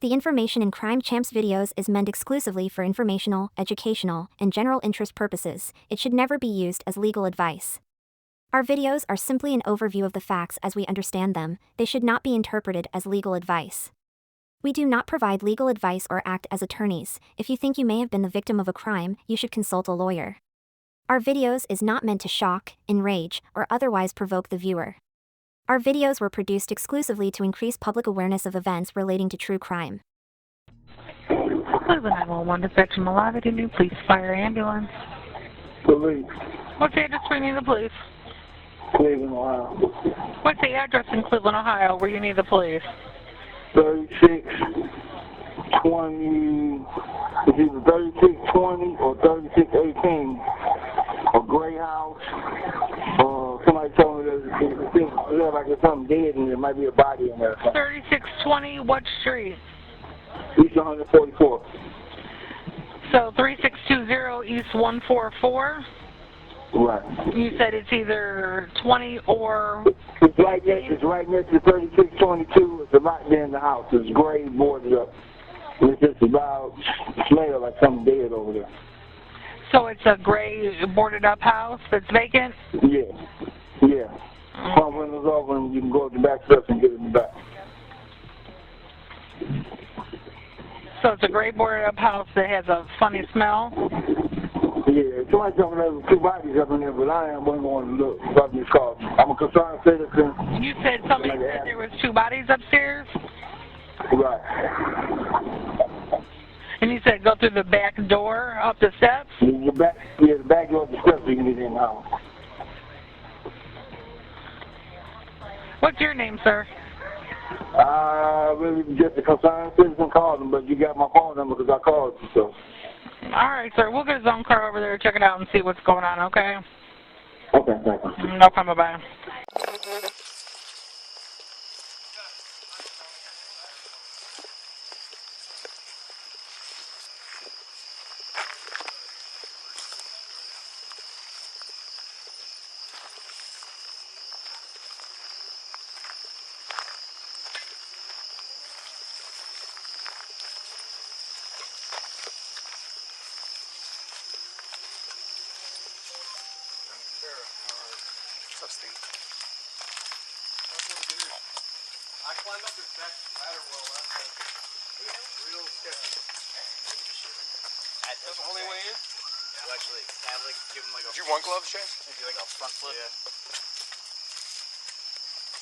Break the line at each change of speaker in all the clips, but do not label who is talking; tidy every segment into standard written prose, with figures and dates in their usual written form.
The information in Crime Champs videos is meant exclusively for informational, educational, and general interest purposes. It should never be used as legal advice. Our videos are simply an overview of the facts as we understand them. They should not be interpreted as legal advice. We do not provide legal advice or act as attorneys. If you think you may have been the victim of a crime, you should consult a lawyer. Our videos is not meant to shock, enrage, or otherwise provoke the viewer. Our videos were produced exclusively to increase public awareness of events relating to true crime.
Cleveland 911, dispatch from Miranda, do you please fire ambulance?
Police.
What's the address where you need the police?
Cleveland, Ohio.
What's the address in Cleveland, Ohio where you need the police?
3620, it's either 3620 or 3618, a gray house. Somebody told me that it looks like there's something dead and there might be a body in there.
3620, what street?
East 144.
So 3620 East 144?
Right.
You said it's either 20 or...
It's right next to 3622. It's a lot there in the house. It's gray, boarded up. It's just about smell like something dead over there.
So it's a gray boarded up house that's vacant?
Yeah. Yeah. Front windows open, you can go up the back steps and get in the back.
So it's a gray boarded up house that has a funny smell?
Yeah, somebody told me there was 2 bodies up in there, but I wasn't going to look. So I just called. I'm a concerned citizen.
You said somebody said there was 2 bodies upstairs?
Right.
And you said go through the back door up the steps?
The back door of the steps so you can get in the house.
What's your name, sir?
Really just a concerned citizen called them, but you got my phone number because I called you, so.
All right, sir. We'll get a zone car over there, check it out, and see what's going on, okay?
Okay, thank you.
No problem, bye-bye.
What's up, Steve? I climbed up this back ladder well last time. It's real sketchy. That's the only way in? Yeah. You actually have like give him like a. Did you want gloves, Shane? Maybe like a front flip. Yeah.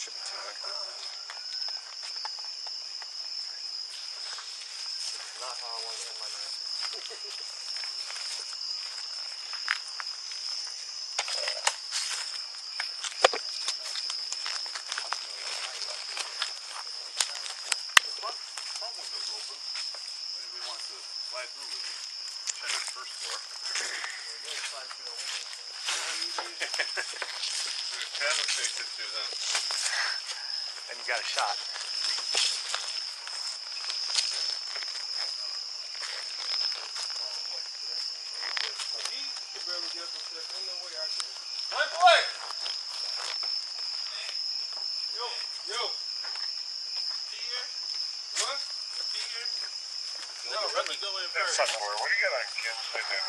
Should be too big. This is not how I want to end my night. Open. If anybody wants to slide through with me, check the first floor. Tablet station to them. And you got a shot. He can barely get up and stuff. Ain't no way I can. My boy! Yo! See here? What? No, let me go in first.
What do you got on Kinston and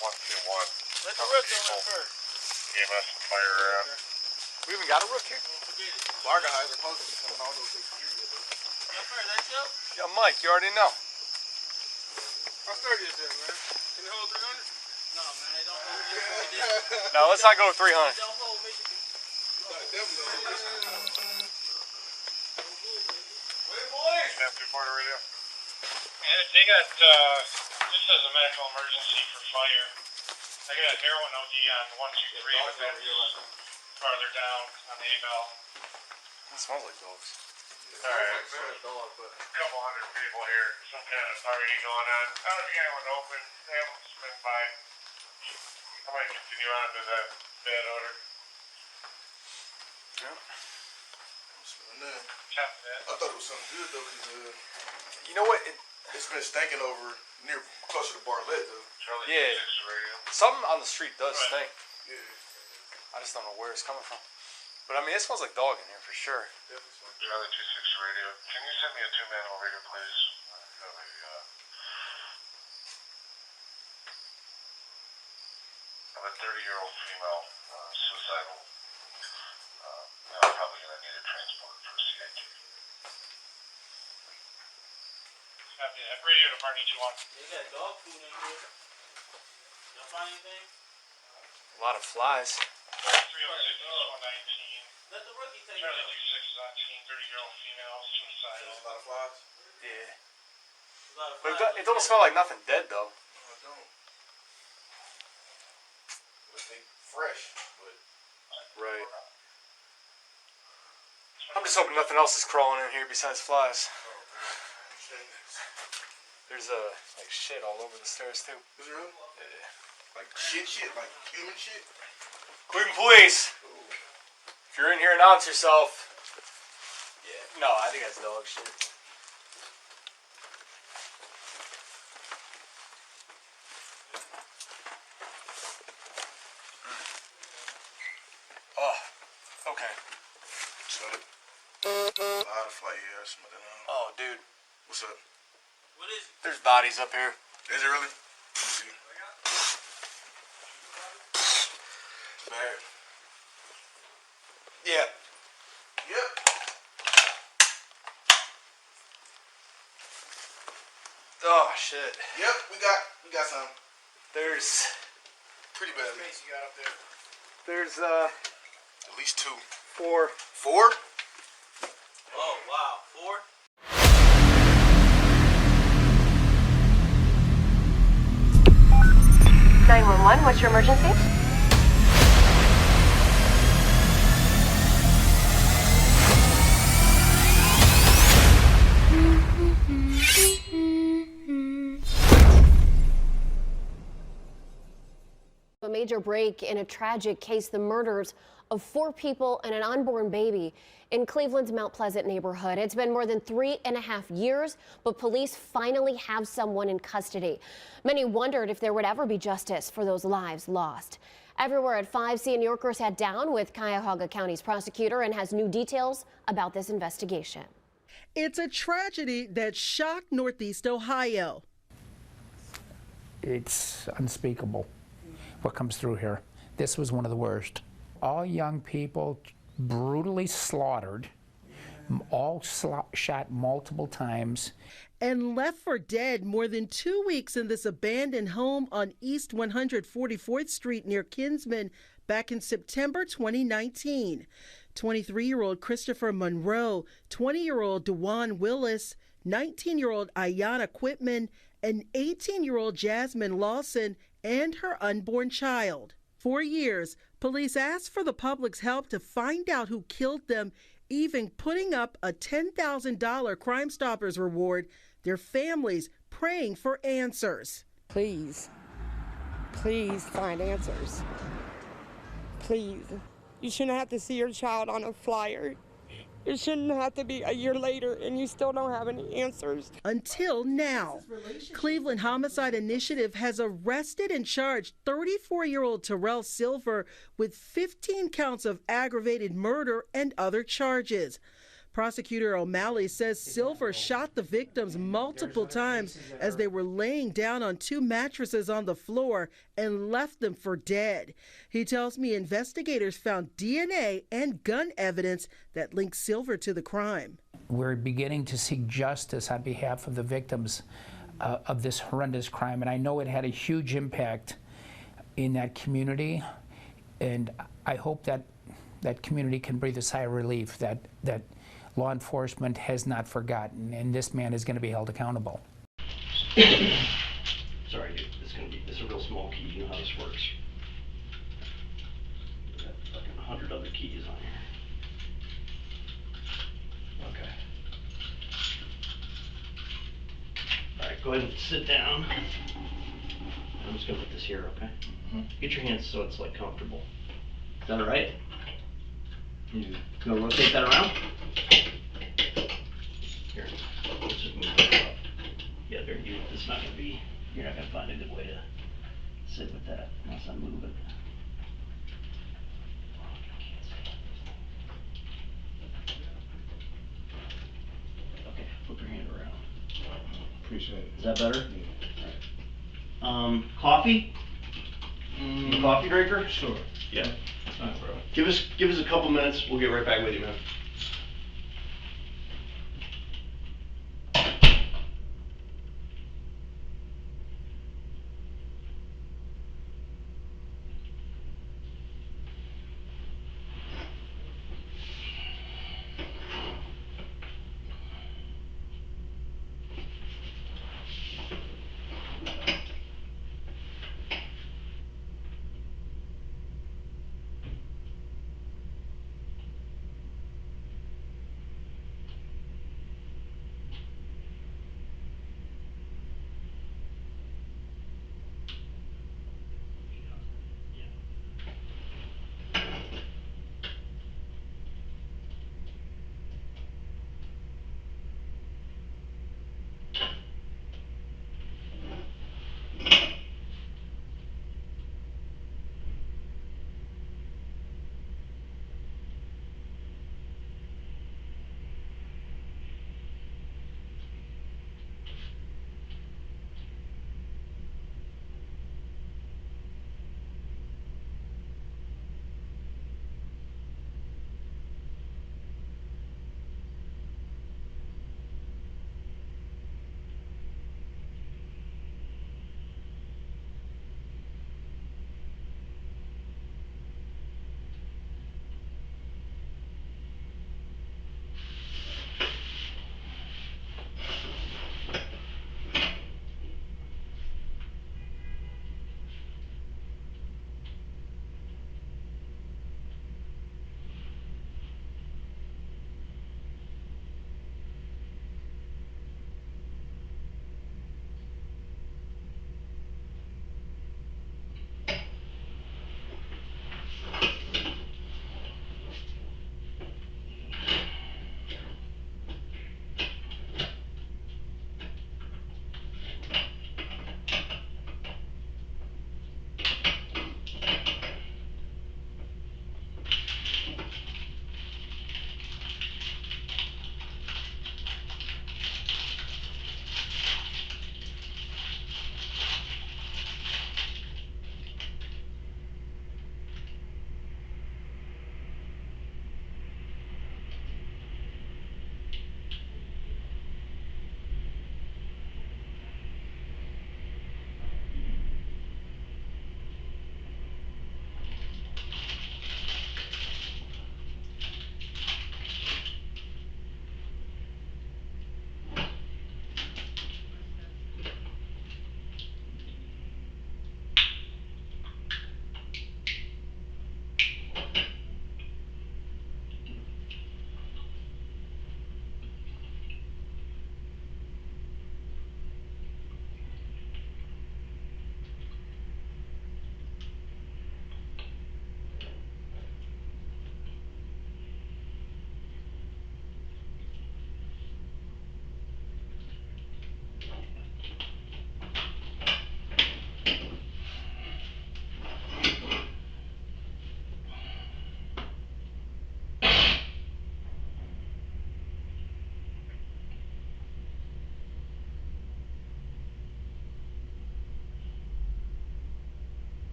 121?
Let the rook go in first.
EMS and fire around.
We even got a rook here? Don't forget it. Our guys are supposed to be coming. I don't know if they can hear you, though. Yeah, first, that's you? Yeah, Mike, you already know. How sturdy is this, man? Can it hold 300? No, man, it don't hold me. No, let's not go 300. It don't hold me. You got it definitely hold me. Wait, boys!
Snap 2 Florida radio.
Yeah, they got, this is a medical emergency for fire. I got a heroin OD on 123, but that's farther down on the A-bell.
It smells like dogs.
Alright, a couple hundred people here, some kind of party going on. I don't know if you got anyone open, they haven't been by. I might continue on to that bad odor.
Yeah.
Copy that.
I thought it was something good though, cause
You know what?
it's been stinking over near closer to Bartlett though.
Charlie
Yeah.
26 radio.
Something on the street does
Right.
stink.
Yeah.
I just don't know where it's coming from. But I mean, it smells like dog in here for sure.
Definitely smells.
Charlie 26 radio. Can you send me a 2-man over here, please?
30-year-old female, suicidal. Now probably going to need a transport for CIT.
Copy that. Radio to Party 2-1.
They got dog food in here. Y'all find anything?
A lot of flies.
306 is 119.
Let the rookie take it.
Charlie 26 is on scene. 30-year-old female, suicidal.
There's a lot of flies.
Yeah.
A lot of
But
flies.
it don't smell like nothing dead, though.
No, I don't. Let's say fresh, but
Right. I'm just hoping nothing else is crawling in here besides flies. There's like shit all over the stairs too.
is it really?
Yeah.
Like shit, like human shit.
Cleveland Police, if you're in here, announce yourself. Yeah. No, I think that's dog shit. Oh, okay.
So, a lot of fly. Yeah, I smell that.
Oh, dude,
What's up?
What is it?
there's bodies up here.
Is it really? Let's see. It's bad.
Yeah.
Yep.
Oh shit.
Yep. We got some.
There's
Pretty bad.
You got up there.
there's
At least 2.
4.
4?
Oh, wow. 4?
What's your emergency? A major break in a tragic case, the murders of 4 people and an unborn baby in Cleveland's Mount Pleasant neighborhood. It's been more than 3.5 years, but police finally have someone in custody. Many wondered if there would ever be justice for those lives lost. Everywhere at 5, CNN New Yorker sat down with Cuyahoga County's prosecutor and has new details about this investigation.
It's a tragedy that shocked Northeast Ohio.
It's unspeakable what comes through here. This was one of the worst. All young people brutally slaughtered, all shot multiple times.
And left for dead more than 2 weeks in this abandoned home on East 144th Street near Kinsman back in September 2019. 23-year-old Christopher Monroe, 20-year-old DeJuan Willis, 19-year-old Ayanna Quitman, and 18-year-old Jasmine Lawson and her unborn child. For years, police asked for the public's help to find out who killed them, even putting up a $10,000 Crime Stoppers reward, their families praying for answers.
Please find answers. Please. You shouldn't have to see your child on a flyer. It shouldn't have to be a year later and you still don't have any answers.
Until now, Cleveland Homicide Initiative has arrested and charged 34-year-old Terrell Silver with 15 counts of aggravated murder and other charges. Prosecutor O'Malley says Silver shot the victims multiple times as they were laying down on 2 mattresses on the floor and left them for dead. He tells me investigators found DNA and gun evidence that links Silver to the crime.
We're beginning to seek justice on behalf of the victims of this horrendous crime, and I know it had a huge impact in that community, and I hope that that community can breathe a sigh of relief that law enforcement has not forgotten, and this man is going to be held accountable.
Sorry, dude. This is a real small key. You know how this works. We've got fucking 100 other keys on here. Okay. All right, go ahead and sit down. I'm just gonna put this here, okay? Get your hands so it's like comfortable. Is that all right? You gonna rotate that around? Here, let's just move that up. Yeah, this is not gonna be, you're not gonna find a good way to sit with that unless I move it. Okay, flip your hand around.
Appreciate it.
Is that better? All right. Coffee? You a coffee drinker?
Sure.
Yeah.
Alright, bro.
Give us a couple minutes. We'll get right back with you, man.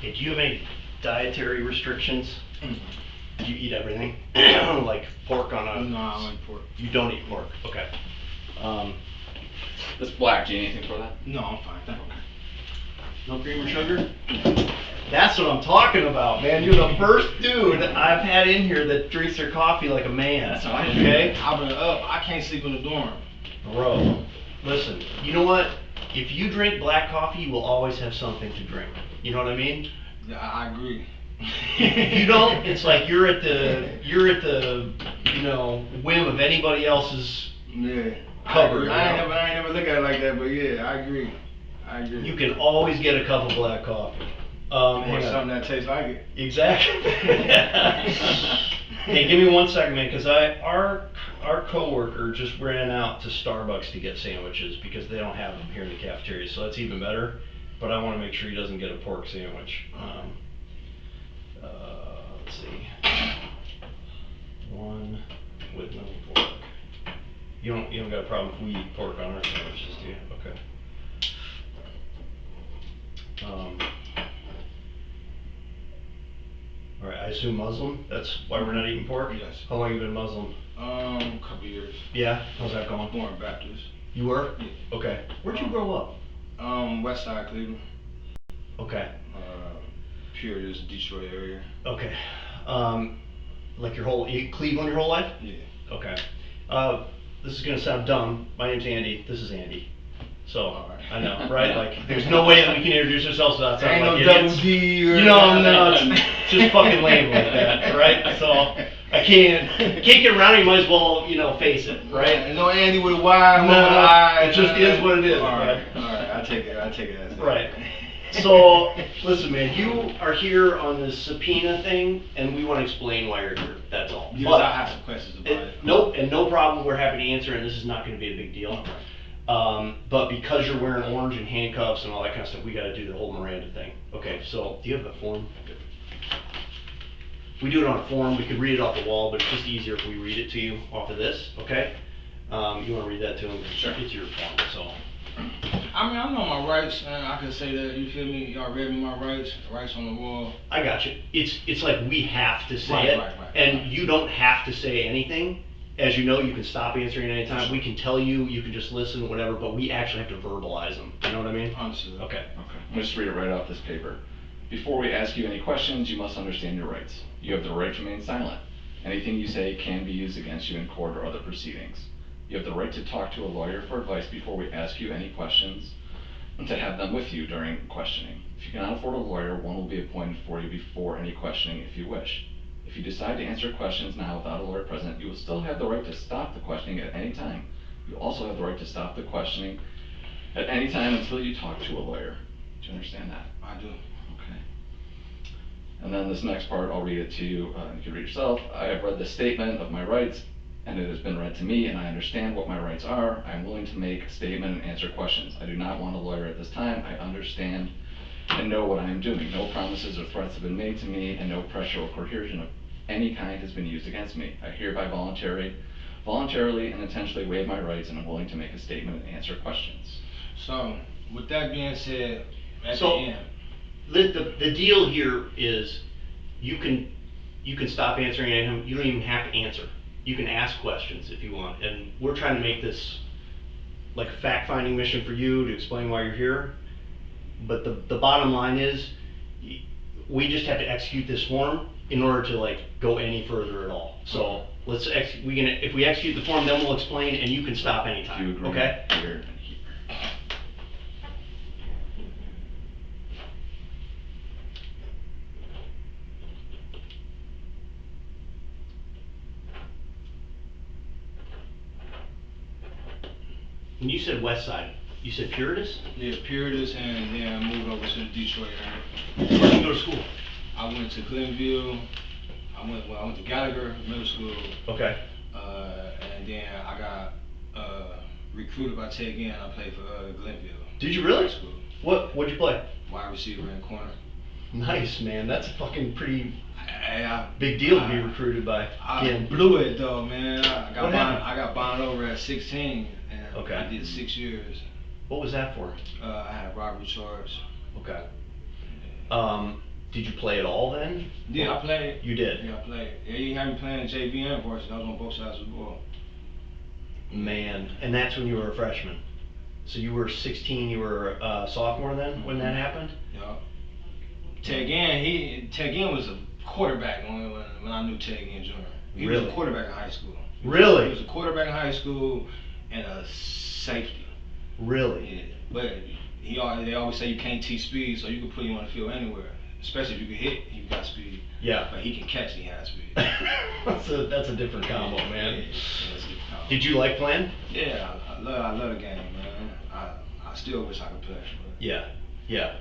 Okay, do you have any dietary restrictions? Do you eat everything? Like pork on a...
No, I don't like pork.
You don't eat pork, okay.
This black, do you need anything for that?
No, I'm fine. Thank you.
No cream or sugar? That's what I'm talking about, man. You're the first dude I've had in here that drinks their coffee like a man.
That's all right.
Okay?
I've been up. I can't sleep in the dorm.
Bro, listen, you know what? If you drink black coffee, you will always have something to drink. You know what I mean?
Yeah, I agree.
If you don't, it's like you're at the whim of anybody else's cupboard.
I ain't never look at it like that, but yeah, I agree.
You can always get a cup of black coffee.
Or something that tastes like it.
Exactly. Hey, give me 1 second, man, because our coworker just ran out to Starbucks to get sandwiches because they don't have them here in the cafeteria, so that's even better. But I want to make sure he doesn't get a pork sandwich. Let's see. One with no pork. You don't got a problem if we eat pork on our sandwiches, do you? Okay. All right, I assume Muslim. That's why we're not eating pork.
Yes.
How long you been Muslim?
Couple years.
Yeah. How's that going?
Born Baptist.
You were?
Yeah.
Okay. Where'd you grow up?
West Side Cleveland.
Okay.
Pure, just Detroit area.
Okay. Like Cleveland your whole life?
Yeah.
Okay. This is gonna sound dumb. My name's Andy. This is Andy. So,
right.
I know, right? Like, there's no way that we can introduce ourselves without sounding like
no
idiots.
double D or
No, it's just fucking lame like that, right? So, I can't get around it, you might as well, face it, right?
And no Andy with a Y,
No,
with an I.
it just is what it is.
Alright, I take it as that.
Right. So, listen, man, you are here on this subpoena thing, and we want to explain why you're here. That's all.
Yes,
But
I have some questions about it.
Nope, and no problem. We're happy to answer, and this is not going to be a big deal. But because you're wearing orange and handcuffs and all that kind of stuff, we got to do the whole Miranda thing. Okay, so do you have the form? We do it on a form. We could read it off the wall, but it's just easier if we read it to you off of this. Okay? You want to read that to him? Sure. It's your form. So.
I mean, I know my rights, and I can say that, you feel me? Y'all read me my rights on the wall.
I got you. It's like we have to say it,
Right.
and you don't have to say anything. As you know, you can stop answering at any time. We can tell you, you can just listen, whatever, but we actually have to verbalize them. You know what I mean?
Understood.
Okay.
I'm going to just read it right off this paper. Before we ask you any questions, you must understand your rights. You have the right to remain silent. Anything you say can be used against you in court or other proceedings. You have the right to talk to a lawyer for advice before we ask you any questions, and to have them with you during questioning. If you cannot afford a lawyer, one will be appointed for you before any questioning if you wish. If you decide to answer questions now without a lawyer present, you will still have the right to stop the questioning at any time. You also have the right to stop the questioning at any time until you talk to a lawyer. Do you understand that?
I do.
Okay. And then this next part, I'll read it to you. You can read yourself. I have read the statement of my rights, and it has been read to me, and I understand what my rights are. I am willing to make a statement and answer questions. I do not want a lawyer at this time. I understand and know what I am doing. No promises or threats have been made to me, and no pressure or coercion of any kind has been used against me. I hereby voluntarily and intentionally waive my rights, and I'm willing to make a statement and answer questions.
So, with that being said, at
So,
the end.
the deal here is you can stop answering anything. You don't even have to answer. You can ask questions if you want, and we're trying to make this like a fact-finding mission for you to explain why you're here. But the bottom line is, we just have to execute this form in order to like go any further at all. So if we execute the form, then we'll explain, and you can stop anytime.
Do you agree?
Okay?
Here and here.
And you said West Side. You said Puritas?
Yeah, Puritas, and then I moved over to the Detroit area.
Where did you go to school?
I went to Glenville. I went to Gallagher Middle School.
Okay.
And then I got recruited by Ted again. I played for Glenville.
Did you really?
High school.
What'd you play?
Wide receiver and corner.
Nice, man. That's a fucking pretty
I
big deal to be recruited by.
I blew it though, man. I
What happened?
got bonded over at 16, and
Okay.
I did 6 years.
What was that for?
I had a robbery charge.
Okay. Did you play at all then?
Yeah, I played.
You did?
Yeah, I played. Yeah, you had me playing in JV and varsity. I was on both sides of the ball.
Man, and that's when you were a freshman? So you were 16, you were a sophomore then when that happened?
Yeah. Ted Ginn was a quarterback when I knew Ted Ginn Jr. He was a quarterback in high school. He was a quarterback in high school and a safety.
Really?
Yeah. But they always say you can't teach speed, so you can put him on the field anywhere. Especially if you can hit, you got speed.
Yeah.
But he can catch, he has speed.
That's a different combo, man.
Yeah, that's a different combo.
Did you like playing?
Yeah, I love the game, man. I still wish I could play. But
Yeah.
Yeah,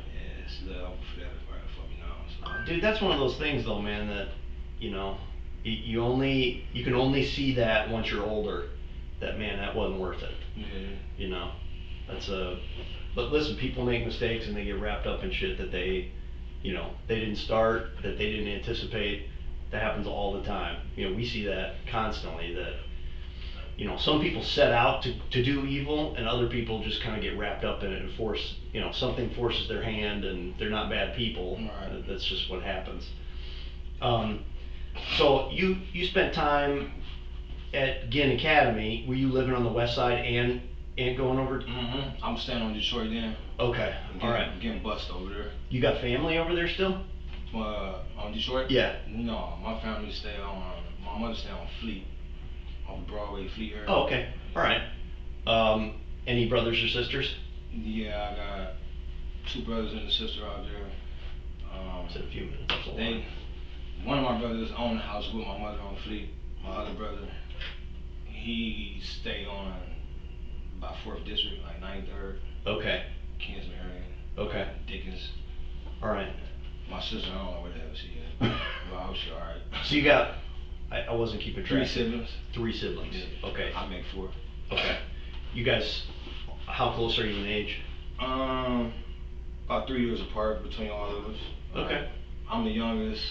it's a little over for that for me now. So.
Dude, that's one of those things though, man, that, you know, you can only see that once you're older, that, man, that wasn't worth it.
Yeah.
You know, but listen, people make mistakes and they get wrapped up in shit that they didn't start, that they didn't anticipate. That happens all the time. You know, we see that constantly, that, you know, some people set out to do evil and other people just kind of get wrapped up in it and something forces their hand, and they're not bad people.
Right.
That's just what happens. So you spent time at Ginn Academy. Were you living on the west side and going over?
Mm-hmm. I'm staying on Detroit then.
Okay. All right.
I'm getting bussed over there.
You got family over there still?
On Detroit?
Yeah.
No, my family stay on. My mother stay on Fleet, on Broadway, Fleet area.
Oh, okay. All right. Any brothers or sisters?
Yeah, I got 2 brothers and a sister out there.
Said a few minutes.
One of my brothers owned the house with my mother on Fleet. My other brother, he stayed on about 4th District, like 93rd.
Okay.
Kingsman area.
Okay.
Dickens.
All right.
My sister, I don't know where the hell she is. Well, I hope she's alright.
So you got, I wasn't keeping track.
3 siblings.
3 siblings.
Yeah.
Okay.
I make 4.
Okay. You guys, how close are you in age?
About 3 years apart between all of us.
Okay.
I'm the youngest.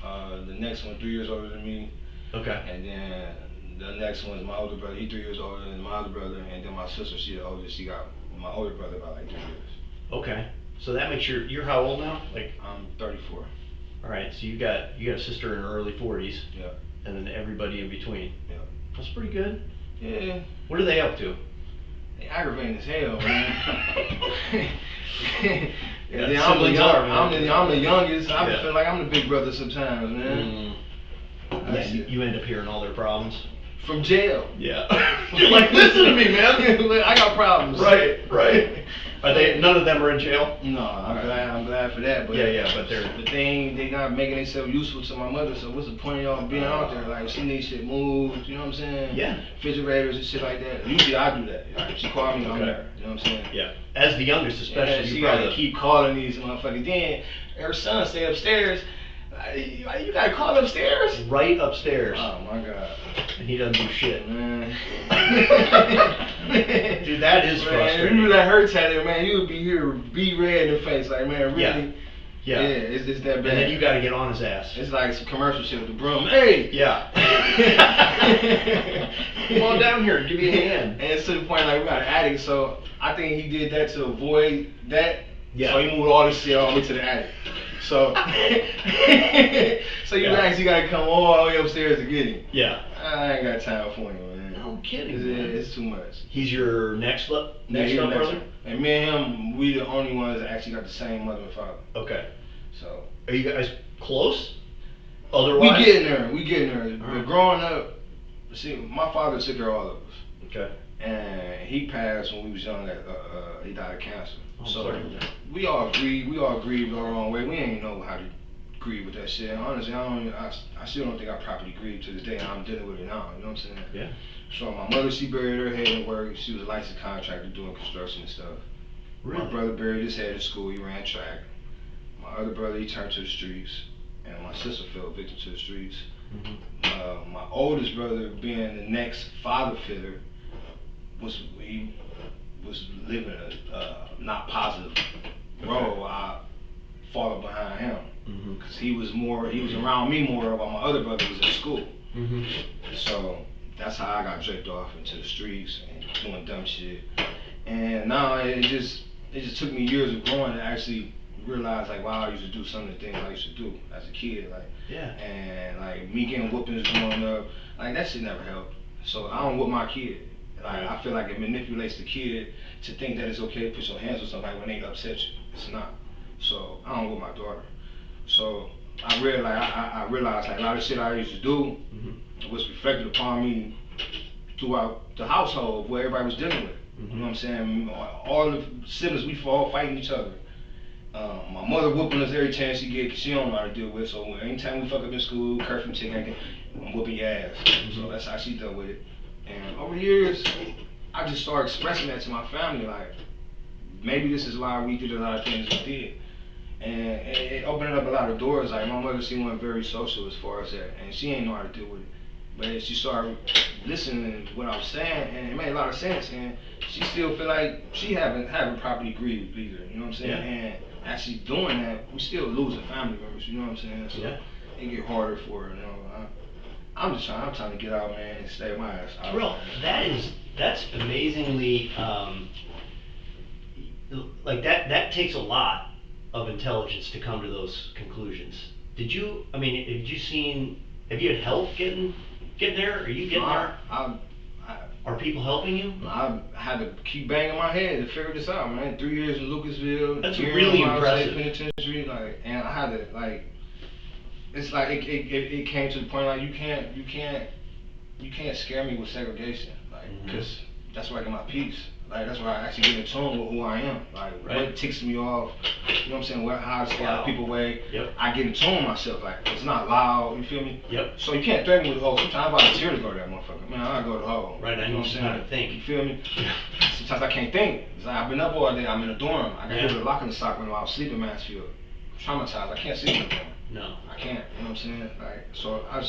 The next one 3 years older than me.
Okay.
And then the next one is my older brother. He's 3 years older than my other brother. And then my sister, she's the oldest. She got my older brother about like 3 years.
Okay. So that makes you're how old now? Like,
I'm 34.
All right. So you got a sister in her early 40s.
Yeah.
And then everybody in between.
Yeah.
That's pretty good.
Yeah.
What are they up to?
They aggravating as hell, man.
Yeah,
I'm the youngest. I feel like I'm the big brother sometimes, man.
Yeah, you end up hearing all their problems.
From jail.
Yeah. You're like, listen to me, man.
I got problems.
Right. Are they? None of them are in jail?
No, I'm glad for that. But
but
they not making themselves useful to my mother. So what's the point of y'all being out there? Like, she needs shit moved. You know what I'm saying?
Yeah.
Refrigerators and shit like that. Usually I do that. Like, she called me, I'm there. You know what I'm saying?
Yeah. As the youngest, especially.
Yeah, she gotta keep calling these motherfuckers. Then her son stay upstairs. You gotta call upstairs?
Right upstairs.
Oh my god.
And he doesn't do shit.
Man.
Dude, that is frustrating.
You that hurts at it, man. You would be here, be red in the face, like, man, really?
Yeah.
Yeah, it's that bad.
And then you gotta get on his ass.
It's like some commercial shit with the broom. Hey!
Yeah. Come on down here and give me a hand.
And it's to the point, like, we got an attic, so I think he did that to avoid that.
Yeah.
So he moved all this shit all the way to the attic. So, you actually gotta come all the way upstairs to get him.
Yeah.
I ain't got time for him, man.
No kidding,
It's too much.
He's your next brother?
And me and him, we the only ones that actually got the same mother and father.
Okay.
So.
Are you guys close? Otherwise?
We getting there. But growing up, see, my father took care of all of us.
Okay.
And he passed when we was young. He died of cancer.
Oh,
so
sorry.
we all grieved our own way. We ain't know how to grieve with that shit. And honestly, I still don't think I properly grieved to this day. And I'm dealing with it now. You know what I'm saying?
Yeah.
So my mother, she buried her head in work. She was a licensed contractor doing construction and stuff.
Really?
My brother buried his head in school. He ran track. My other brother, he turned to the streets. And my sister fell victim to the streets.
Mm-hmm.
My oldest brother, being the next father figure, was living a not positive role. I followed behind him because he was around me more while my other brother was in school. So that's how I got draped off into the streets and doing dumb shit. And now it just took me years of growing to actually realize, like, wow, I used to do some of the things I used to do as a kid, like, and like me getting whoopings growing up, like, that shit never helped. So I don't whoop my kid. Like, I feel like it manipulates the kid to think that it's okay to put your hands on somebody when they upset you. It's not. So I don't with my daughter. So I realized like a lot of shit I used to do was reflected upon me throughout the household where everybody was dealing with. You know what I'm saying? All the siblings, we all fighting each other. My mother whooping us every chance she get, 'cause she don't know how to deal with it. So anytime we fuck up in school, curfew chicken, I'm whooping your ass. So that's how she dealt with it. And over the years, I just started expressing that to my family, like, maybe this is why we did a lot of things we did. And it opened up a lot of doors. Like, my mother, she wasn't very social as far as that, and she ain't know how to deal with it. But she started listening to what I was saying, and it made a lot of sense. And she still feel like she haven't properly grieved either. You know what I'm saying?
Yeah.
And actually doing that, we still losing family members. You know what I'm saying? So it get harder for her. You know, I'm trying to get out, man, and stay my ass out.
Terrell, that's amazingly like that takes a lot of intelligence to come to those conclusions. Have you had help getting there? Are you getting there? Are people helping you?
I had to keep banging my head to figure this out, man. 3 years in Lucasville.
That's really impressive.
Penitentiary, like, and I had to, like, it's like it came to the point like you can't scare me with segregation, like, because that's where I get my peace. Like, that's where I actually get in tune with who I am. Like, what ticks me off, you know what I'm saying, how I scare people away. I get in tune with myself. Like, it's not loud, you feel me? So you can't threaten me with the hole. Sometimes I volunteer to go to that motherfucker. Man, I go to the hole.
Right, I
you know what I'm saying?
How to think.
You feel me? Sometimes I can't think. It's like I've been up all day, I'm in a dorm. I got hit with a lock in the sock when I was sleeping in Mansfield. Traumatized, I can't sleep in the dorm.
No.
I can't, you know what I'm saying? Like, so I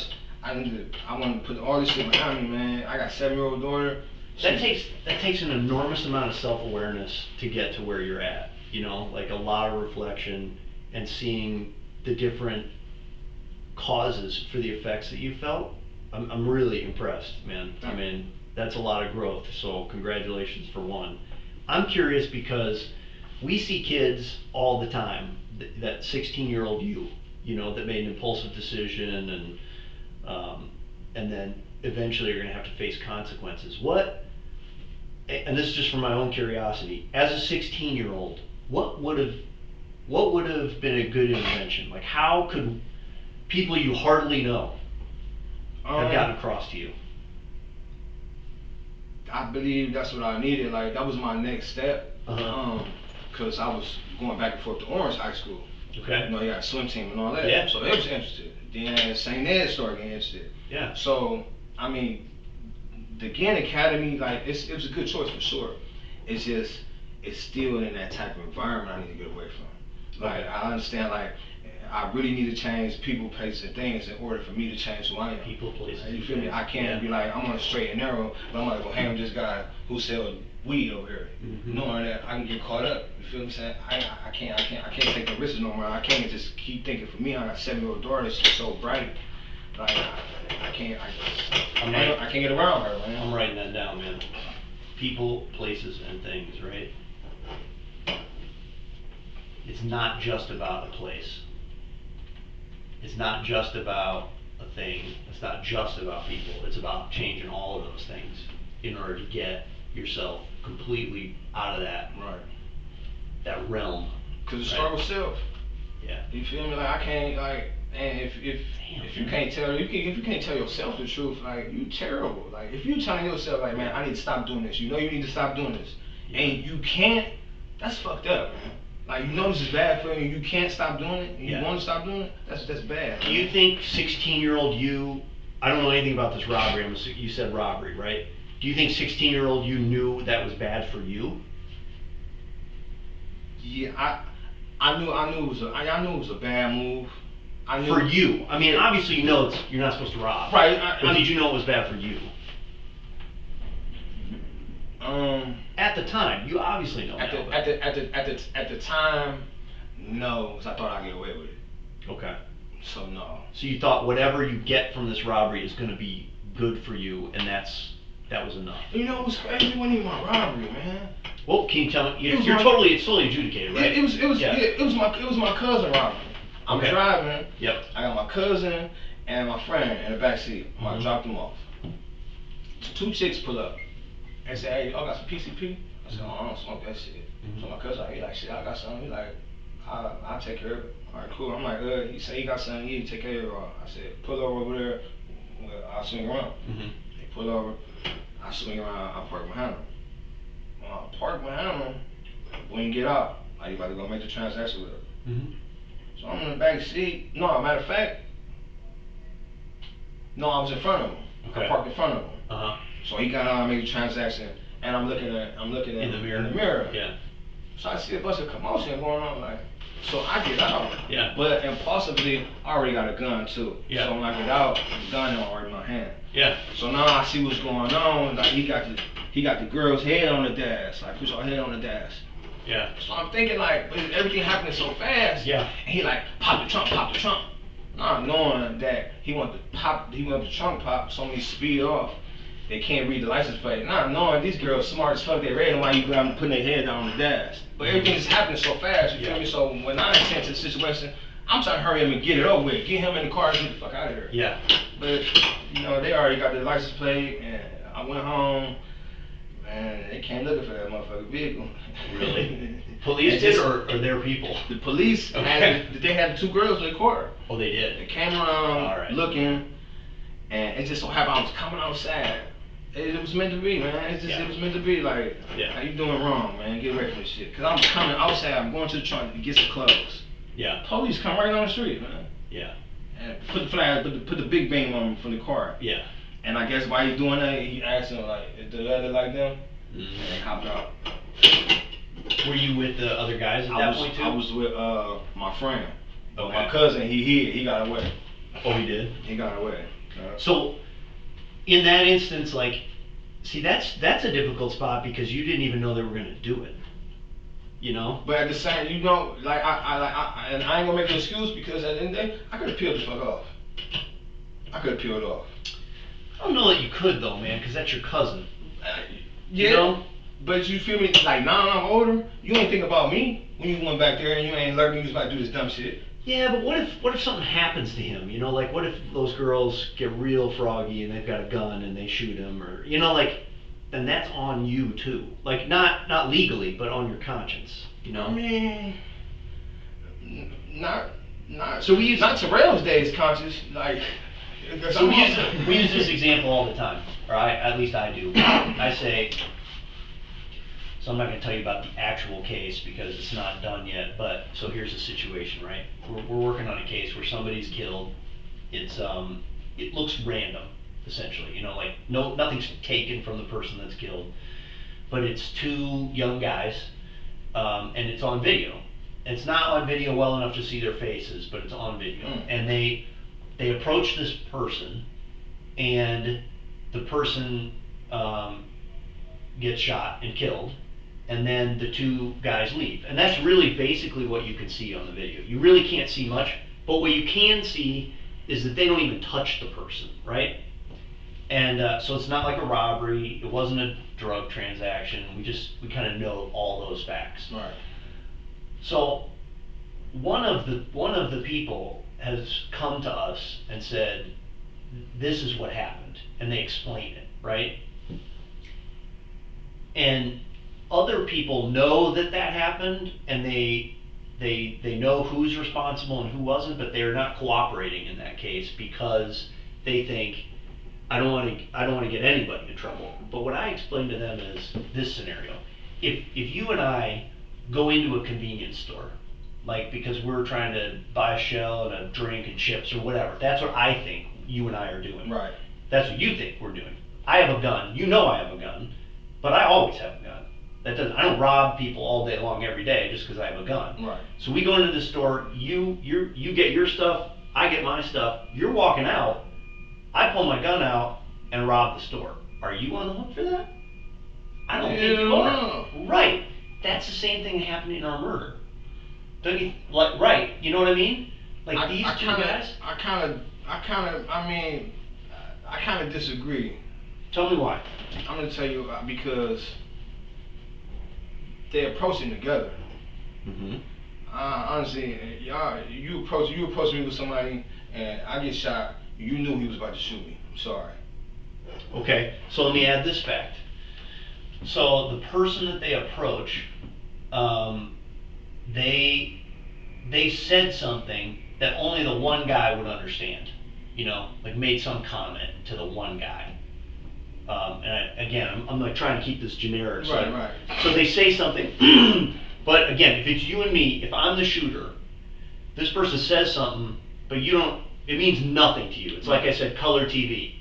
want to put all this shit behind me, man. I got a 7-year-old daughter.
That takes an enormous amount of self-awareness to get to where you're at, you know, like a lot of reflection and seeing the different causes for the effects that you felt. I'm really impressed, man. I mean, that's a lot of growth, so congratulations for one. I'm curious because we see kids all the time, that 16-year-old you know, that made an impulsive decision and then eventually you're going to have to face consequences. And this is just from my own curiosity, as a 16-year-old, what would have been a good intervention? Like, how could people you hardly know have gotten across to you?
I believe that's what I needed. Like, that was my next step. Because I was going back and forth to Orange High School. Okay. You know, you got a swim team and all that. Yeah. So they was interested. Then St. Ed started getting interested. Yeah. So, I mean, the Gann Academy, like, it was a good choice for sure. It's just, it's still in that type of environment I need to get away from. Like, I understand, like, I really need to change people, places, and things in order for me to change who I am.
People, places,
you feel me? I can't be like, I'm on a straight and narrow, but I'm gonna go hang with this guy who sells weed over here, knowing that I can get caught up. You feel what I'm saying? I can't take the risks no more. I can't just keep thinking for me. I got a 7-year-old daughter. She's so bright. Like, I can't get around her, man.
I'm writing that down, man. People, places, and things, right? It's not just about a place. It's not just about a thing. It's not just about people. It's about changing all of those things in order to get yourself completely out of that realm.
Cause it starts with self.
Yeah.
You feel me? Like, I can't, like, and if you can't tell if you can't tell yourself the truth, like, you terrible. Like, if you telling yourself, like, man, I need to stop doing this. You know you need to stop doing this, and you can't. That's fucked up, man. Like, you know this is bad for you, and you can't stop doing it, and you want to stop doing it. That's bad.
Do you think 16-year-old you? I don't know anything about this robbery. You said robbery, right? Do you think 16-year-old you knew that was bad for you?
Yeah, I knew it was a bad move.
For you, I mean, obviously you know you're not supposed to rob. Right. But did you know it was bad for you? At the time, you obviously know. At
the time, no, because I thought I'd get away with it.
Okay.
So no.
So you thought whatever you get from this robbery is going to be good for you, and that was enough.
You know, it was crazy. It wasn't even my robbery, man.
Well, can you tell me? It's totally adjudicated, right?
It was my cousin robbery. I'm driving.
Yep.
I got my cousin and my friend in the back seat. I dropped them off. 2 chicks pull up. and said, hey, y'all got some PCP? I said, oh, I don't smoke that shit. So my cousin, he like, shit, I got something. He like, I'll take care of it. All right, cool. I'm like, he said he got something, he take care of it. I said, pull over there, I'll swing around. They pull over, I swing around, I park behind him. When I park behind him, when you get out, like, you about to go make the transaction with her. So I'm in the back seat. No, matter of fact, no, I was in front of him. I parked in front of him. So he got out and made the transaction, and I'm looking at in the mirror.
Yeah.
So I see a bunch of commotion going on, like, so I get out.
Yeah.
But impulsively, I already got a gun too.
Yeah.
So when I get out, the gun is already in my hand.
Yeah.
So now I see what's going on. Like he got the girl's head on the dash. Like put your head on the dash.
Yeah.
So I'm thinking like, but everything happening so fast.
Yeah.
And he like pop the trunk. Not knowing that he want the trunk pop, so when he speed off, they can't read the license plate. Not knowing these girls smart as fuck, they ready why you grab them putting their head down on the dash. But everything's happening so fast, you feel me? So when I attend to the situation, I'm trying to hurry him and get it over with. Get him in the car and get the fuck out of here.
Yeah.
But, you know, they already got the license plate, and I went home. Man, they came looking for that motherfucking vehicle.
Really? Police did, or their people?
The police, they had the two girls in the car.
Oh, they did?
They came around looking, and it just so happened I was coming outside. It was meant to be, man. It was meant to be. Like, how you doing wrong, man? Get away from this shit. Cause I'm coming outside. I'm going to the trunk to get some clothes.
Yeah.
Police come right down the street, man.
Yeah.
And put the flag, put the big beam on him from the car.
Yeah.
And I guess while he doing that, he asked him like, "Do that look like them?" And they hopped out.
Were you with the other guys at that point too?
I was with my friend.
Okay.
My cousin, he got away.
Oh, he did?
He got away.
So, in that instance, like, see, that's a difficult spot because you didn't even know they were gonna do it. You know?
But at the same, you know, like and I ain't gonna make an excuse because at the end of the day, I could have peeled the fuck off. I could have peeled off.
I don't know that you could though, man, because that's your cousin.
Yeah.
You know?
But you feel me? Like now I'm older, you ain't think about me when you went back there and you ain't learning you was about to do this dumb shit.
Yeah, but what if something happens to him? You know, like what if those girls get real froggy and they've got a gun and they shoot him, or you know, like, then that's on you too. Like not legally, but on your conscience. You know?
I mean, not. So we use not Terrell's days conscious, like.
So we use this example all the time, right? At least I do. I say. So I'm not going to tell you about the actual case because it's not done yet, but so here's the situation, right? We're working on a case where somebody's killed. It's it looks random, essentially, you know, like nothing's taken from the person that's killed, but it's two young guys, and it's on video. It's not on video well enough to see their faces, but it's on video, and they approach this person, and the person gets shot and killed. And then the two guys leave. And that's really basically what you can see on the video. You really can't see much, but what you can see is that they don't even touch the person, right? And so it's not like a robbery, it wasn't a drug transaction, we kind of know all those facts.
Right.
So one of the people has come to us and said, this is what happened, and they explain it, right? And other people know that happened, and they know who's responsible and who wasn't, but they're not cooperating in that case because they think I don't want to get anybody in trouble. But what I explain to them is this scenario: if you and I go into a convenience store, like because we're trying to buy a shell and a drink and chips or whatever, that's what I think you and I are doing.
Right.
That's what you think we're doing. I have a gun. You know I have a gun, but I always have a gun. I don't rob people all day long every day just because I have a gun.
Right.
So we go into the store, you get your stuff, I get my stuff, you're walking out, I pull my gun out and rob the store. Are you on the hook for that? I don't think you are. Right. That's the same thing happening in our murder. Don't you, like, right, you know what I mean? Like these two guys?
I kind of disagree.
Tell me why.
I'm going to tell you because they're approaching together. Honestly, you approach me with somebody, and I get shot. You knew he was about to shoot me. I'm sorry.
Okay, so let me add this fact. So the person that they approach, they said something that only the one guy would understand. Like made some comment to the one guy. And I'm like trying to keep this generic.
Right.
So they say something, but again, if it's you and me, if I'm the shooter, this person says something, but you don't, it means nothing to you. It's like I said, color TV.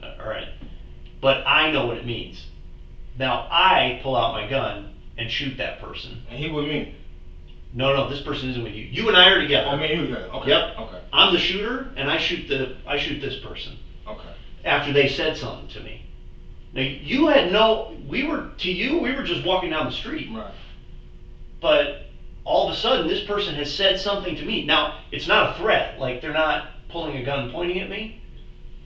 All right. But I know what it means. Now I pull out my gun and shoot that person.
And he with me?
No, this person isn't with you. You and I are together.
Oh, me and you together. Okay.
Yep.
Okay.
I'm the shooter, and I shoot this person.
Okay.
After they said something to me. Now you had we were just walking down the street.
Right.
But all of a sudden, this person has said something to me. Now, it's not a threat. Like, they're not pulling a gun pointing at me.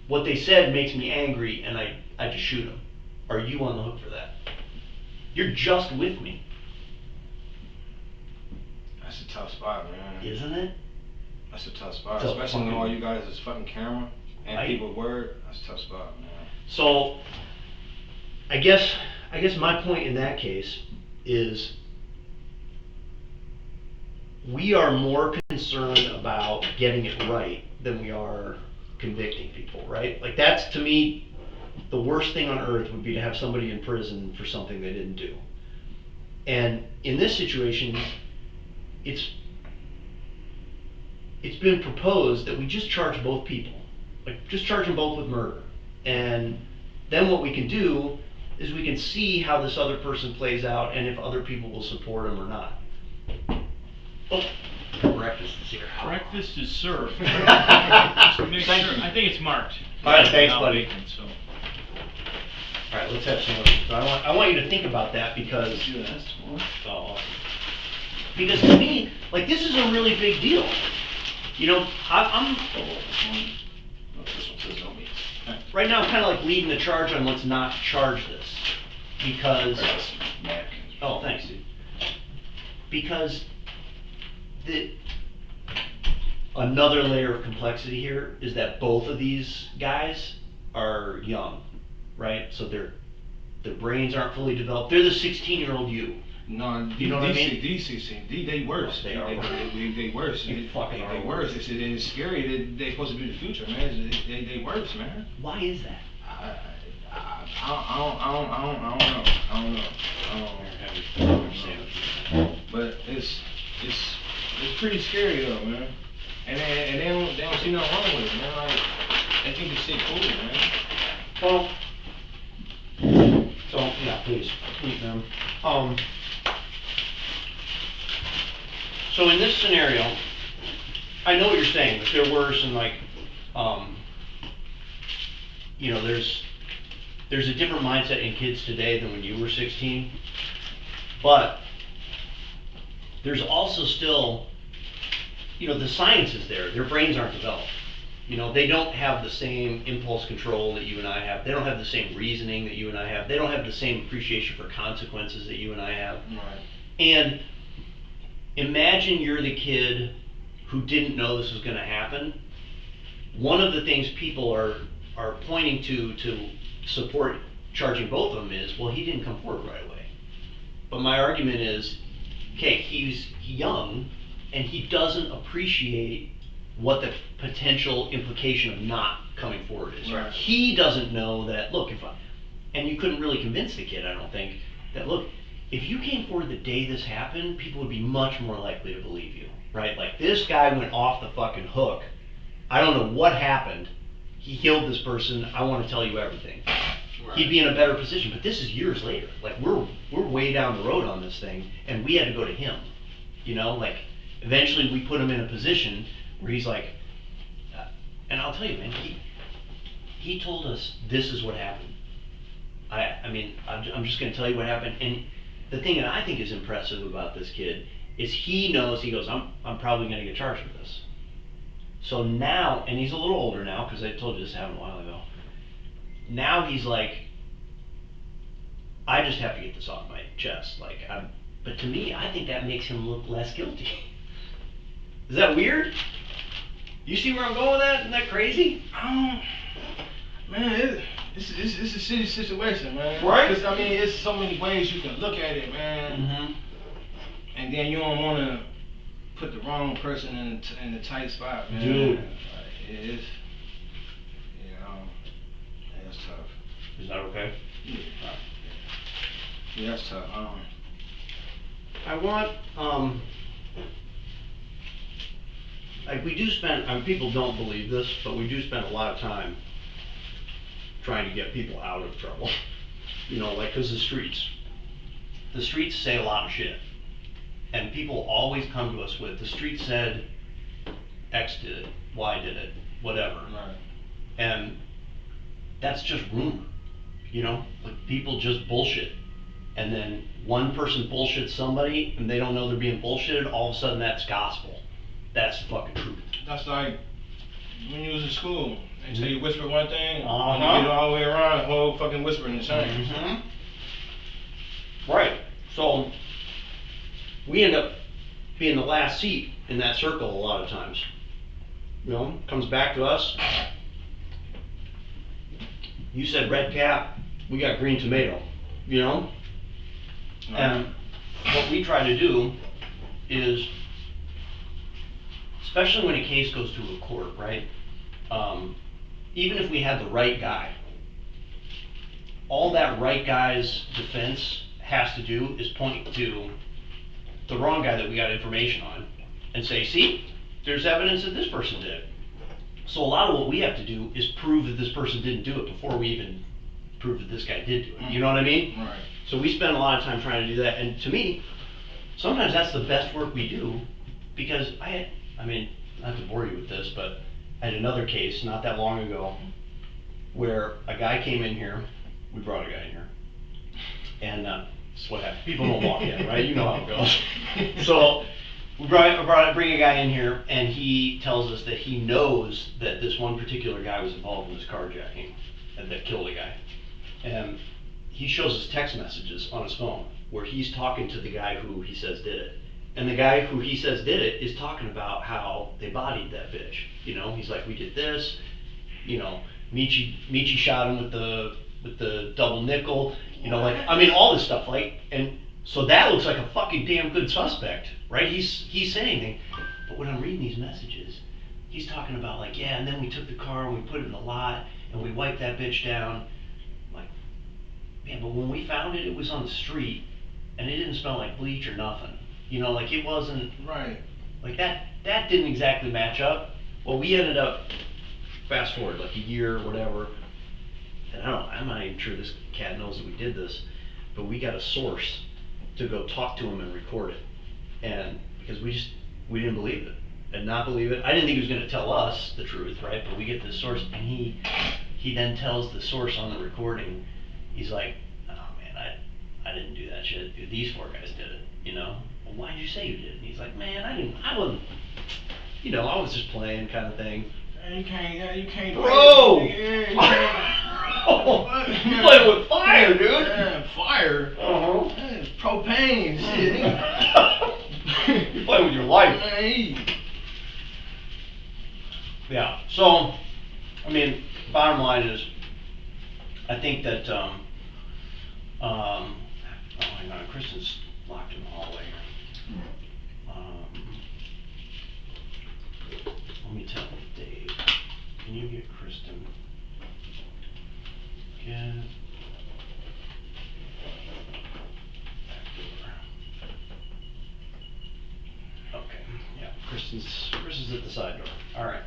What they said makes me angry, and I just shoot them. Are you on the hook for that? You're just with me.
That's a tough spot, man.
Isn't it?
That's a tough spot.
It's
Especially when all you guys is fucking camera and people's word. That's a tough spot, man.
So, I guess my point in that case is we are more concerned about getting it right than we are convicting people, right? Like, that's, to me, the worst thing on earth would be to have somebody in prison for something they didn't do. And in this situation, it's been proposed that we just charge both people. Like, just charge them both with murder. And then what we can do is we can see how this other person plays out and if other people will support him or not. Oh, breakfast is here.
Breakfast is served. Just to make sure. I think it's marked.
All right, thanks, buddy.
Bacon, so.
All right, let's have some of it. So I want you to think about that because. Because to me, like, this is a really big deal. I'm. Right now, I'm kind of like leading the charge on let's not charge this because. Oh, thanks, dude. Because another layer of complexity here is that both of these guys are young, right? So their brains aren't fully developed. They're the 16-year-old you.
No,
you know what I mean?
They worse.
They are worse.
They worse. They worse. It's scary. They're supposed to be the future, man. They worse, man.
Why is that?
I don't know. But it's pretty scary though, man. And they don't see nothing wrong with it, man. Like, they think this shit cool, man.
Well, so yeah, please, man. So in this scenario, I know what you're saying, that they're worse and like, there's a different mindset in kids today than when you were 16, but there's also still, the science is there. Their brains aren't developed. They don't have the same impulse control that you and I have. They don't have the same reasoning that you and I have. They don't have the same appreciation for consequences that you and I have.
Right.
And imagine you're the kid who didn't know this was going to happen. One of the things people are pointing to support charging both of them is, well, he didn't come forward right away. But my argument is, okay, he's young and he doesn't appreciate what the potential implication of not coming forward is.
Right.
He doesn't know that, look, and you couldn't really convince the kid, I don't think, that look, if you came forward the day this happened, people would be much more likely to believe you, right? Like, this guy went off the fucking hook. I don't know what happened. He killed this person. I want to tell you everything. Right. He'd be in a better position. But this is years later. Like, we're way down the road on this thing, and we had to go to him. Like, eventually we put him in a position where he's like, and I'll tell you, man, he told us this is what happened. I'm just going to tell you what happened. And the thing that I think is impressive about this kid is he goes, I'm probably going to get charged with this. So now, and he's a little older now, because I told you this happened a while ago. Now he's like, I just have to get this off my chest. But to me, I think that makes him look less guilty. Is that weird? You see where I'm going with that? Isn't that crazy?
Man, It's a shitty situation, man.
Right?
Because, I mean, it's so many ways you can look at it, man.
Mm-hmm.
And then you don't want to put the wrong person in the tight spot, man.
Dude.
Like, it's, you know, that's tough.
Is that okay?
Yeah, that's tough.
I want, like we do spend, people don't believe this, but we do spend a lot of time trying to get people out of trouble. You know, like, cause the streets say a lot of shit. And people always come to us with, the street said X did it, Y did it, whatever.
Right.
And that's just rumor, you know? Like, people just bullshit. And then one person bullshits somebody and they don't know they're being bullshitted, all of a sudden that's gospel. That's the fucking truth.
That's like when you was in school. They tell you whisper one thing, when
Uh-huh.
you get all the way around, the whole fucking whispering the same.
Mm-hmm. Right. So we end up being the last seat in that circle a lot of times. You know, comes back to us. You said red cap, we got green tomato, you know? And what we try to do is, especially when a case goes to a court, right? Even if we had the right guy, all that right guy's defense has to do is point to the wrong guy that we got information on and say, see, there's evidence that this person did it. So a lot of what we have to do is prove that this person didn't do it before we even prove that this guy did do it. You know what I mean?
Right.
So we spend a lot of time trying to do that, and to me, sometimes that's the best work we do, because I mean, not to bore you with this, but I had another case not that long ago where a guy came in here, we brought a guy in here, and that's what happens. People don't walk in, right? You know how it goes. So we bring a guy in here, and he tells us that he knows that this one particular guy was involved in this carjacking and that killed a guy. And he shows us text messages on his phone where he's talking to the guy who he says did it. And the guy who he says did it is talking about how they bodied that bitch. You know, he's like, we did this, you know, Michi shot him with the double nickel, you know, like, I mean, all this stuff, like, and so that looks like a fucking damn good suspect, right? He's saying things, but when I'm reading these messages, he's talking about like, yeah, and then we took the car and we put it in the lot and we wiped that bitch down. Like, man, but when we found it, it was on the street and it didn't smell like bleach or nothing. You know, like it wasn't,
right.
Like that didn't exactly match up. Well, we ended up, fast forward like a year or whatever, and I'm not even sure this cat knows that we did this, but we got a source to go talk to him and record it. And because we didn't believe it. And not believe it. I didn't think he was gonna tell us the truth, right? But we get this source and he then tells the source on the recording, he's like, oh man, I didn't do that shit. Dude, these 4 guys did it, you know? Well, why did you say you did? And he's like, man, I wasn't, you know, I was just playing kind of thing.
You can't.
Bro!
You
playing with fire, dude!
Yeah, fire?
Uh-huh.
That's propane shit.
You're playing with your life. Yeah, so, I mean, bottom line is, I think that, oh, hang on, Kristen's locked in the hallway. Let me tell Dave, can you get Kristen? Get okay, yeah, Kristen's at the side door. All right.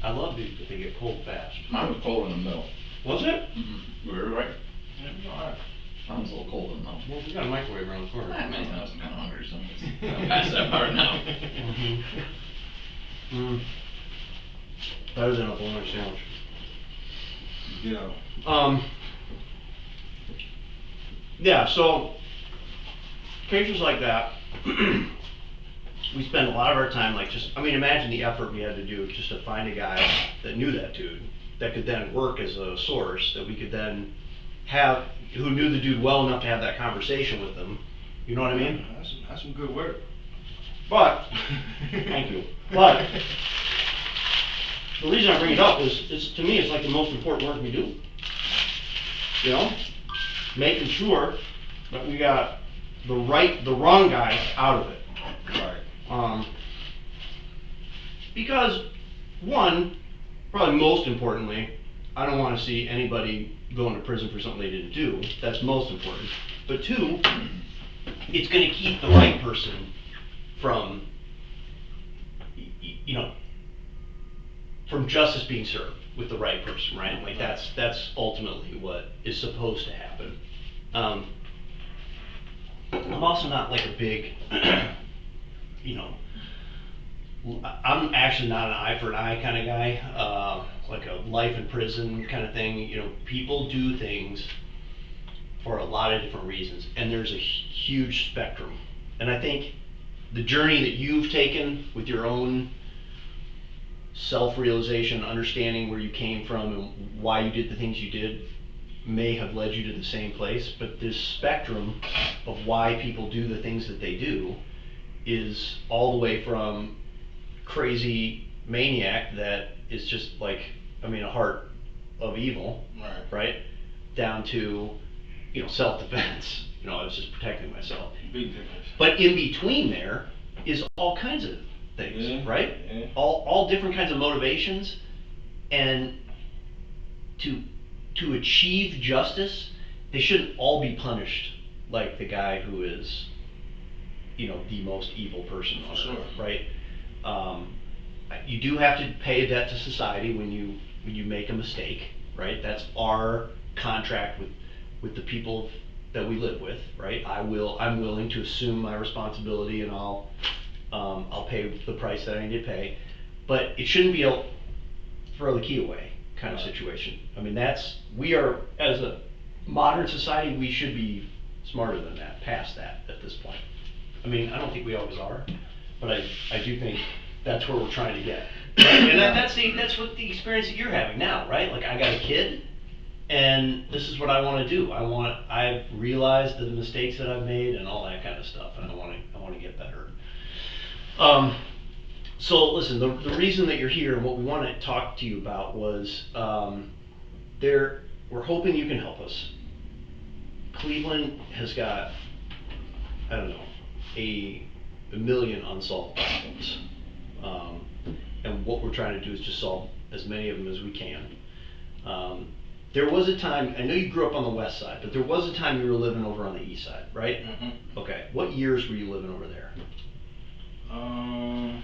I love these, but they get cold fast.
Mine was cold in the middle.
Was it?
Mm-hmm. We were right.
Yeah, all right.
Mine was a little cold in the middle.
Well, we got a microwave around the corner.
I mean, I was kind of hungry, so I'm past that part now.
Better than a bologna sandwich.
Yeah.
Yeah, so cases like that, we spend a lot of our time like just, I mean, imagine the effort we had to do just to find a guy that knew that dude, that could then work as a source, that we could then have, who knew the dude well enough to have that conversation with him. You know what I mean?
That's some good work.
But, thank you. But, the reason I bring it up is to me, it's like the most important work we do. You know, making sure that we got the wrong guy out of it. Right. Because one, probably most importantly, I don't want to see anybody going to prison for something they didn't do. That's most important. But two, it's going to keep the right person from, you know, from justice being served with the right person, right? Like that's ultimately what is supposed to happen. I'm also not like a big, you know, I'm actually not an eye for an eye kind of guy, like a life in prison kind of thing. You know, people do things for a lot of different reasons, and there's a huge spectrum. And I think the journey that you've taken with your own self-realization, understanding where you came from and why you did the things you did, may have led you to the same place, but this spectrum of why people do the things that they do is all the way from crazy maniac that is just like, I mean, a heart of evil, right? Down to, you know, self-defense. You know, I was just protecting myself.
Big difference.
But in between there is all kinds of things, right? Yeah. All different kinds of motivations, and to achieve justice, they shouldn't all be punished like the guy who is, you know, the most evil person on earth, right? You do have to pay a debt to society when you make a mistake, right? That's our contract with the people that we live with, right? I'm willing to assume my responsibility, and I'll pay the price that I need to pay, but it shouldn't be a throw the key away kind of situation. I mean, we are, as a modern society, we should be smarter than that, past that at this point. I mean, I don't think we always are, but I do think that's where we're trying to get. Right? And that's what the experience that you're having now, right? Like, I got a kid, and this is what I want to do. I've realized the mistakes that I've made and all that kind of stuff, and I want to get better. So listen, the reason that you're here and what we want to talk to you about was we're hoping you can help us. Cleveland has got, I don't know, a million unsolved problems. And what we're trying to do is just solve as many of them as we can. There was a time, I know you grew up on the west side, but there was a time you were living over on the east side, right? Mm-hmm. Okay, what years were you living over there?
I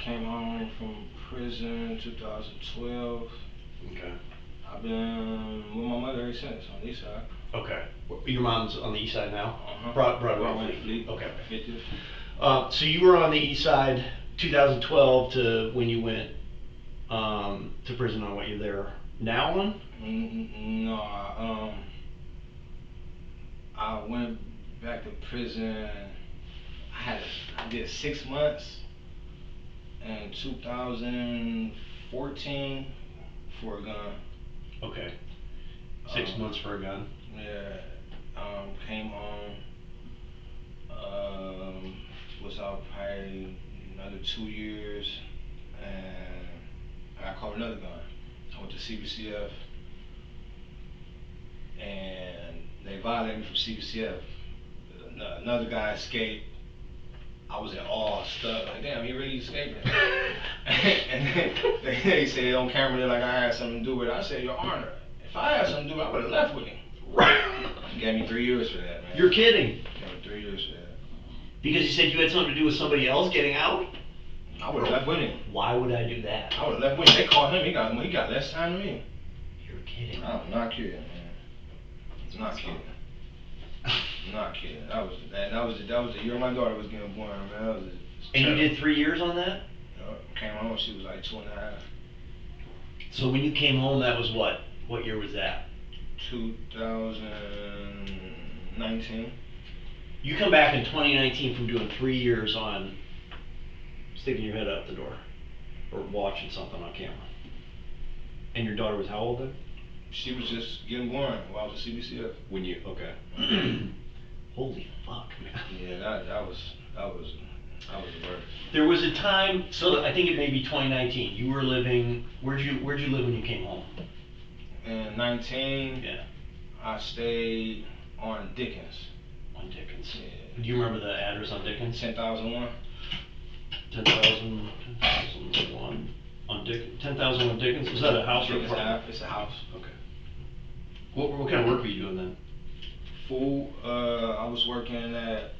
came home from prison in 2012. Okay. I've been with my mother ever since on the east side.
Okay. Your mom's on the east side now?
Uh-huh.
Broadway Fleet. Okay. 50th. So you were on the east side 2012 to when you went to prison on what you're there now on?
No, I went back to prison. I did 6 months in 2014 for a gun.
Okay. 6 months for a gun?
Yeah. Came home. Was out probably another 2 years, and I caught another gun. I went to CBCF, and they violated me from CBCF. Another guy escaped. I was in awe, stuck, like, damn, he really escaped. And then they said on camera, they're like, I had something to do with it. I said, Your Honor, if I had something to do with it, I would have left with him. Right. He gave me 3 years for that, man.
You're kidding.
He gave me 3 years for that.
Because you said you had something to do with somebody else getting out?
I would have left with him.
Why would I do that?
I would have left with him. They caught him. He got less time than me.
You're kidding.
I'm not kidding, man. I'm not kidding. I'm not kidding. That was the year my daughter was getting born, man.
And you did 3 years on that?
Came home, she was like 2.5.
So when you came home, that was what? What year was that?
2019.
You come back in 2019 from doing 3 years on sticking your head out the door or watching something on camera. And your daughter was how old then?
She was just getting born while I was at CBCF.
Okay. Holy fuck, man.
Yeah, that was I was worse.
There was a time, so I think it may be 2019. You were living. Where'd you live when you came home?
In 19.
Yeah.
I stayed on Dickens.
On Dickens.
Yeah.
Do you remember the address on Dickens?
10,001.
10,001 on Dickens. 10,001 Dickens. Was that a house or apartment?
It's a house.
Okay. What kind of work were you doing then?
Food. I was working at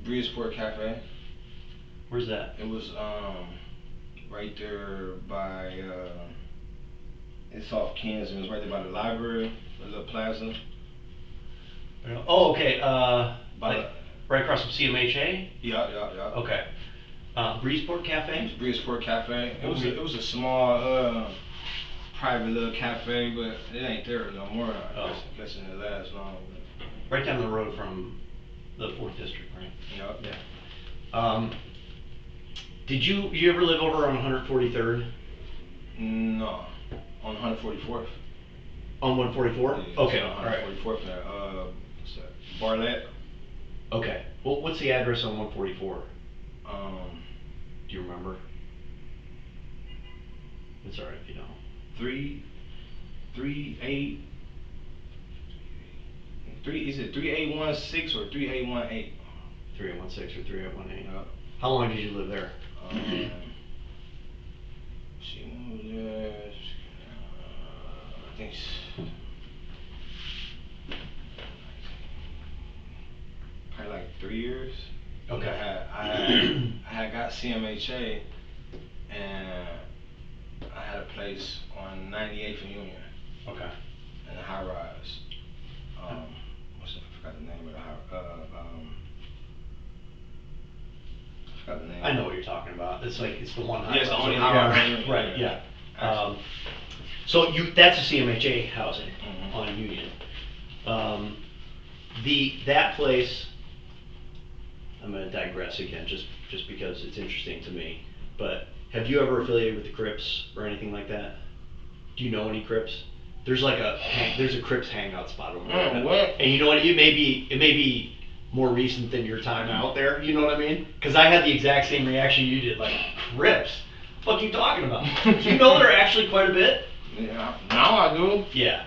Bridgeport Cafe.
Where's that?
It was right there by it's off Kingsman. It was right there by the library, the little plaza.
Oh, okay.
By
right across from CMHA.
Yeah.
Okay. Bridgeport Cafe.
Bridgeport Cafe. It was a small private little cafe, but it ain't there no more. I guess it didn't last long.
Right down the road from the 4th District, right?
Yeah.
Did you ever live over on 143rd?
No, on 144th.
On 144?
Yeah,
okay,
on 144th there. What's that? Barlett.
Okay. Well, what's the address on 144? Do you remember? It's alright if you don't.
3816 or 3818?
3816 or 3818. How long did you live there?
She moved there. I think probably like 3 years.
Okay.
I had got CMHA, and I had a place on 98th and Union.
Okay.
In a high rise. I forgot the name of the high.
I know what you're talking about. It's the one high.
Yeah, it's the only high rise.
Right. Yeah. So that's a CMHA housing on Union. That place. I'm going to digress again, just because it's interesting to me. But have you ever affiliated with the Crips or anything like that? Do you know any Crips? There's like there's a Crips hangout spot over there.
What?
And you know what? It may be more recent than your time out there. You know what I mean? Because I had the exact same reaction you did. Like, Crips? What the fuck are you talking about? Do you know there are actually quite a bit?
Yeah. Now I do.
Yeah,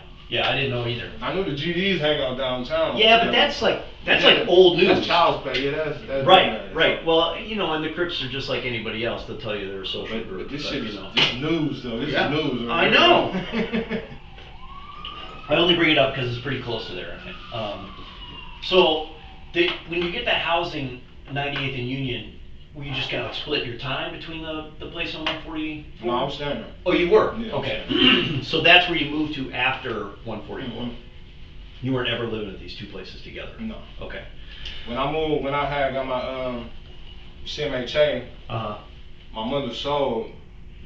I didn't know either.
I knew the GDs hang out downtown.
Yeah, but that's like old news.
That's child's play. Yeah, that's
right. Well, and the Crips are just like anybody else. They'll tell you they're a social group.
But this shit is news, though. This is news. Right?
I know. I only bring it up because it's pretty close to there, I think. So, when you get that housing, 98th and Union, were you just kind of split your time between the place on 144?
No, I was staying there.
Oh, you were?
Yeah,
okay. So that's where you moved to after 144? You weren't ever living at these two places together?
No.
Okay.
When I had got my CMHA, my mother sold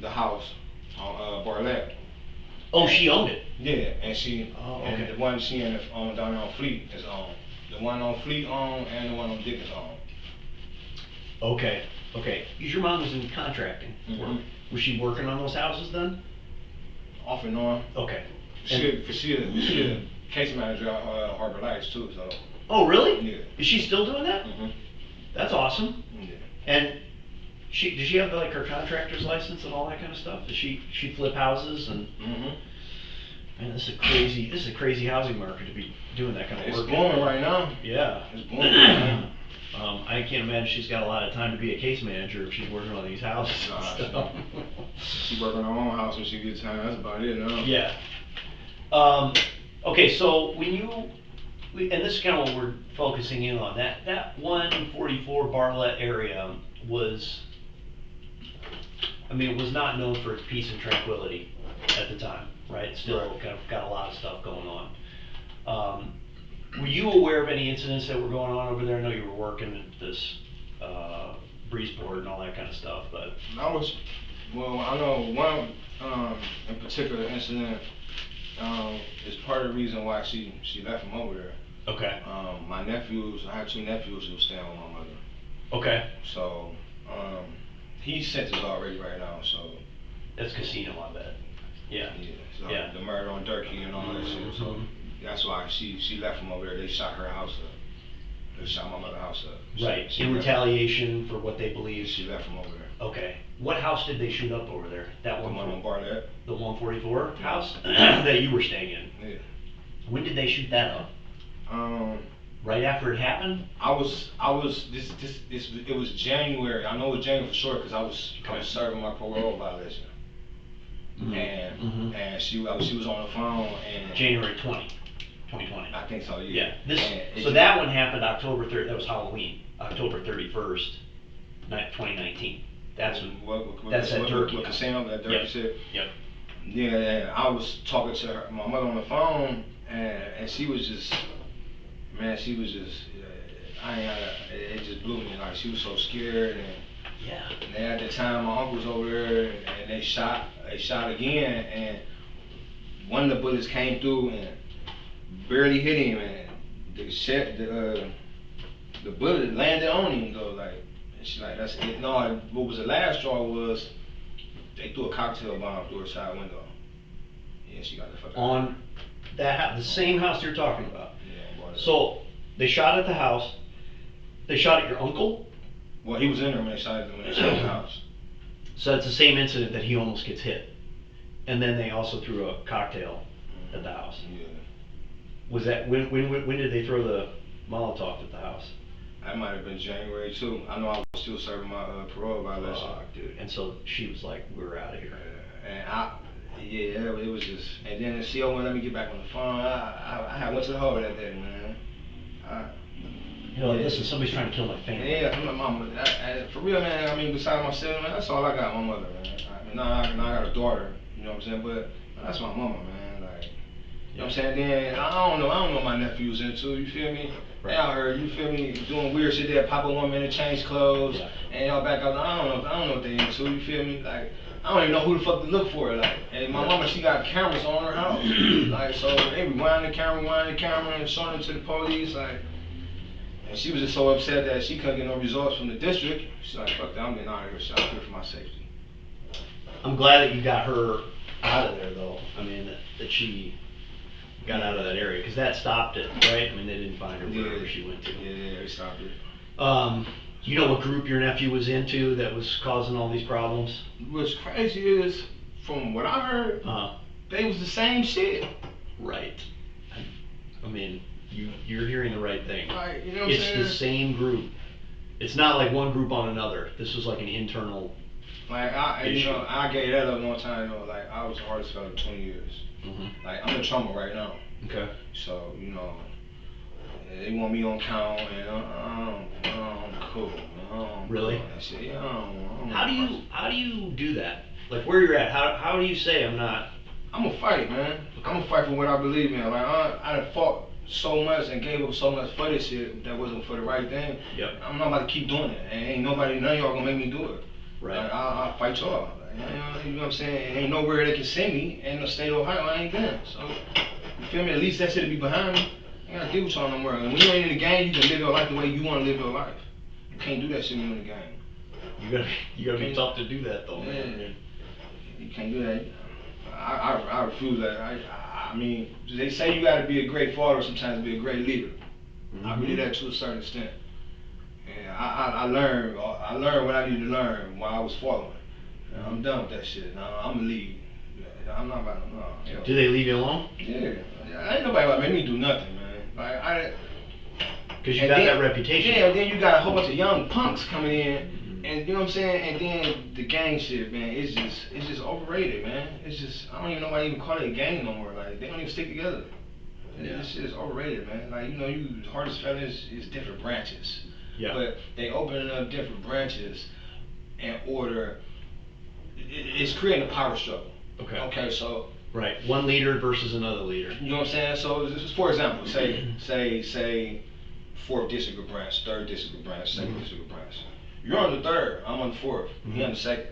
the house on Barlett.
Oh, she owned it?
Yeah, and and the one she down there on Fleet is on. The one on Fleet on and the one on Dickens on.
Okay. Because your mom was in contracting. Was she working on those houses then?
Off and on.
Okay.
She a case manager at Harbor Lights too, so.
Oh, really?
Yeah.
Is she still doing that? That's awesome.
Yeah.
And does she have like her contractor's license and all that kind of stuff? Does she flip houses and? Man, this is a crazy housing market to be doing that kind of work.
It's booming right now.
Yeah.
It's booming right now.
I can't imagine she's got a lot of time to be a case manager if she's working on these houses.
She's working on her own house when she gets time. That's about it now.
Yeah. Okay, so and this is kind of what we're focusing in on, that 144 Barlett area was not known for its peace and tranquility at the time, right? Still kind of got a lot of stuff going on. Were you aware of any incidents that were going on over there? I know you were working at this Breezeport and all that kind of stuff, but
I know one in particular incident is part of the reason why she left from over there.
Okay.
My nephews, I have two nephews who stay with my mother.
Okay.
So he's sentenced already right now, so.
That's casino, I bet. Yeah.
So the murder on Durkee and all that shit. So that's why she left from over there. They shot her house up. They shot my mother's house up.
Right,
She
in
left.
retaliation for what they believe.
She left from over there.
Okay. What house did they shoot up over there? That
The
one
one on Bartlett.
The 144 house that you were staying in?
Yeah.
When did they shoot that up? Right after it happened?
It was January. I know it was January for sure because I was serving my parole violation.
Mm-hmm.
And she was on the phone and
January 2020.
I think so, yeah.
So that one happened October 3rd. That was Halloween, October 31st, 2019. That's when. That's that turkey.
With the sound, that dirty shit.
Yep.
Yeah, I was talking to her, my mother on the phone, and she was just, man, it just blew me. Like she was so scared, and at the time my uncle was over there, and they shot again, and one of the bullets came through and barely hit him, and the bullet landed on him though, like. And she like, that's it. No, what was the last straw was they threw a cocktail bomb through her side window. Yeah, she got the fuck out.
On that the same house you're talking about.
Yeah.
So they shot at the house. They shot at your uncle.
Well, he was in there when they shot the house.
So it's the same incident that he almost gets hit, and then they also threw a cocktail at the house.
Yeah.
Was that when did they throw the Molotov at the house?
That might have been January too. I know I was still serving my parole violation.
Oh, dude. And so she was like, "We're out of here."
And it was just. And then she wouldn't let me get back on the phone. I went to the hole that day, man.
Listen, somebody's trying to kill my family.
Yeah, my mama. For real, man. I mean, besides myself, man, that's all I got. My mother, man. I mean, now I got a daughter. You know what I'm saying? But that's my mama, man. Like, you know what I'm saying? Then I don't know what my nephew's into. You feel me? Right. They out here, you feel me, doing weird shit. They'll pop a woman and change clothes, and y'all back out. I don't know what they into. You feel me? Like, I don't even know who the fuck to look for. Like, and my mama, she got cameras on her house. Like, so they rewind the camera, and showing it to the police. Like, and she was just so upset that she couldn't get no results from the district. She's like, fuck that, I'm getting out of here. She's out here for my safety.
I'm glad that you got her out of there, though. I mean, that she got out of that area, because that stopped it, right? I mean, they didn't find her wherever she went to.
Yeah, they stopped it.
You know what group your nephew was into that was causing all these problems?
What's crazy is, from what I heard, they was the same shit.
Right. I mean, you're hearing the right thing.
Right, you know what I'm saying?
It's the same group. It's not like one group on another. This was like an internal
Like, I gave that up one time, though. Like, I was the hardest fellow for 20 years.
Mm-hmm.
Like, I'm in trauma right now.
Okay.
So, you know, they want me on count, and I'm cool.
Really?
That shit. Yeah, I don't
How do you do that? Like, where you're at, how do you say I'm not?
I'm gonna fight, man. I'm gonna fight for what I believe in. Like, I done fought so much and gave up so much for this shit that wasn't for the right thing.
Yep.
I'm not about to keep doing it. And ain't none of y'all gonna make me do it.
Right.
Like, I'll fight y'all. Like, you know what I'm saying? Ain't nowhere they can send me. Ain't no state of Ohio. I ain't been. So, you feel me? At least that shit'll be behind me. I ain't gotta deal with y'all no more. And when you ain't in the game, you can live your life the way you wanna live your life. You can't do that shit when you're in the game.
You gotta be tough to do that, though, man.
Yeah. You can't do that. I refuse that. I mean, they say you gotta be a great father sometimes to be a great leader.
Mm-hmm.
I believe that to a certain extent. And I learned what I needed to learn while I was following. And I'm done with that shit. I'm gonna leave. I'm not about to, no. You know.
Do they leave you alone?
Yeah. Ain't nobody about to make me do nothing, man. Like,
because you got that reputation.
Yeah, then you got a whole bunch of young punks coming in. And you know what I'm saying? And then the gang shit, man, it's just overrated, man. It's just, I don't even know why they even call it a gang no more. Like, they don't even stick together. Yeah. This shit is overrated, man. Like, you know, hardest fellas is different branches.
Yeah.
But they opening up different branches in order, it's creating a power struggle.
Okay.
Okay, so.
Right, one leader versus another leader.
You know what I'm saying? So, just for example, say 4th district branch, 3rd district branch, 2nd district branch. You're on the 3rd, I'm on the 4th, he on the 2nd.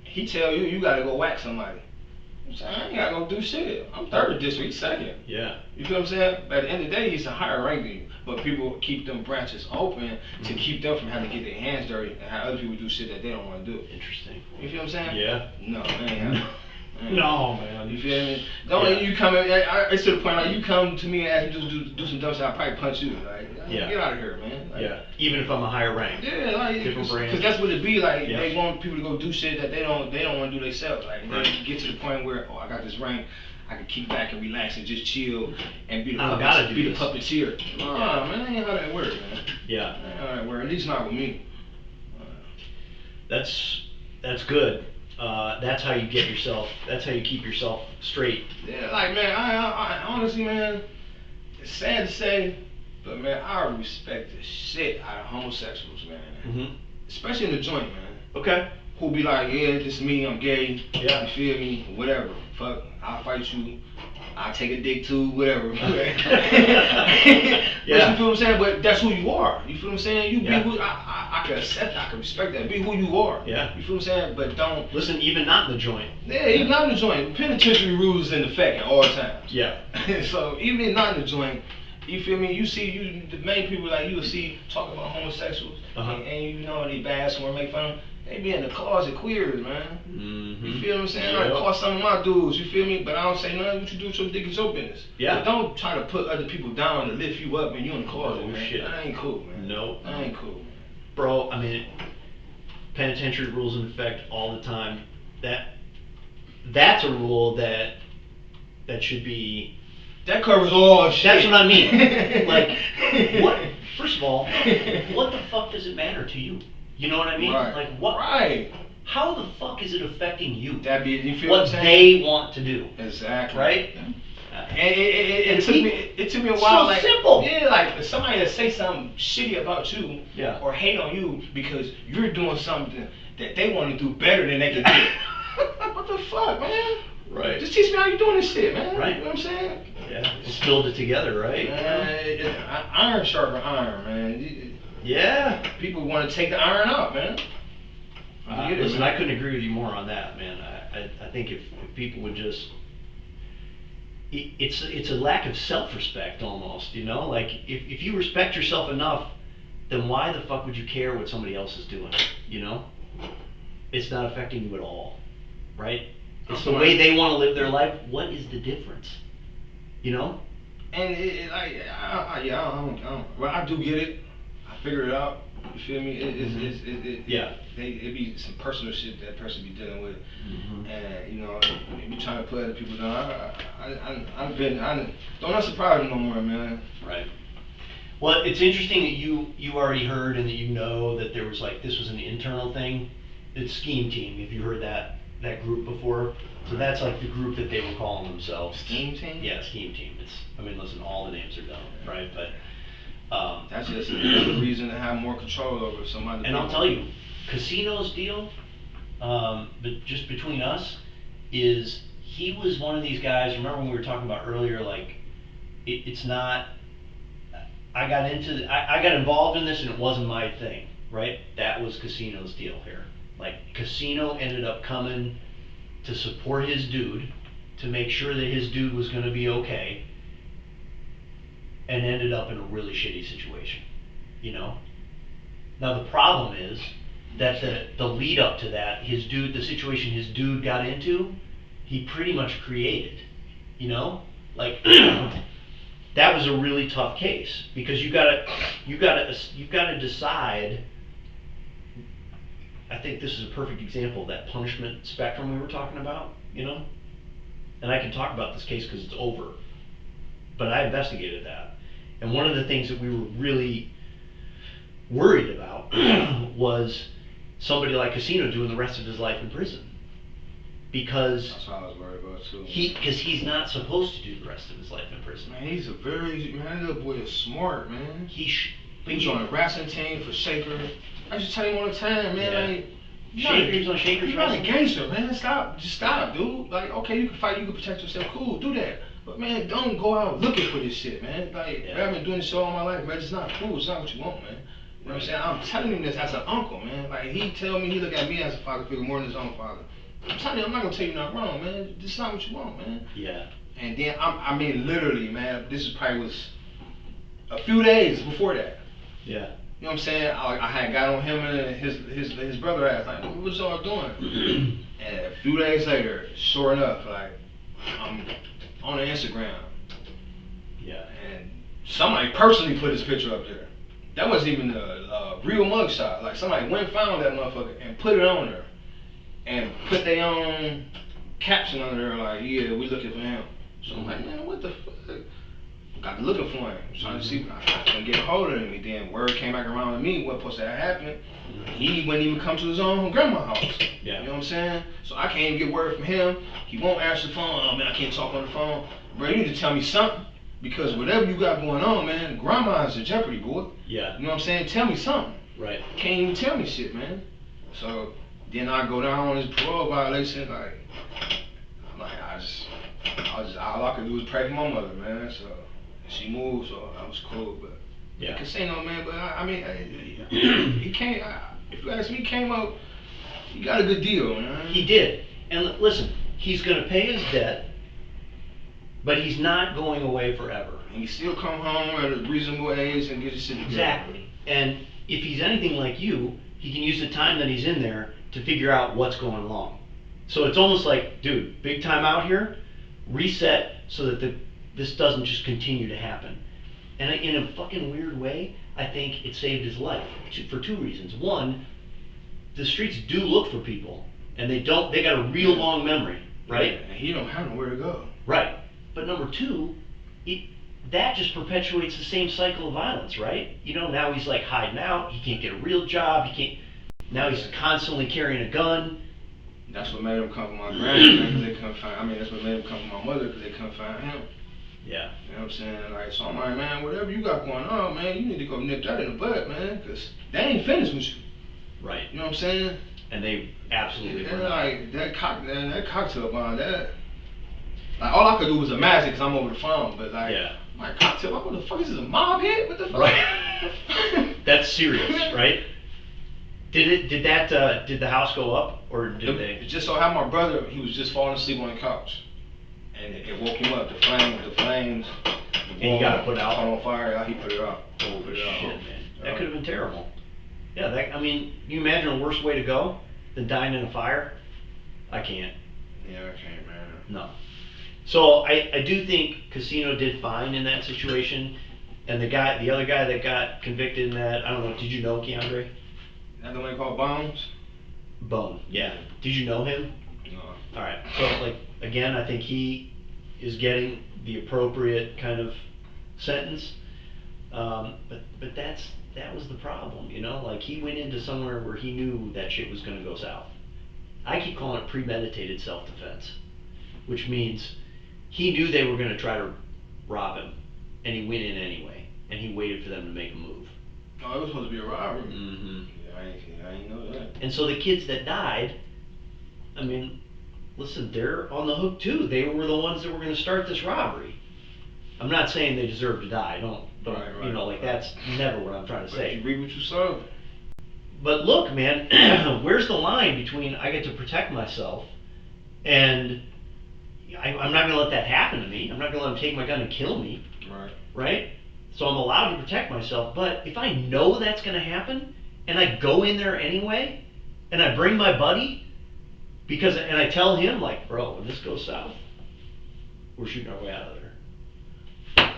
He tell you gotta go whack somebody. I'm saying, I ain't gotta go do shit. I'm 3rd district, he's 2nd.
Yeah.
You feel what I'm saying? But at the end of the day, he's a higher rank than you. But people keep them branches open to keep them from having to get their hands dirty and have other people do shit that they don't want to do.
Interesting.
You feel what I'm saying?
Yeah.
No, man.
No, man.
You feel me? Don't you come in, it's to the point like you come to me and ask me to do some dumb shit, I'll probably punch you. Like, get out of here, man. Like,
even if I'm a higher rank.
Yeah, like,
different branch.
Because that's what it be like. They want people to go do shit that they don't want to do themselves. Like, they get to the point where, I got this rank, I can kick back and relax and just chill and be the puppeteer. Nah, man, that ain't how that work, man.
Yeah.
That ain't how that work. At least not with me.
That's good. That's how you get yourself. That's how you keep yourself straight.
Yeah, like man, I honestly, man, it's sad to say, but man, I respect the shit out of homosexuals, man.
Mm-hmm.
Especially in the joint, man.
Okay.
Who be like, yeah, this is me, I'm gay.
Yeah.
You feel me? Whatever. Fuck, I'll fight you. I'll take a dick too, whatever.
Yeah.
You feel what I'm saying? But that's who you are. You feel what I'm saying? You be who I can accept that, I can respect that. Be who you are.
Yeah.
You feel what I'm saying? But don't
listen, even not in the joint.
Yeah, even not in the joint. Penitentiary rules in effect at all times.
Yeah.
So even not in the joint, you feel me? You see, the main people like you will see talk about homosexuals, and you know they bash or make fun of them. They be in the closet queers, man.
Mm-hmm.
You feel what I'm saying? I call some of my dudes, you feel me? But I don't say nothing. What you do with your dick is your business.
Yeah.
But don't try to put other people down to lift you up and you in the closet, man.
Shit.
That ain't cool, man.
No.
That ain't cool, man.
Bro, I mean, penitentiary rules in effect all the time. That's a rule that should be.
That covers all shit.
That's what I mean. Like, what? First of all, what the fuck does it matter to you? You know what I mean?
Right.
Like what?
Right.
How the fuck is it affecting you?
You feel
what they want to do?
Exactly.
Right.
It took me a while.
So
like,
simple.
Yeah, like somebody to say something shitty about you, or hate on you because you're doing something that they want to do better than they can do. What the fuck, man?
Right.
Just teach me how you doing this shit, man.
Right.
You know what I'm saying?
Yeah. Just build it together, right?
Iron sharper iron, man.
Yeah.
People want to take the iron out, man.
Listen, I couldn't agree with you more on that, man. I think if people would just, it's a lack of self-respect almost, you know? Like, if you respect yourself enough, then why the fuck would you care what somebody else is doing, you know? It's not affecting you at all, right? It's the way they want to live their life. What is the difference, you know?
And well, I do get it. I figured it out. You feel me? It be some personal shit that person be dealing with, and you know, they be trying to put other people down. Don't not surprise me no more, man.
Right. Well, it's interesting that you already heard and that you know that there was like this was an internal thing. It's Scheme Team. Have you heard that group before? So that's like the group that they were calling themselves.
Scheme Team?
Yeah, Scheme Team. Listen, all the names are dumb, right? But
that's just another reason to have more control over somebody.
And I'll tell you, Casino's deal, but just between us, is he was one of these guys. Remember when we were talking about earlier, like it's not. I got involved in this and it wasn't my thing, right? That was Casino's deal here. Like Casino ended up coming to support his dude, to make sure that his dude was going to be okay, and ended up in a really shitty situation, you know? Now the problem is that the lead up to that, the situation his dude got into, he pretty much created, you know? Like, that was a really tough case, because you gotta decide. I think this is a perfect example of that punishment spectrum we were talking about, you know? And I can talk about this case because it's over. But I investigated that. And one of the things that we were really worried about was somebody like Casino doing the rest of his life in prison. Because
that's what I was worried about too.
Because he's not supposed to do the rest of his life in prison.
Man, that little boy is smart, man. He's on a wrestling team for Shaker. I just tell you all the time, man.
Yeah.
Like,
Shakers on Shakers
you're not a
wrestling.
gangster, man. Just stop, dude. Like, okay, you can fight, you can protect yourself, cool, do that. But man, don't go out looking for this shit, man. Like, I've been doing this shit all my life, man. It's not cool. It's not what you want, man. You know what I'm saying? I'm telling him this as an uncle, man. Like, he look at me as a father figure more than his own father. I'm telling you, I'm not gonna tell you nothing wrong, man. This is not what you want, man.
Yeah.
And then, I mean, literally, man, this is probably was a few days before that.
Yeah.
know what I'm saying? I had got on him and his brother ass, like, what y'all doing? And a few days later, sure enough, like, I'm on Instagram.
Yeah.
And somebody personally put his picture up there. That wasn't even a real mugshot. Like, somebody went and found that motherfucker and put it on there. And put their own caption under there, like, yeah, we looking for him. So I'm like, man, what the fuck? Got looking for him, trying to see, I couldn't get a hold of him. And then word came back around to me, what supposed to have happened. He wouldn't even come to his own grandma's house.
Yeah.
You know what I'm saying? So I can't even get word from him. He won't answer the phone. Oh man, I can't talk on the phone. Bro, you need to tell me something. Because whatever you got going on, man, grandma's in jeopardy, boy.
Yeah.
You know what I'm saying? Tell me something.
Right.
Can't even tell me shit, man. So then I go down on his parole violation, like, all I could do was pray for my mother, man. So she moved, so I was cool. But
yeah,
casino, man. But I mean, he came. If you ask me, he came out. He got a good deal, man.
He did. And listen, he's gonna pay his debt, but he's not going away forever.
And he still come home at a reasonable age and get his shit together.
Exactly. And if he's anything like you, he can use the time that he's in there to figure out what's going along. So it's almost like, dude, big time out here, reset so that this doesn't just continue to happen. And in a fucking weird way, I think it saved his life for two reasons. One, the streets do look for people, and they got a real long memory, right?
Yeah, and he don't have nowhere to go.
Right. But number two, that just perpetuates the same cycle of violence, right? You know, now he's like hiding out, he can't get a real job, now he's constantly carrying a gun.
That's what made him come for my grandmother, because they couldn't find, that's what made him come for my mother, because they couldn't find him.
Yeah.
You know what I'm saying? Like, so I'm like, man, whatever you got going on, man, you need to go nip that in the bud, man, because they ain't finished with you.
Right.
You know what I'm saying?
And they absolutely
were like, that cocktail bomb, like, all I could do was imagine, because I'm over the phone, but like, my cocktail, what the fuck is this, a mob hit? What the fuck?
Right. That's serious, right? Did the house go up, or did they?
It just so happened my brother, he was just falling asleep on the couch, and it woke him up. The flames.
And you got to put it out.
On fire. He put it out.
Holy shit, man! That could have been terrible. Yeah, I mean, you imagine a worse way to go than dying in a fire? I can't.
Yeah, I can't, man.
No. So I do think Casino did fine in that situation, and the other guy that got convicted in that, I don't know, did you know Keandre?
That the one called Bones?
Bone, yeah. Did you know him?
No.
Alright, so like, again, I think he is getting the appropriate kind of sentence, but that was the problem, you know? Like, he went into somewhere where he knew that shit was gonna go south. I keep calling it premeditated self-defense, which means he knew they were gonna try to rob him, and he went in anyway, and he waited for them to make a move.
Oh, it was supposed to be a robbery.
Mm-hmm.
I didn't know that.
And so the kids that died, I mean, listen, they're on the hook too. They were the ones that were going to start this robbery. I'm not saying they deserve to die. Don't
right,
you know, like that's never what I'm trying to say.
You reap what you sow.
But look, man, where's the line between I get to protect myself and I'm not going to let that happen to me. I'm not going to let them take my gun and kill me.
Right.
Right? So I'm allowed to protect myself, but if I know that's going to happen, and I go in there anyway, and I bring my buddy, and I tell him, like, bro, when this goes south, we're shooting our way out of there.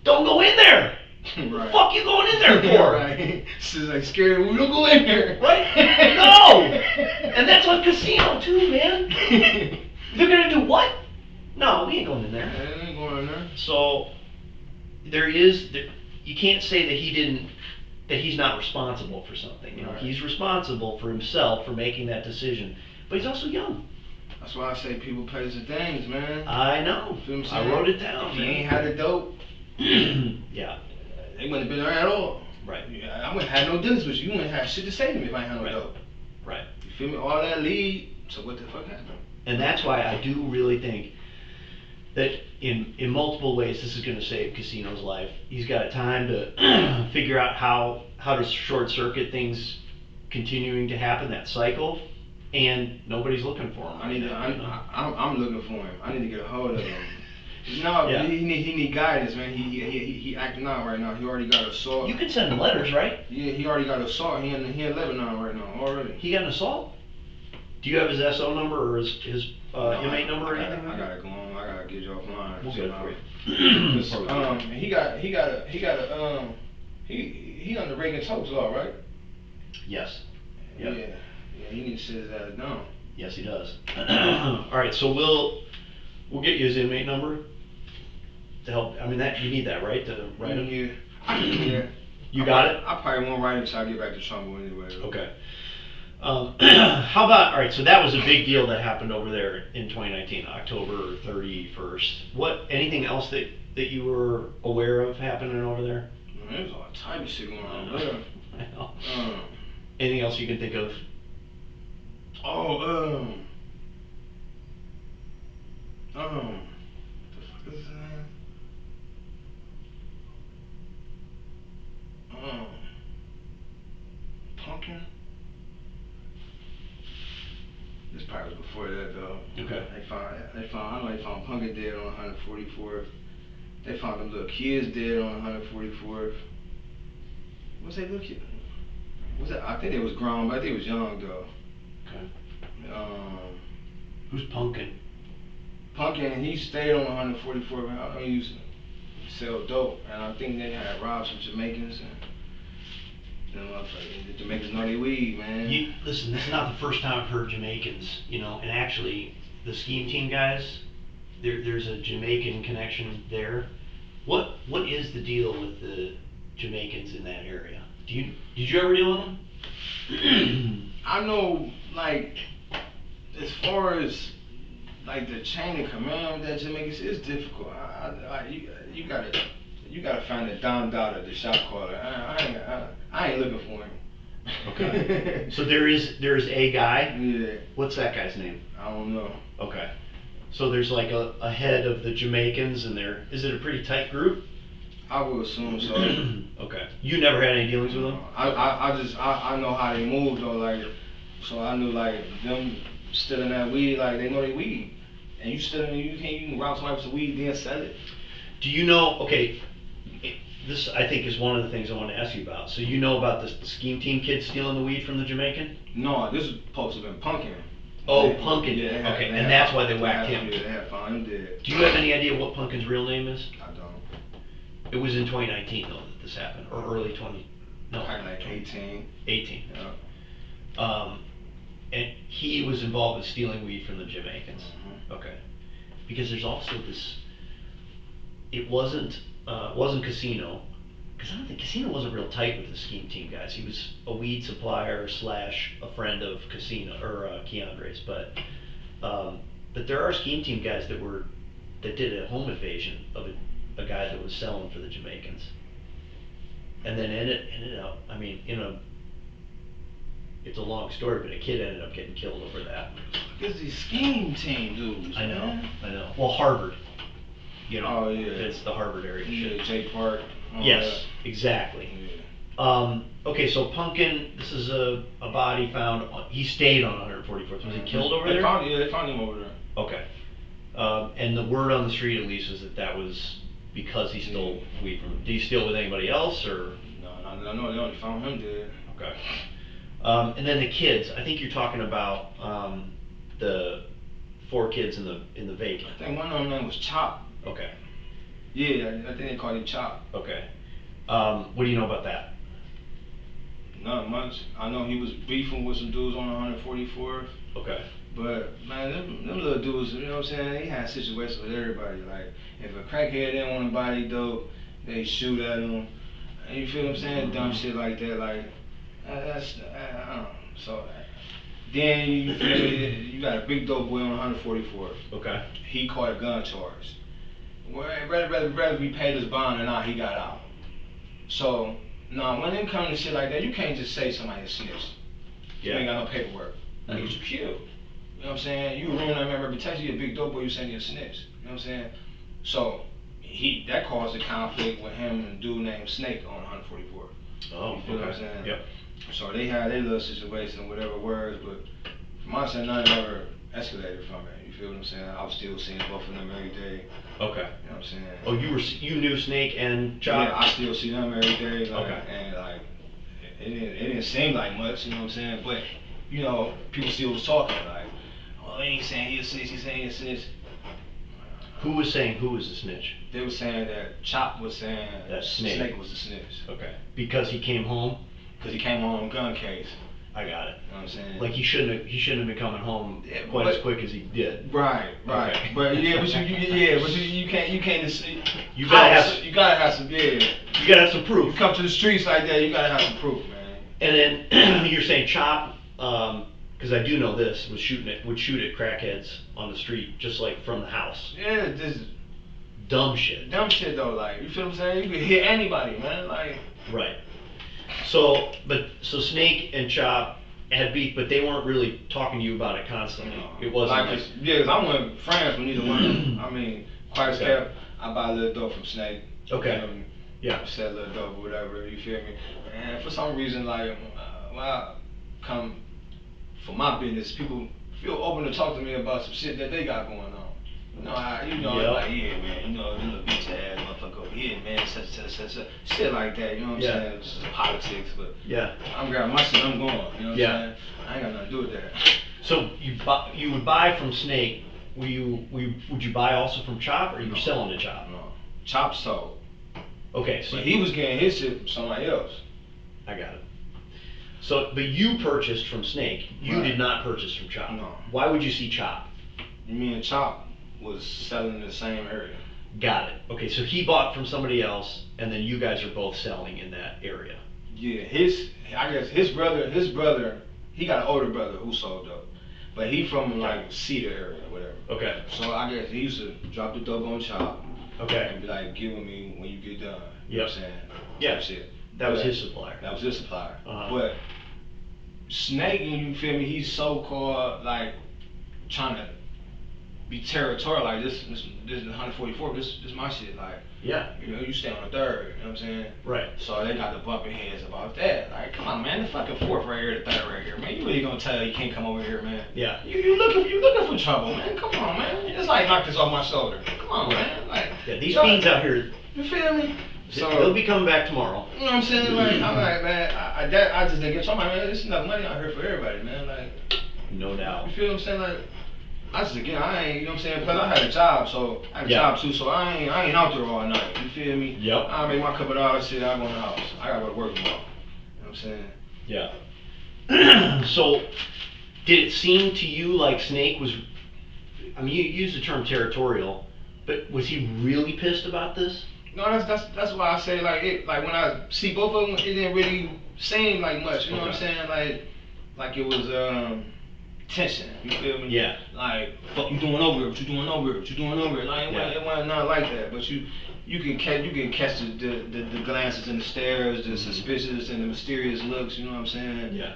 Don't go in there!
Right.
What the fuck you going in there for?
Right. This is like scary, we don't go in there.
Right? No! And that's on Casino too, man. They're gonna do what? No, we ain't going in there.
Yeah, they ain't going in there.
So, you can't say that he's not responsible for something. You know, he's responsible for himself for making that decision, but he's also young.
That's why I say people play the things, man.
I know.
You know what I'm
I
saying?
wrote it down.
If he ain't had a dope,
yeah,
they wouldn't have been there at all.
Right.
I wouldn't have no dealings with you. You wouldn't have shit to say to me if I ain't had no dope.
Right.
You feel me? All that lead. So what the fuck happened?
And that's why I do really think that in multiple ways this is going to save Casino's life. He's got time to figure out how to short circuit things continuing to happen, that cycle, and nobody's looking for him.
I'm looking for him. I need to get a hold of him. No,
Yeah.
he need guidance, man. He acting out right now. He already got assault.
You can send him letters, right?
Yeah, he already got assault. He in Lebanon right now already.
He got an assault? Do you have his SO number or his inmate number or anything?
I gotta go on. I gotta get you offline.
We'll get it for you.
He under Reagan-Stokes law, right?
Yes.
Yep. Yeah, he needs to sit his ass down.
Yes, he does. All right, so we'll get you his inmate number to help. I mean, that you need that, right? To write him.
Yeah, I can do that.
You got it?
I probably won't write him until I get back to Trumbull anyway.
Okay. How about, all right, so that was a big deal that happened over there in 2019, October 31st. Anything else that you were aware of happening over there?
There's all type of shit going on there.
I know. Anything else you can think of?
What the fuck is his name? Pumpkin? This probably was before that though.
Okay.
I know they found Pumpkin dead on 144th. They found them little kids dead on 144th. Was they little kids? Was that? I think they was grown, but I think it was young though.
Okay. Who's Pumpkin?
Pumpkin, he stayed on 144th. I know he used to sell dope, and I think they had robbed some Jamaicans. And them motherfuckers, the Jamaicans know they weed, man.
Listen, this is not the first time I've heard Jamaicans, and actually, the scheme team guys, there's a Jamaican connection there. What is the deal with the Jamaicans in that area? Did you ever deal with them?
I know, like, as far as like the chain of command with that Jamaicans, it's difficult. You gotta find a Don Dada, the shop caller. I ain't looking for him.
Okay. So there's a guy.
Yeah.
What's that guy's name?
I don't know.
Okay. So there's like a head of the Jamaicans, and is it a pretty tight group?
I would assume so.
Okay. You never had any dealings with them?
I know how they move though, like, so I knew like them stealing that weed, like they know they weed, and you can rob somebody with some weed then sell it.
Do you know? Okay, this I think is one of the things I want to ask you about. So you know about the scheme team kids stealing the weed from the Jamaican?
No, this is supposed to have been Pumpkin.
Oh, Pumpkin. Yeah, okay, and that's why they whacked him.
Yeah, they had found him dead.
Do you have any idea what Pumpkin's real name is?
I don't.
It was in 2019 though that this happened, or early 20. No,
probably like 18.
18.
Yeah.
And he was involved with stealing weed from the Jamaicans.
Mm-hmm.
Okay. Because there's also this. It wasn't Casino, because I don't think Casino wasn't real tight with the scheme team guys. He was a weed supplier / a friend of Casino or Keandre's, but there are scheme team guys that did a home invasion of a guy that was selling for the Jamaicans, and then ended up. I mean, it's a long story, but a kid ended up getting killed over that.
Because these scheme team dudes.
I know. Well, Harvard.
Oh yeah.
It's the Harvard area.
Yeah, Jake Park.
Yes, exactly.
Yeah.
Okay, so Pumpkin, this is a body found. He stayed on 144th. Was he killed over there?
They found him over there.
Okay. And the word on the street, at least, is that was because he stole weed from him. Did he steal with anybody else, or?
No, they only found him dead.
Okay. And then the kids. I think you're talking about the 4 kids in the vacant.
I think one of them name was Chop.
Okay.
Yeah, I think they called him Chop.
Okay. What do you know about that?
Not much. I know he was beefing with some dudes on 144th.
Okay.
But man, them little dudes, you know what I'm saying? They had situations with everybody. Like if a crackhead didn't want to buy their dope, they shoot at him. You feel what I'm saying? Dumb shit like that. Like that's I don't know. So then you got a big dope boy on 144th.
Okay.
He caught a gun charge. Well, rather be paid his bond or not, he got out. So now when it comes to shit like that, you can't just say somebody snitched. You ain't got no paperwork. That gets you killed. You know what I'm saying? You ruin that reputation. You're a big dope boy. You saying you're a snitch. You know what I'm saying? So that caused a conflict with him and a dude named Snake on 144.
Oh,
you feel what I'm saying?
Yep.
So they had their little situation, whatever words, but from my side, none ever escalated from it. You feel what I'm saying? I was still seeing both of them every day.
Okay.
You know what I'm saying?
Oh, you knew Snake and Chop?
Yeah, I still see them every day. Like,
okay.
And like, it didn't seem like much, you know what I'm saying? But, you know, people still was talking like, oh, he ain't saying he a snitch, he's saying he a snitch.
Who was saying who was the snitch?
They were saying that Chop was saying
that Snake
was the snitch.
Okay. Because he came home?
Because he came home on a gun case.
I got it.
You know what I'm saying?
Like he shouldn't have been coming home quite as quick as he did.
Right.
Okay.
But yeah, but you can't just.
You gotta have some.
Yeah.
You gotta have some proof.
You come to the streets like that, you gotta have some proof, man.
And then you're saying Chop, because I do know this, would shoot at crackheads on the street, just like from the house.
Yeah, this
dumb shit.
Dumb shit though, like you feel what I'm saying? You can hit anybody, man, like.
Right. So Snake and Chop had beef, but they weren't really talking to you about it constantly. No. It wasn't like
yeah, cause I wasn't friends with neither one. I mean, quite as kept, I buy a little dope from Snake.
Okay.
Yeah. Sell a little dope or whatever. You feel me? And for some reason, like when I come for my business, people feel open to talk to me about some shit that they got going on. Like, yeah, man, you know, this little bitch ass motherfucker over here, man, such, shit like that, you know what I'm saying? It's just politics, but I'm grabbing my shit, I'm going, you know what I'm saying? I ain't got nothing to do with that.
So you would buy from Snake, would you buy also from Chop, or you were selling to Chop?
No, Chop sold.
Okay, so
but he was getting his shit from somebody else.
I got it. So, but you purchased from Snake, you did not purchase from Chop.
No.
Why would you see Chop?
You mean Chop was selling in the same area.
Got it. Okay, so he bought from somebody else, and then you guys are both selling in that area.
Yeah, I guess his brother, he got an older brother who sold dope, but he from like Cedar area or whatever.
Okay.
So I guess he used to drop the dope on Chop.
Okay.
And be like, give it me when you get done. You
know
what I'm saying?
Yeah.
Shit.
That was his supplier.
That was his supplier.
Uh-huh.
But Snake, you feel me? He's so called like trying to be territorial, like this is 144, this my shit, like,
yeah,
you know, you stay on the third, you know what I'm saying?
Right.
So they got the bumping heads about that, like, come on, man, the fucking fourth right here, the third right here, man, you really gonna tell you can't come over here, man? Yeah. You looking for trouble, man, come on, man, it's like knock this off my shoulder, come on, man, like.
Yeah, these fiends out here.
You feel me?
So they'll be coming back tomorrow.
You know what I'm saying? Like, I'm like, man, I just didn't get somebody, man, there's enough money out here for everybody, man, like.
No doubt.
You feel what I'm saying? Like, I ain't, you know what I'm saying? Plus I had a job, so I had a job too, so I ain't out there all night. You feel me?
Yep.
I make my couple of dollars, shit, I go in the house. I gotta go to work tomorrow. You know what I'm saying?
Yeah. So, did it seem to you like Snake was, I mean, you used the term territorial, but was he really pissed about this?
No, that's why I say like when I see both of them, it didn't really seem like much. You know what I'm saying? Like it was tension. You feel me?
Yeah.
Like fuck you doing over it? What you doing over it? What you doing over it? Like it wasn't not like that. But you can catch the glances and the stares, the suspicious and the mysterious looks. You know what I'm saying?
Yeah.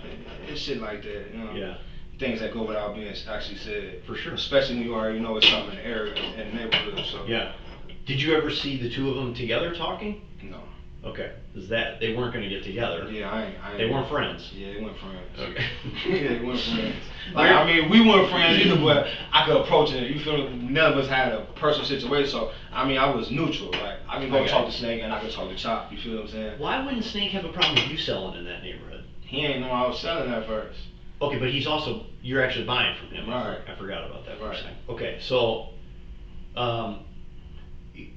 It's shit like that. You know?
Yeah.
Things that go without being actually said.
For sure.
Especially when you already know it's something in the area and the neighborhood. So.
Yeah. Did you ever see the two of them together talking?
No.
Okay. Is that they weren't going to get together?
Yeah, I ain't.
They weren't friends.
Yeah, they weren't friends.
Okay.
Yeah, they weren't friends. Like I mean, we weren't friends either, but I could approach it. You feel me? None of us had a personal situation, so I mean, I was neutral. Like I can go talk to Snake and I can talk to Chop. You feel what I'm saying?
Why wouldn't Snake have a problem with you selling in that neighborhood?
He ain't know I was selling at first.
Okay, but you're actually buying from him.
Right.
I forgot about that for a second.
Right.
Okay, so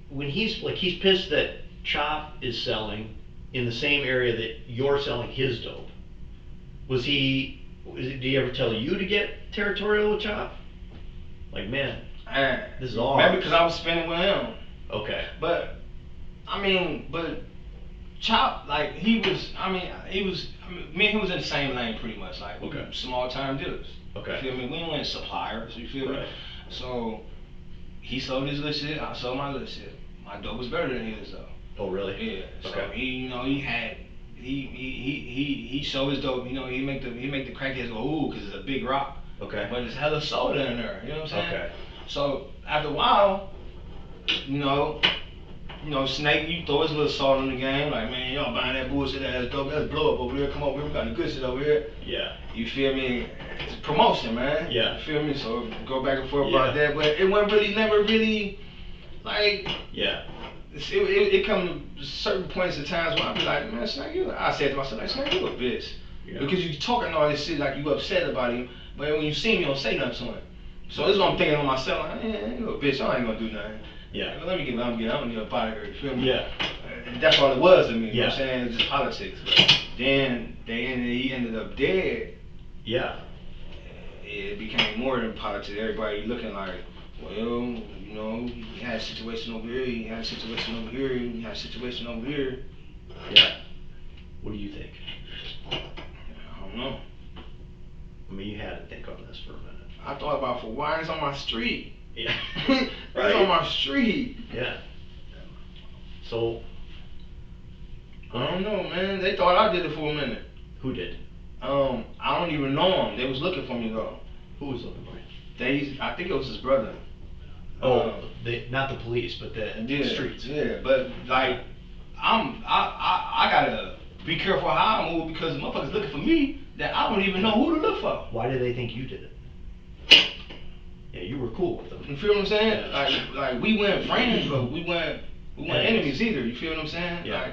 when he's pissed that Chop is selling in the same area that you're selling his dope, did he ever tell you to get territorial with Chop? Like, man, this is all
maybe because I was spending with him.
Okay.
But Chop, like me and he was in the same lane pretty much, like small time dealers.
Okay.
You feel me? We weren't suppliers, you feel me? So he sold his little shit, I sold my little shit. My dope was better than his though.
Oh really?
Yeah. So he sold his dope, you know, he make the crackheads go ooh, cause it's a big rock.
Okay.
But there's hella soda in there, you know what I'm saying?
Okay.
So after a while, you know, you know, Snake, you throw his little salt in the game, like, man, y'all buying that bullshit ass dope, let's blow up over here, come over here, we got the good shit over here.
Yeah.
You feel me? It's promotion, man.
Yeah.
You feel me? So go back and forth about that, but it wasn't really, never really, like,
yeah.
It come to certain points in times where I be like, man, Snake, I said to myself, like, Snake, you a bitch.
Yeah.
Because you talking all this shit like you upset about him, but when you see him, you don't say nothing to him. So this is what I'm thinking on myself, like, man, you a bitch, I ain't gonna do nothing.
Yeah.
Let me get what I'm gonna get up out of here, you feel me?
Yeah.
And that's all it was to me, you know
Yeah.
what I'm saying? It's just politics. But then he ended up dead.
Yeah.
It became more than politics. Everybody looking like, well, you know, he had a situation over here, he had a situation over here, he had a situation over here.
Yeah. What do you think?
I don't know.
I mean, you had to think on this for a minute.
I thought about for why it's on my street.
Yeah.
It's on my street.
Yeah. So.
I don't know, man. They thought I did it for a minute.
Who did?
I don't even know him. They was looking for me though.
Who was looking for you?
I think it was his brother.
Not the police, but the streets.
Yeah, but like, I gotta be careful how I move because motherfuckers looking for me that I don't even know who to look for.
Why do they think you did it? Yeah, you were cool with them.
You feel what I'm saying?
Yeah.
Like we weren't friends, but we weren't enemies either. You feel what I'm saying?
Yeah.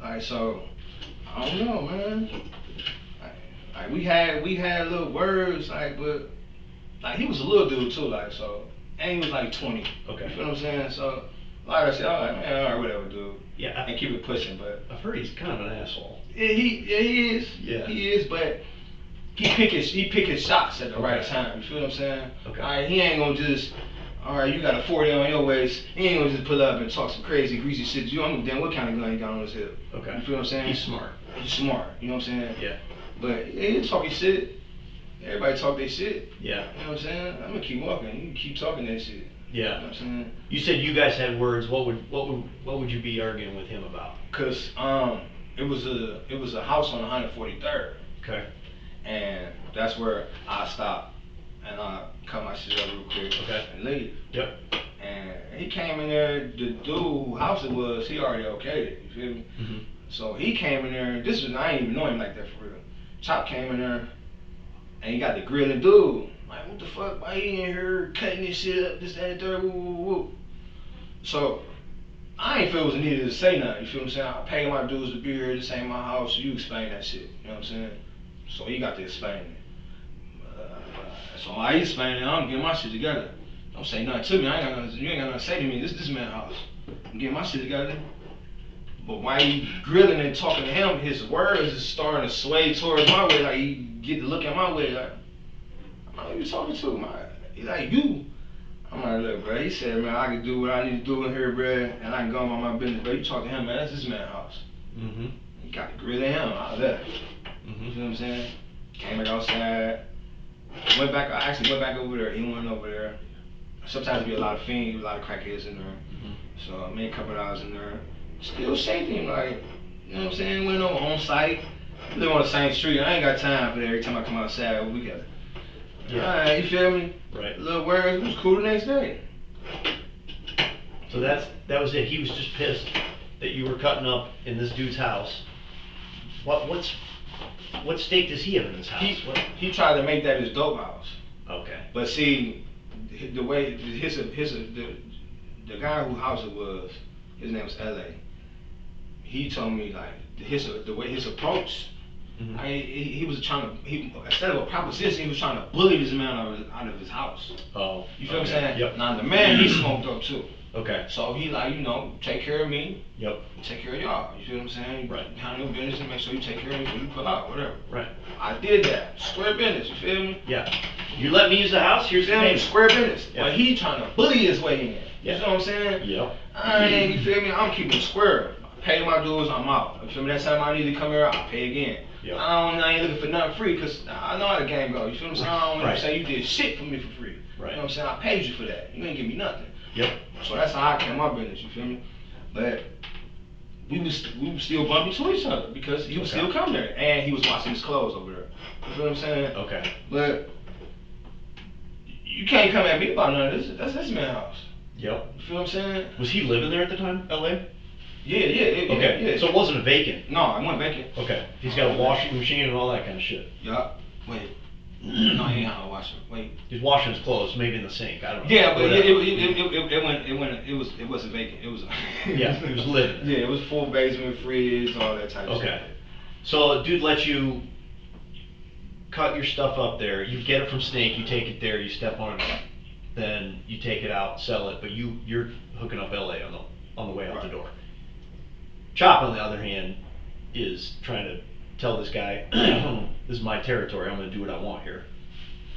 Like so, I don't know, man. Like we had little words, like, but like he was a little dude too, like so, and he was like 20.
Okay.
You feel what I'm saying? So, like I said, I'm like, man, all right, whatever, dude.
Yeah.
And keep it pushing, but
I've heard he's kind of an asshole.
yeah, he is.
Yeah.
He is, but he pick his shots at the right time. You feel what I'm saying?
Okay.
All right, he ain't gonna just. All right, you got a 40 on your waist. He ain't gonna just pull up and talk some crazy, greasy shit. You don't know damn what kind of gun he got on his hip.
Okay.
You feel what I'm saying?
He's smart.
He's smart. You know what I'm saying?
Yeah.
But yeah, he talking shit. Everybody talk their shit.
Yeah.
You know what I'm saying? I'm gonna keep walking. You can keep talking that shit.
Yeah.
You know what I'm saying?
You said you guys had words. What would you be arguing with him about?
Cause it was a house on 143rd.
Okay.
And that's where I stopped and I cut my shit up real quick.
Okay.
And leave.
Yep.
And he came in there. The dude whose house it was, he already okayed it. You feel me?
Mm-hmm.
So he came in there. I ain't even know him like that for real. Chop came in there, and he got the grilling dude. Like, what the fuck? Why he in here cutting this shit up? This, that, and third. Woo, woo, woo. So I ain't feel it was needed to say nothing. You feel what I'm saying? I paid my dues to be here. This ain't my house. You explain that shit. You know what I'm saying? So he got to explain it. So I explain it. I'm getting my shit together. Don't say nothing to me. You ain't got nothing to say to me. This man's house. I'm getting my shit together. But while he grilling and talking to him, his words is starting to sway towards my way. Like he get to look at my way. Like, I'm like, who you talking to? He like, you. I'm like, look, bro. He said, man, I can do what I need to do in here, bro, and I can go about my business. But you talk to him, man. That's this man's house.
Mm-hmm.
He got to grill him. I left.
Mm-hmm.
You know what I'm saying? Came back outside. I actually went back over there. He went over there. Sometimes be a lot of fiends, a lot of crackheads in there.
Mm-hmm.
So I made a couple of hours in there. Still shaking him, like, you know what I'm saying? Went on site. Live on the same street. I ain't got time for that. Every time I come outside, we got.
Yeah.
Alright, you feel me?
Right.
Little words. It was cool the next day.
So that was it. He was just pissed that you were cutting up in this dude's house. What stake does he have in his house?
He tried to make that his dope house.
Okay.
But see, the way the guy whose house it was, his name was L.A. He told me like the way his approach.
Mm-hmm.
He was trying to instead of a proposition, he was trying to bully this man out of his house.
Oh.
You feel what I'm saying?
Yep.
Now the man he smoked up too.
Okay.
So he like, you know, take care of me.
Yep.
Take care of y'all. You feel what I'm saying?
Right.
Handle business and make sure you take care of me before you pull out, whatever.
Right.
I did that. Square business, you feel me?
Yeah. You let me use the house, here's the payment.
Square business.
Yeah.
But he trying to bully his way in.
Yeah.
You know what I'm saying?
Yep.
You feel me? I'm keeping it square. I pay my dues, I'm out. You feel me? Next time I need to come here, I'll pay again.
Yep.
I ain't looking for nothing free because I know how the game goes. You feel what I'm saying? I don't want to say you did shit for me for free.
Right.
You know what I'm saying? I paid you for that. You ain't give me nothing.
Yep.
So that's how I came my business, you feel me? But we was still bumping to each other because he was still coming there and he was washing his clothes over there. You feel what I'm saying?
Okay.
But you can't come at me about none of this. That's his man's house.
Yep.
You feel what I'm saying?
Was he living there at the time, L.A.?
Yeah.
Okay.
Yeah.
So it wasn't a vacant.
No, I wasn't vacant.
Okay. He's got a washing machine and all that kind of shit.
Yup. Wait. No, he ain't got no washing. Wait.
He's washing his clothes, maybe in the sink. I don't know.
Yeah, but it wasn't vacant. It was.
Yeah, he was living.
Yeah, it was full basement, fridge, all that type of shit.
Okay. So a dude lets you cut your stuff up there. You get it from Snake. You take it there. You step on it. Then you take it out, sell it. But you're hooking up LA on the way out the door. Chop, on the other hand, is trying to tell this guy, this is my territory. I'm going to do what I want here,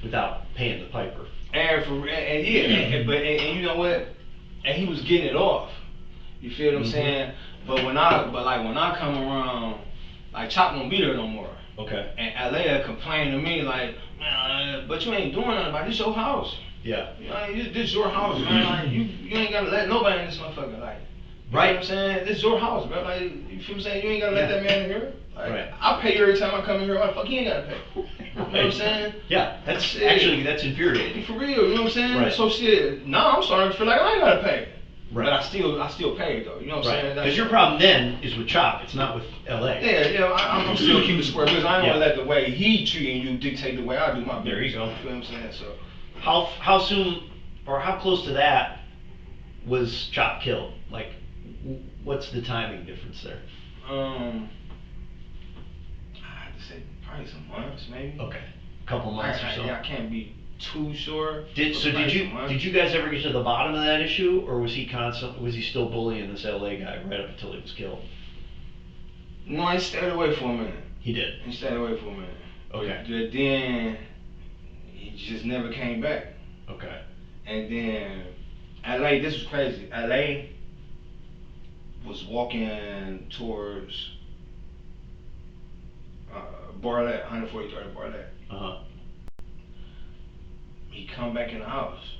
without paying the piper.
And you know what? And he was getting it off. You feel what I'm saying? But when I come around, like Chop won't be there no more.
Okay.
And LA complained to me like, man, but you ain't doing nothing about it. This your house.
Yeah.
You know, this your house, man. Like you ain't gotta let nobody in this motherfucker. Like, you know what I'm saying? This is your house, bro. Like, you feel what I'm saying? You ain't gotta let that man in here. Like,
Right.
I pay you every time I come in here. Why the fuck he ain't gotta pay? You know what I'm saying?
Yeah, that's
Shit.
that's infuriating.
For real, you know what I'm saying?
Right.
So shit, now I'm starting to feel like I ain't gotta pay.
Right.
But I still pay though. You know what I'm saying?
Because your problem then is with Chop. It's not with LA.
Yeah, I'm still keeping square business. I ain't
Yeah.
gonna let the way he treating you dictate the way I do my business.
There you go.
You know what I'm saying? So
How soon or how close to that was Chop killed? Like, what's the timing difference there?
I have to say probably some months, maybe.
Okay, a couple months or so.
Yeah, I can't be too sure.
Did you guys ever get to the bottom of that issue, or was he still bullying this LA guy right up until he was killed?
No, he stayed away for a minute.
He did.
He stayed away for a minute.
Okay.
But then he just never came back.
Okay.
And then LA, this was crazy. LA was walking towards Barlett, 143rd Barlett.
Uh-huh.
He come back in the house.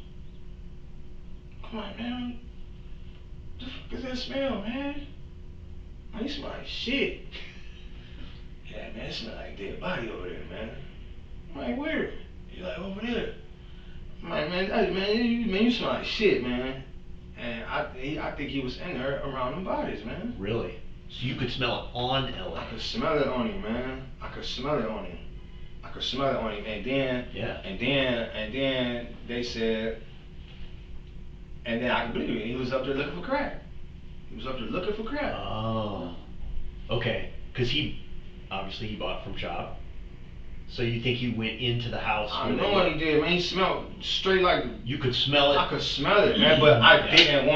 Come on, man. What the fuck is that smell, man? Man, you smell like shit. Yeah, man, it smell like dead body over there, man. I'm like, where? He's like, over there. I'm like, man, you smell like shit, man. And I think he was in there around them bodies, man.
Really? So you could smell it on LA?
I could smell it on him, man. I could smell it on him. And then,
yeah.
And then they said, and then I could believe it. He was up there looking for crack.
Oh. Okay. Because he bought from Chop. So you think he went into the house?
I know what he did, man. He smelled straight like.
You could smell it.
I could smell it, man. But I didn't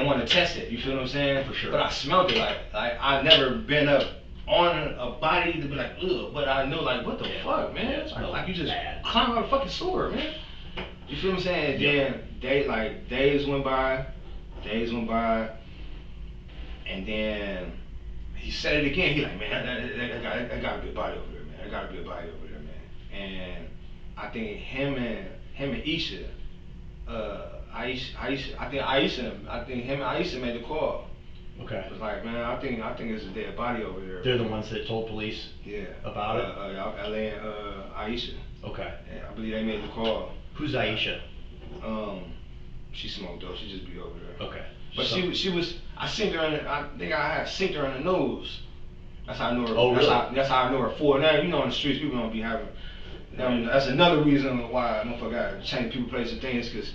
want to test it. You feel what I'm saying?
For sure.
But I smelled it like I never been up on a body to be like, ugh. But I knew like, what the fuck, man? It's like you just climb out a fucking sewer, man. You feel what I'm saying? Then days went by, and then he said it again. He like, man, that gotta be a body over there, man. There gotta be a body over there, man. And I think him and Isha, I think him and Aisha made the call.
Okay.
It was like, man, I think there's a dead body over there.
They're the ones that told police.
Yeah.
About it.
LA and Aisha.
Okay.
Yeah, I believe they made the call.
Who's Aisha?
She smoked though. She just be over there.
Okay.
But she was. I seen her. I think I had seen her in the news. That's how I knew her.
Oh, really?
That's how I knew her full name. You know, on the streets, people don't be having. That's another reason why I don't forgot change people, places, things. Cause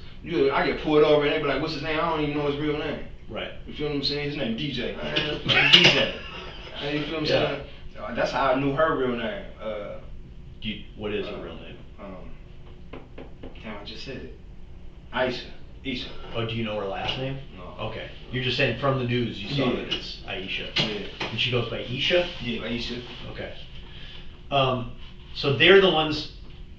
I get pulled over and they be like, "What's his name?" I don't even know his real name.
Right.
You feel what I'm saying? His name DJ. DJ. You feel what I'm saying? That's how I knew her real name.
What is her real name?
Damn, I just said it. Aisha.
Oh, do you know her last name?
No.
Okay. You're just saying from the news you saw that it's Aisha.
Yeah.
And she goes by Isha?
Yeah, Aisha.
Okay. So they're the ones,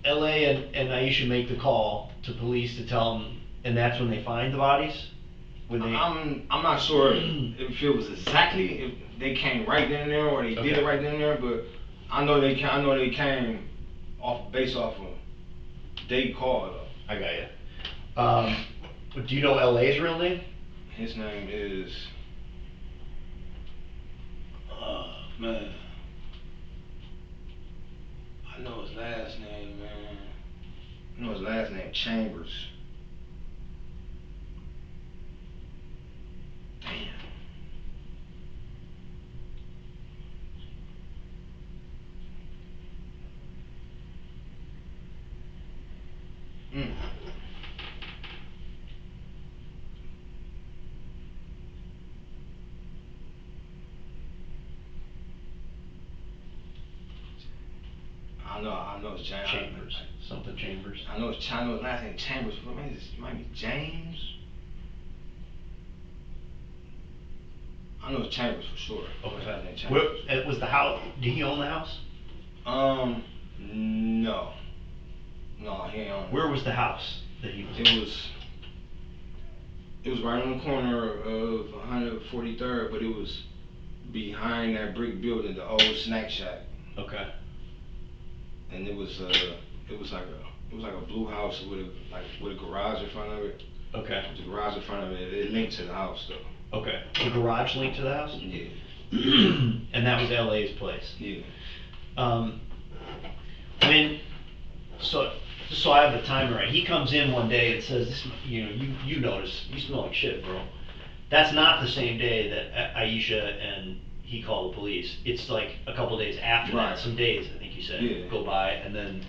LA and Aisha make the call to police to tell them, and that's when they find the bodies?
I'm not sure if it was exactly if they came right then and there or they did it right then and there, but I know they came based off of they called.
I got you. Do you know LA's real name?
His name is man. I know his last name, man. I know his last name, Chambers. I know it's James.
Chambers. Something Chambers.
I know his last name Chambers, but maybe it might be James. I know it's Chambers for sure.
Okay.
His last name Chambers.
Was the house? Did he own the house?
No. No, he ain't own it.
Where was the house that he was in?
It was right on the corner of 143rd, but it was behind that brick building, the old snack shack.
Okay.
And it was like a blue house with a garage in front of it.
Okay.
The garage in front of it, it linked to the house though.
Okay. The garage linked to the house?
Yeah.
And that was LA's place?
Yeah.
So I have the timer right. He comes in one day and says, "This, you notice, you smell like shit, bro." That's not the same day that Aisha and he called the police. It's like a couple days after that, some days, I think you said, go by, and then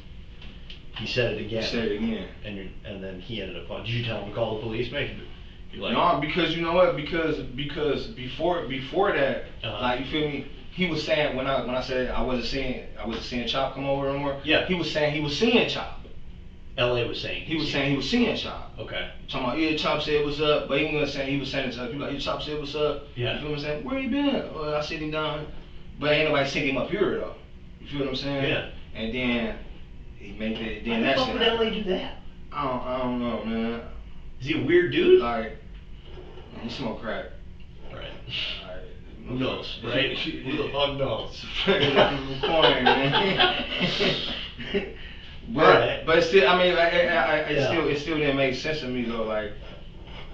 he said it again.
He said it again.
And then he ended up calling. Did you tell him to call the police, mate?
No, because you know what? Because before that, like, you feel me? He was saying when I said I wasn't seeing Chop come over no more.
Yeah.
He was saying he was seeing Chop.
LA was saying
he was saying he was seeing Chop.
Okay.
Talking about, yeah, Chop said what's up, but he wasn't saying he was saying it to people like, yeah, Chop said what's up.
Yeah.
You feel what I'm saying? Where he been? Well, I seen him down, but ain't nobody seen him up here though. You feel what I'm saying?
Yeah.
And then he made it. Then
Why
that
the
shit.
fuck would LA do that?
I don't know, man.
Is he a weird dude?
Like, he smoke crack.
Right.
Who
knows, right? Who the fuck knows?
But still, I mean, it still didn't make sense to me though.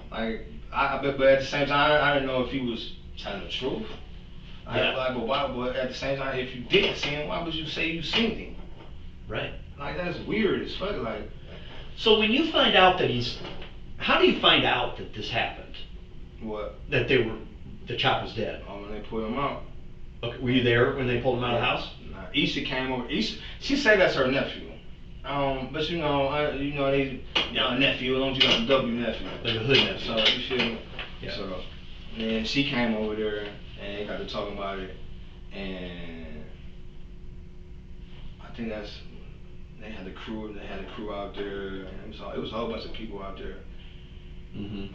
But at the same time, I didn't know if he was telling the truth. But at the same time, if you didn't see him, why would you say you seen him?
Right.
Like, that's weird as fuck. Like,
so when you find out that how do you find out that this happened?
What?
That the Chop was dead.
Oh, when they pulled him out.
Okay, were you there when they pulled him out of the house?
Nah, Isha came over. She said that's her nephew. But they, nephew, as long as you got a W nephew.
Like a hood nephew.
So, you feel me?
Yeah.
So, then she came over there and they got to talking about it, and I think they had the crew out there, and it was a whole bunch of people out there.
Mm-hmm.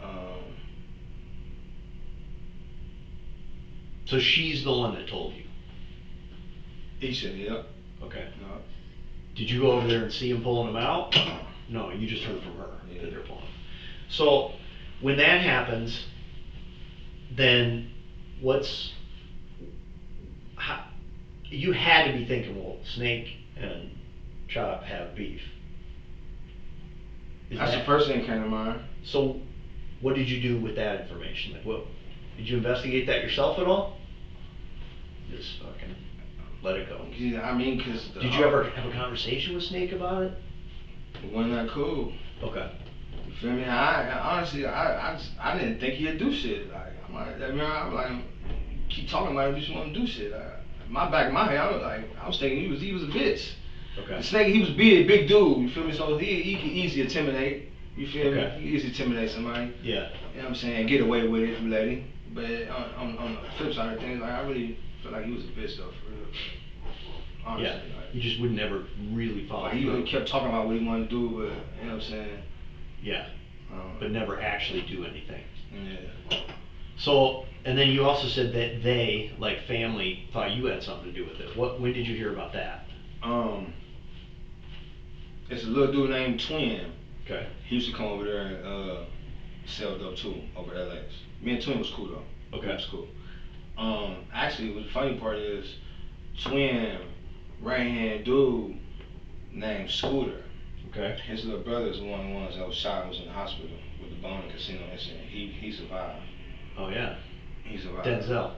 So she's the one that told you?
Isha, yeah.
Okay.
No.
Did you go over there and see him pulling him out? No, you just heard from her that they're pulling him. So when that happens, then you had to be thinking, well, Snake and Chop have beef.
That's the first thing that came to mind.
So what did you do with that information? Like, what, did you investigate that yourself at all? Just fucking let it go.
Yeah, I mean, cause
did you ever have a conversation with Snake about it?
It wasn't that cool.
Okay.
You feel me? I honestly, I didn't think he'd do shit. Like, I'm like, keep talking about it, you just want to do shit. Back in my head, I was thinking he was a bitch.
Okay.
The Snake, he was big dude. You feel me? So he could easily intimidate. You feel me?
Okay.
He easily intimidate somebody.
Yeah.
You know what I'm saying? Get away with it from lady. But on the flip side of things, like, I really feel like he was a bitch though, for real. Honestly,
yeah. You just would never really follow.
Like, he kept talking about what he wanted to do, but you know what I'm saying?
Yeah. But never actually do anything.
Yeah.
So, and then you also said that they, like family, thought you had something to do with it. When did you hear about that?
It's a little dude named Twin.
Okay.
He used to come over there and sell dope too over LA's. Me and Twin was cool though.
Okay.
It was cool. Actually, what the funny part is, Twin right hand dude named Scooter.
Okay.
His little brother is one of the ones that was shot and was in the hospital with the bone and casino incident. He survived.
Oh yeah.
He survived.
Denzel.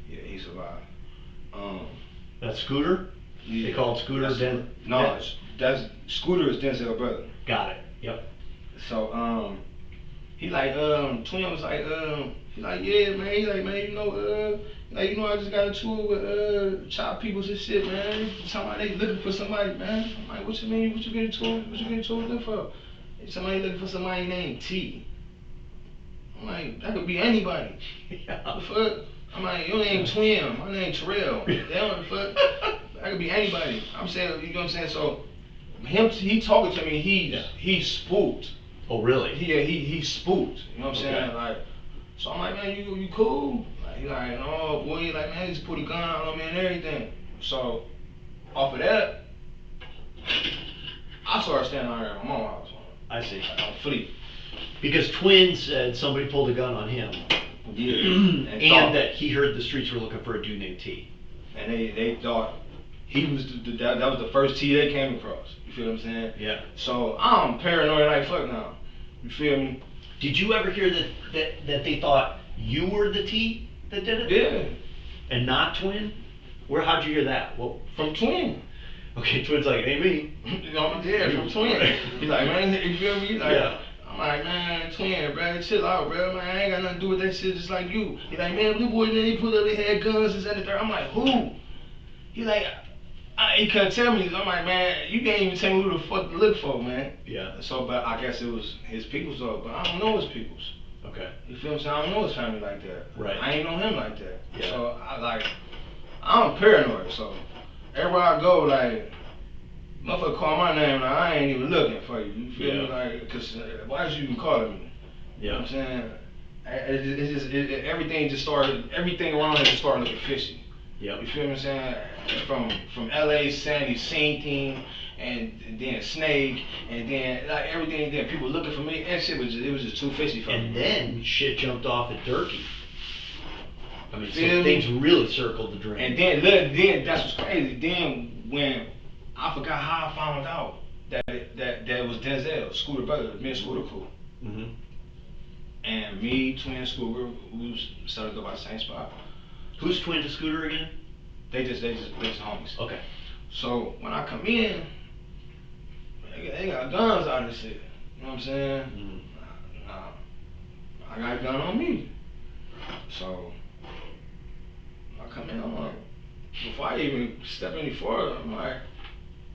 Yeah, he survived.
That's Scooter?
Yeah.
They called Scooter
that's Scooter is Denzel's brother.
Got it. Yep.
So he like Twin was like he like, yeah man, he like, man, I just got into it with Chop Peoples and shit, man. Talking about they looking for somebody, man. I'm like, what you mean? What you get into it with them for? Somebody looking for somebody named T. I'm like, that could be anybody.
Yeah.
What the fuck? I'm like, your name Twin, my name Terrell. Damn, what the fuck? That could be anybody. I'm saying, you know what I'm saying? So, he talking to me, he's spooked.
Oh, really?
He spooked. You know what I'm
Okay.
saying? Like, so I'm like, man, you cool? Like, he like, oh boy, he like, man, he just put a gun out on me and everything. So, off of that, I started standing out here at my mom's house.
I see.
On Fleet.
Because Twin said somebody pulled a gun on him.
Yeah.
And that he heard the streets were looking for a dude named T.
And they thought he was that was the first T they came across. You feel what I'm saying?
Yeah.
So I'm paranoid like fuck now. You feel me?
Did you ever hear that they thought you were the T that did it?
Yeah.
And not Twin? How'd you hear that? Well,
from Twin.
Okay, Twin's like, hey me.
You know, yeah, from Twin. He's like, man, you feel me? Like,
yeah.
I'm like, man, Twin, bro, chill out, bro. Man, I ain't got nothing to do with that shit, just like you. He like, man, blue boy, then he put up, they had guns, this and the third. I'm like, who? He like, he couldn't tell me. I'm like, man, you can't even tell me who the fuck to look for, man.
Yeah.
So, but I guess it was his people's though, but I don't know his people's.
Okay.
You feel what I'm saying? I don't know his family like that.
Right.
I ain't know him like that.
Yeah.
So, I'm paranoid, so everywhere I go, like, motherfucker call my name, like, I ain't even looking for you. You feel me? Like, cause why is you even calling me?
Yeah.
You know what I'm saying? Everything just started, everything around it just started looking fishy.
Yep.
You feel what I'm saying? From LA, Sandy, same thing, and then Snake, and then like everything. Then people looking for me. That shit was just too fishy for me.
And then shit jumped off at Durkee. I mean, so
Feel
things
me?
really circled the drain.
And then that's what's crazy. Then when I forgot how I found out that it was Denzel, Scooter brother, me and Scooter cool.
Mm-hmm.
And me, Twin, Scooter, we started to go by the same spot.
Who's Twin to Scooter again?
They just homies.
Okay.
So when I come in, they got guns out of this shit. You know what I'm saying?
Mm-hmm.
I got a gun on me. So I come in, I'm like, before I even step any further, I'm like,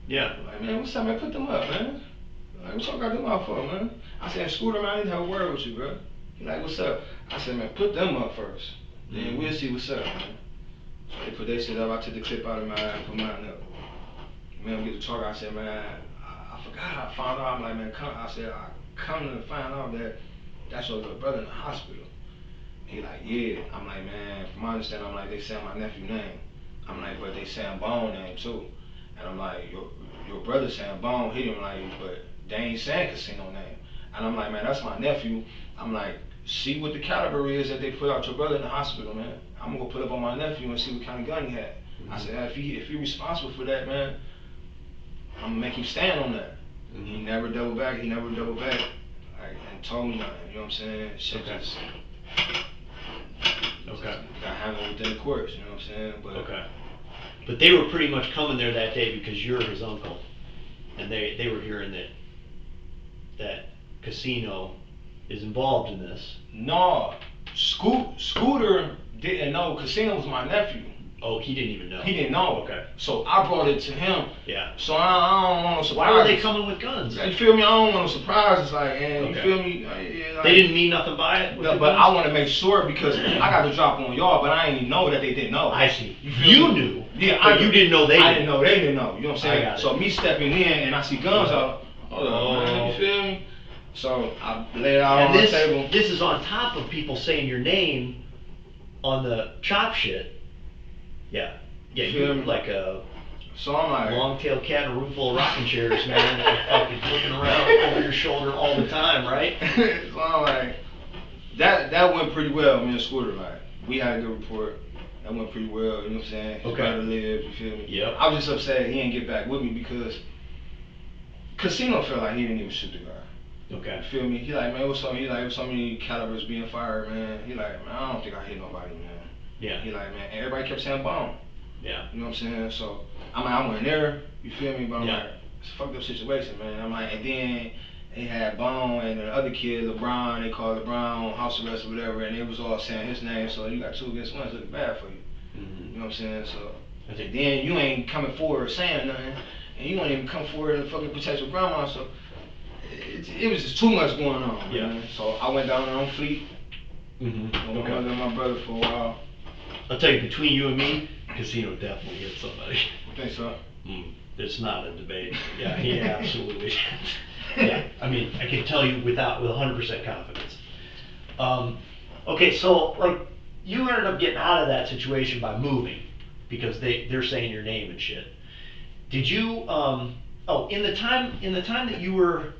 like, man, what's up, man? Put them up, man. Like, what y'all got them out for, man? I said, Scooter, man, I need to have a word with you, bro. He like, what's up? I said, man, put them up first. Then we'll see what's up, man. So they put their shit up. I took the clip out of mine and put mine up. Man, we get to talk. I said, man, I forgot. I found out. I'm like, man, I come to find out that that's your little brother in the hospital. He like, yeah. I'm like, man, from my understanding, I'm like, they saying my nephew name. I'm like, but they saying Bone name too. And I'm like, your brother saying Bone hit him, like, but they ain't saying Casino name. And I'm like, man, that's my nephew. I'm like, see what the caliber is that they put out your brother in the hospital, man. I'm gonna go put up on my nephew and see what kind of gun he had. Mm-hmm. I said, if he responsible for that, man, I'm gonna make him stand on that. Mm-hmm. He never double back. Like, and told me nothing. You know what I'm saying? Shit just got handled within the courts. You know what I'm saying?
But they were pretty much coming there that day because you're his uncle, and they were hearing that Casino is involved in this.
No, Scooter didn't know Casino was my nephew.
Oh, he didn't even know.
He didn't know.
Okay.
So I brought it to him.
Yeah.
So I don't want no surprises.
Why were they coming with guns?
You feel me? I don't want no surprises. Like, and you feel me? Like,
they didn't mean nothing by it.
No, but I want to make sure because I got to drop on y'all, but I ain't even know that they didn't know.
I see.
You
knew.
Yeah,
but you didn't know they.
I didn't know they didn't know. You know what I'm saying?
I got it.
So me stepping in and I see guns out. Hold on, man. You feel me? So I laid it out on the table.
This is on top of people saying your name on the chop shit. Yeah. Yeah, you're like a long-tailed cat in a room full of rocking chairs, man. Fucking looking around over your shoulder all the time, right?
So I'm like, that went pretty well. Me and Scooter, like, we had a good report. That went pretty well. You know what I'm saying? His brother lived. You feel me?
Yep.
I was just upset he didn't get back with me because Casino felt like he didn't even shoot the guy.
Okay.
You feel me? He like, man, what's so many calibers being fired, man. He like, man, I don't think I hit nobody, man.
Yeah.
He like, man, everybody kept saying Bone.
Yeah.
You know what I'm saying? So I'm like, I went there. You feel me? But I'm like, it's a fucked up situation, man. I'm like, and then they had Bone and the other kid, LeBron. They called LeBron house arrest or whatever, and they was all saying his name. So you got 2 against 1. It's looking bad for you.
Mm-hmm.
You know what I'm saying? So then you ain't coming forward saying nothing, and you won't even come forward and fucking protect your grandma. So it was just too much going on,
Yeah.
man. So I went down on Fleet.
Mm-hmm.
Okay. I was with my brother for a while.
I'll tell you, between you and me, Casino definitely hit somebody.
I think so.
It's not a debate. Yeah, he absolutely. Yeah, I mean, I can tell you with 100% confidence. Okay, so like, you ended up getting out of that situation by moving, because they're saying your name and shit. Did you? In the time that you were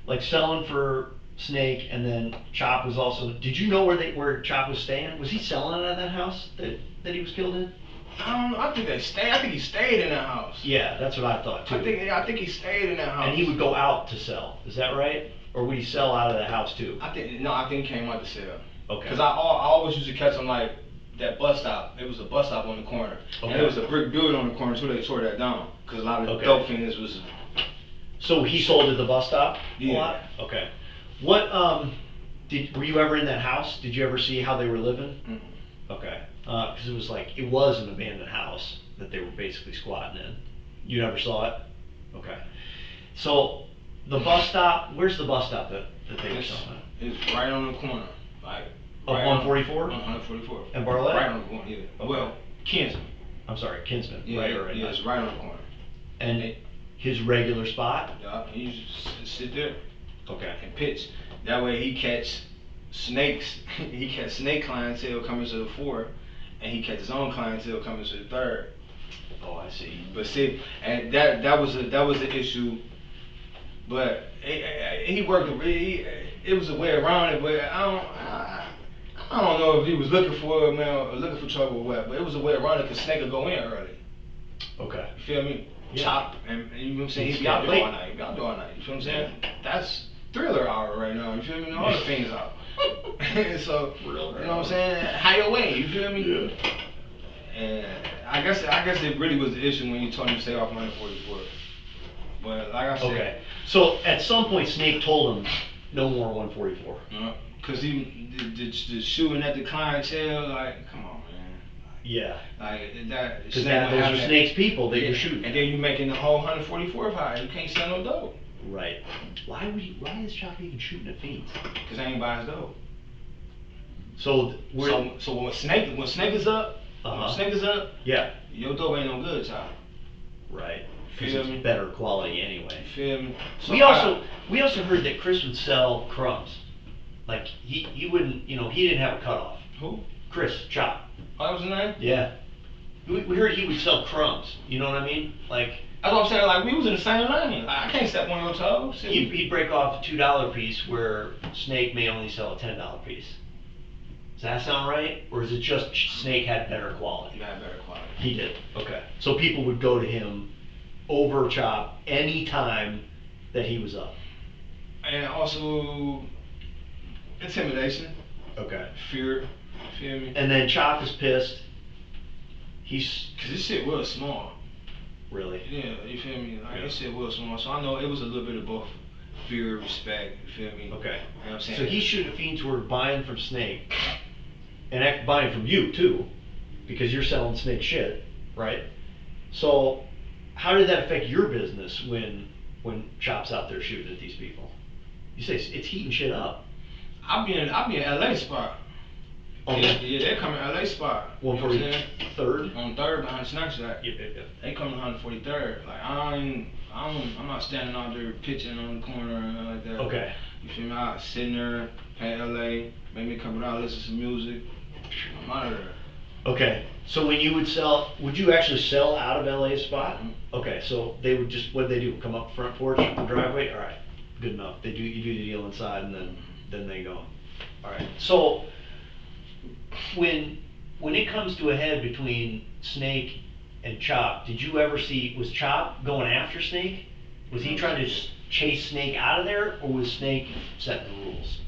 like selling for Snake, and then Chop was also. Did you know where Chop was staying? Was he selling out of that house that he was killed in?
I think they stayed. I think he stayed in that house.
Yeah, that's what I thought too.
I think he stayed in that house.
And he would go out to sell. Is that right? Or would he sell out of the house too?
I think he came out to sell.
Okay.
Because I always used to catch him like that bus stop. It was a bus stop on the corner. Okay. And there was a brick building on the corner, so they tore that down. Because a lot of the dope fiends was.
So he sold at the bus stop?
Yeah.
A lot? Okay. What were you ever in that house? Did you ever see how they were living?
Mm-hmm.
Okay. Because it was an abandoned house that they were basically squatting in. You never saw it? Okay. So the bus stop, where's the bus stop that they were selling at?
It's right on the corner. Like
of 144?
144.
And Bartlett?
Right on the corner, yeah. Okay. Well, Kinsman.
I'm sorry, Kinsman.
Yeah,
right.
Yeah, it's right on the corner.
And his regular spot?
Yeah, he used to sit there.
Okay.
And pitch. That way he catch snakes. He catch snake clientele coming to the 4th, and he catch his own clientele coming to the 3rd.
Oh, I see.
But see, and that was the issue. But he worked. It was a way around it. But I don't know if he was looking for trouble or what. But it was a way around it because Snake would go in early.
Okay.
You feel me?
Yeah.
Chop, and you know what I'm saying? He'd be out there all night. He'd be out there all night. You feel what I'm saying? That's Thriller hour right now. You feel me? All the things out. So you know what I'm saying? Higher way. You feel me? Yeah. And I guess it really was the issue when you told him to stay off 144. But like I said.
Okay. So at some point, Snake told him no more 144.
Because the shooting at the clientele, like, come on, man.
Yeah.
Like that.
Because those are Snake's people that you're shooting.
And then you're making the whole 144 high. You can't sell no dope.
Right. Why is Chop even shooting at fiends?
Because they ain't buying his dope.
So
when Snake is up,
yeah,
your dope ain't no good, Chop.
Right. Because it's better quality anyway.
Feel me? So
we also heard that Chris would sell crumbs. Like he wouldn't, he didn't have a cutoff.
Who?
Chris Chop.
Oh, that was his name?
Yeah. We heard he would sell crumbs. You know what I mean? Like.
That's what I'm saying. Like we was in the same lane. I can't step on your toes.
He'd break off a $2 piece where Snake may only sell a $10 piece. Does that sound right? Or is it just Snake had better quality?
He had better quality.
He did. Okay. So people would go to him over Chop any time that he was up.
And also intimidation.
Okay.
Fear. Feel me?
And then Chop is pissed.
Cause this shit was small.
Really?
Yeah, you feel me? Like this shit was small. So I know it was a little bit of both fear, respect, you feel me?
Okay.
You know what I'm saying?
So he's shooting fiends who are buying from Snake and buying from you too, because you're selling Snake shit, right? So how did that affect your business when Chop's out there shooting at these people? You say it's heating shit up.
I'll be in LA spot. Yeah, they come in LA spot.
143rd?
On 3rd behind Snapchat.
Yep.
They come to 143rd. Like I'm not standing out there pitching on the corner or anything like that.
Okay.
You feel me? I sitting there, pay LA, make me come out, listen to some music. I'm out of there.
Okay. So when you would you actually sell out of LA spot?
Mm-hmm.
Okay, so they would what'd they do? Come up front porch, the driveway? Alright. Good enough. You do the deal inside and then they go. Alright. So when it comes to a head between Snake and Chop, did you ever was Chop going after Snake? Was he trying to chase Snake out of there, or was Snake setting the rules?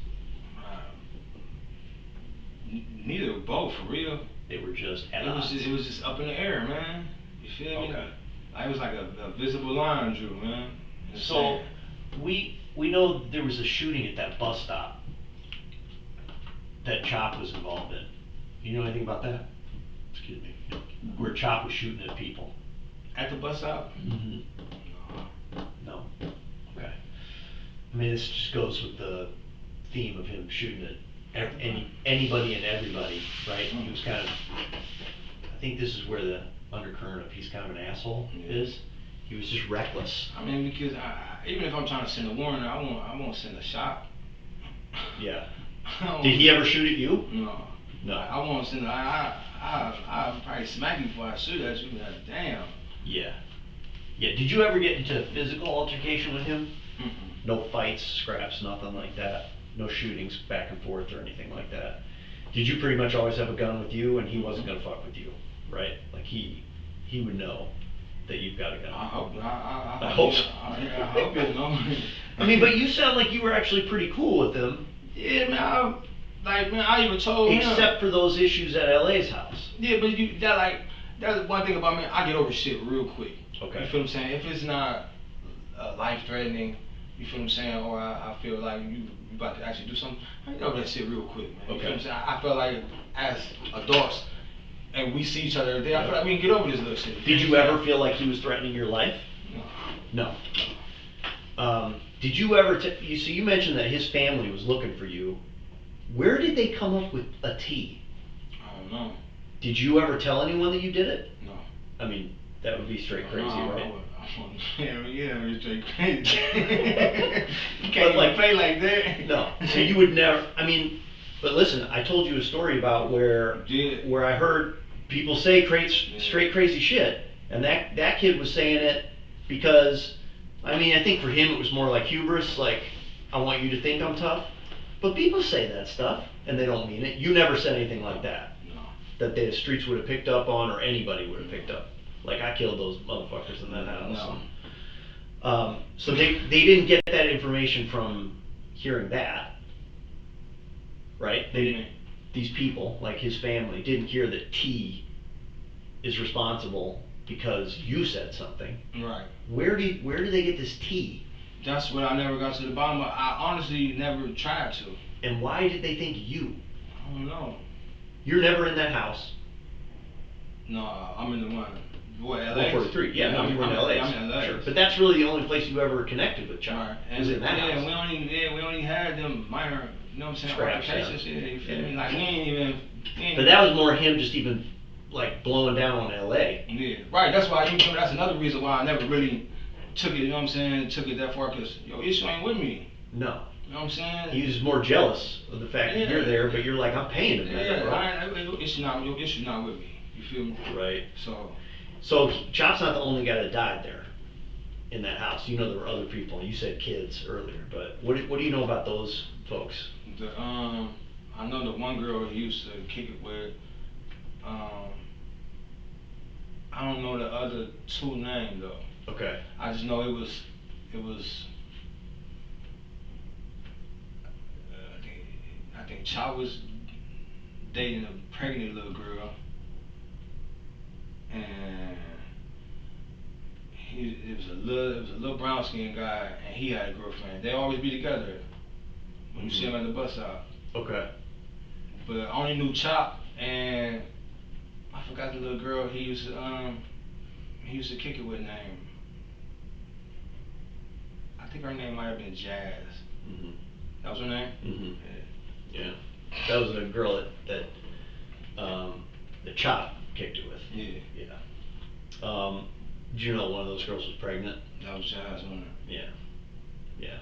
Neither, both, for real.
They were just
it was just up in the air, man. You feel me?
Okay.
It was like a visible line, Drew, man.
So we know there was a shooting at that bus stop that Chop was involved in. You know anything about that? Excuse me. Where Chop was shooting at people.
At the bus stop?
Mm-hmm. No. Okay. I mean, this just goes with the theme of him shooting at anybody and everybody, right? He was kind of, I think this is where the undercurrent of he's kind of an asshole is. He was just reckless.
I mean, because even if I'm trying to send a warrant, I won't send a shot.
Yeah. Did he ever shoot at you?
No.
No.
I won't send. I probably smack you before I shoot at you. Like, damn.
Yeah. Yeah. Did you ever get into a physical altercation with him?
Mm-mm.
No fights, scraps, nothing like that. No shootings back and forth or anything like that. Did you pretty much always have a gun with you, and he wasn't gonna fuck with you, right? Like he would know that you've got a gun.
I hope.
I hope so.
I hope you know.
I mean, but you sound like you were actually pretty cool with him.
Yeah, man. I even told him.
Except for those issues at LA's house.
Yeah, but that's one thing about me. I get over shit real quick.
Okay.
You feel what I'm saying? If it's not life threatening, you feel what I'm saying, or I feel like you about to actually do something, I get over that shit real quick, man. You feel what I'm saying? I feel like as adults, and we see each other every day, I feel like we can get over this little shit.
Did you ever feel like he was threatening your life?
No.
No. Did you ever, you mentioned that his family was looking for you. Where did they come up with a T?
I don't know.
Did you ever tell anyone that you did it?
No.
I mean, that would be straight crazy, right?
Yeah, straight crazy. You can't
like
play like that.
No. So you would never, I mean, but listen, I told you a story about where I heard people say straight crazy shit, and that kid was saying it because, I mean, I think for him it was more like hubris, like, I want you to think I'm tough. But people say that stuff, and they don't mean it. You never said anything like that.
No.
That the streets would have picked up on, or anybody would have picked up. Like, I killed those motherfuckers in that house.
No.
So they didn't get that information from hearing that, right? They didn't. These people, like his family, didn't hear that T is responsible because you said something.
Right.
Where do they get this T?
That's what I never got to the bottom of. I honestly never tried to.
And why did they think you?
I don't know.
You're never in that house.
No, I'm in the one. What, LA?
143. Yeah, no, you were in LA.
I'm in LA.
Sure. But that's really the only place you ever connected with John.
Right.
Was in that house.
we only had them minor, you know what I'm saying, altercations. Yeah, you feel me? Like we ain't even.
But that was more him just even like blowing down on LA.
Yeah. Right. That's why that's another reason why I never really took it. You know what I'm saying? Took it that far because issue ain't with me.
No.
You know what I'm saying?
He was more jealous of the fact that you're there, but you're like, I'm paying him.
Your issue not with me. You feel me?
Right.
So
Chop's not the only guy that died there in that house. You know there were other people. You said kids earlier, but what do you know about those folks?
I know the one girl he used to kick it with. I don't know the other two names though.
Okay.
I just know it was. I think Chop was dating a pregnant little girl, and it was a little brown skinned guy, and he had a girlfriend. They always be together when you see them at the bus stop.
Okay.
But I only knew Chop, and I forgot the little girl he used to kick it with name. I think her name might have been Jazz.
Mm-hmm.
That was her name?
Mm-hmm. Yeah. That was the girl that the Chop kicked it with.
Yeah.
Yeah. Did you know one of those girls was pregnant?
That was Jazz, wasn't it?
Yeah. Yeah.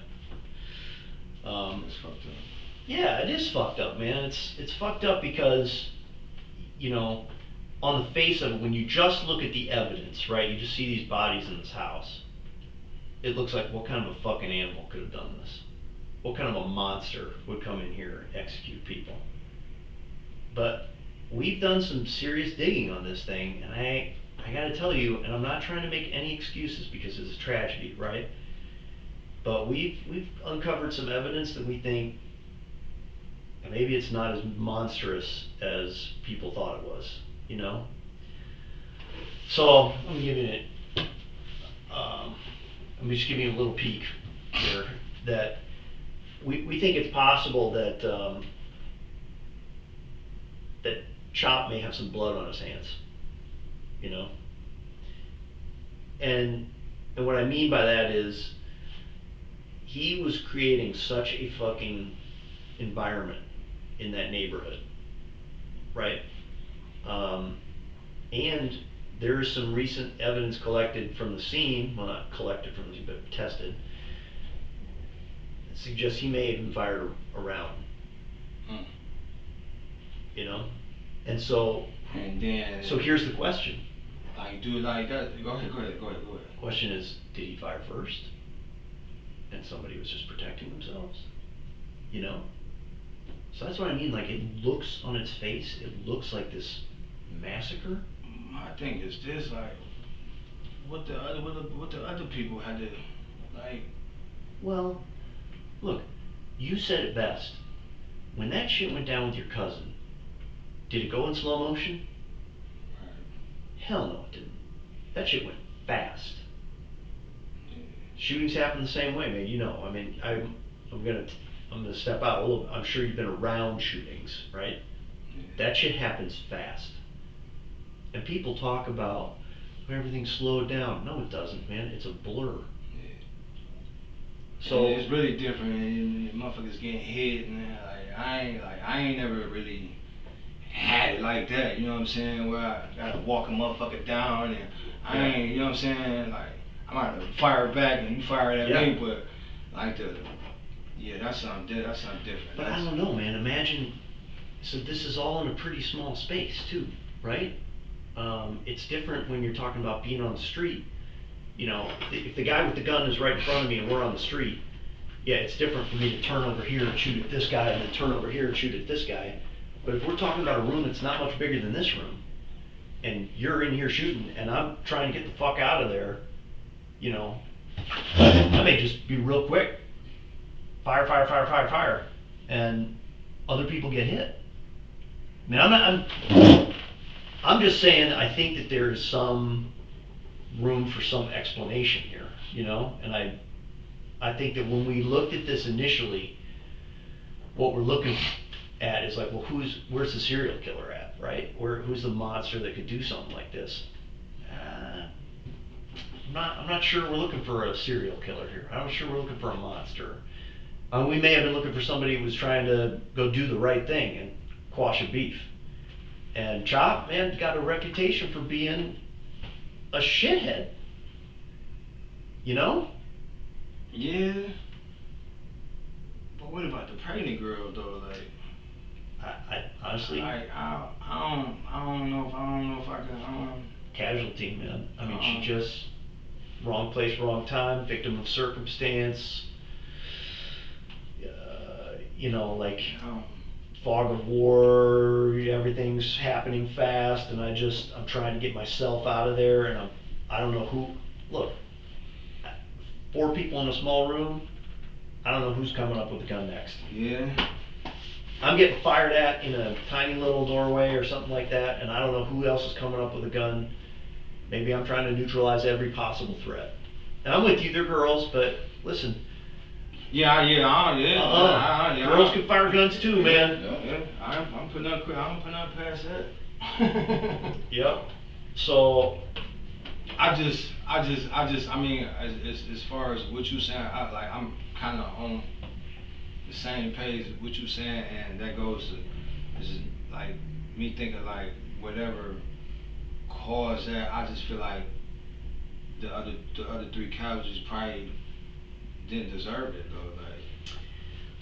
It's fucked up.
Yeah, it is fucked up, man. It's fucked up because, you know, on the face of it, when you just look at the evidence, right, you just see these bodies in this house, it looks like what kind of a fucking animal could have done this? What kind of a monster would come in here and execute people? But we've done some serious digging on this thing, and I gotta tell you, and I'm not trying to make any excuses because it's a tragedy, right? But we've uncovered some evidence that we think maybe it's not as monstrous as people thought it was, you know? So let me give you let me just give you a little peek here that we think it's possible that that Chop may have some blood on his hands, you know? And what I mean by that is he was creating such a fucking environment in that neighborhood, right? And there is some recent evidence collected from the scene, well, not collected from the scene, but tested, that suggests he may have been fired around. You know? And so, so here's the question.
Like, do it like that. Go ahead.
Question is, did he fire first? And somebody was just protecting themselves? You know? So that's what I mean, like, it looks on its face, it looks like this massacre.
I think it's this, like, what the other people had to, like.
Well, look, you said it best. When that shit went down with your cousin, did it go in slow motion? Hell no, it didn't. That shit went fast. Shootings happen the same way, man. You know, I mean, I'm gonna step out a little. I'm sure you've been around shootings, right? That shit happens fast. And people talk about everything slowed down. No, it doesn't, man. It's a blur.
So it's really different. And motherfuckers getting hit, and I ain't never really had it like that. You know what I'm saying? Where I gotta walk a motherfucker down, and I ain't. You know what I'm saying? Like I might have to fire back, and you fire at me, but like that's something different.
But I don't know, man. Imagine. So this is all in a pretty small space too, right? It's different when you're talking about being on the street. You know, if the guy with the gun is right in front of me and we're on the street, yeah, it's different for me to turn over here and shoot at this guy and then turn over here and shoot at this guy. But if we're talking about a room that's not much bigger than this room, and you're in here shooting and I'm trying to get the fuck out of there, you know, I may just be real quick. Fire, and other people get hit. I mean, I'm just saying I think that there is some room for some explanation here, you know, and I think that when we looked at this initially, what we're looking at is like, well, where's the serial killer at, right? Who's the monster that could do something like this? I'm not sure we're looking for a serial killer here. I'm not sure we're looking for a monster. We may have been looking for somebody who was trying to go do the right thing and quash a beef. And Chop, man, got a reputation for being a shithead. You know?
Yeah. But what about the pregnant girl though? Like,
I honestly,
I don't know if I can.
Casualty, man. I mean, she just wrong place, wrong time, victim of circumstance. You know, like fog of war, everything's happening fast, and I'm trying to get myself out of there, and I don't know who. Look, 4 people in a small room. I don't know who's coming up with the gun next.
Yeah.
I'm getting fired at in a tiny little doorway or something like that, and I don't know who else is coming up with a gun. Maybe I'm trying to neutralize every possible threat. And I'm with you, they're girls, but listen.
Yeah.
Girls can fire guns too, man.
Yeah. I'm putting up past that.
Yep. So
I mean, as far as what you saying, I'm kind of on the same page as what you saying, and that goes to is like me thinking like whatever caused that. I just feel like the other 3 casualties probably didn't deserve it though. Like,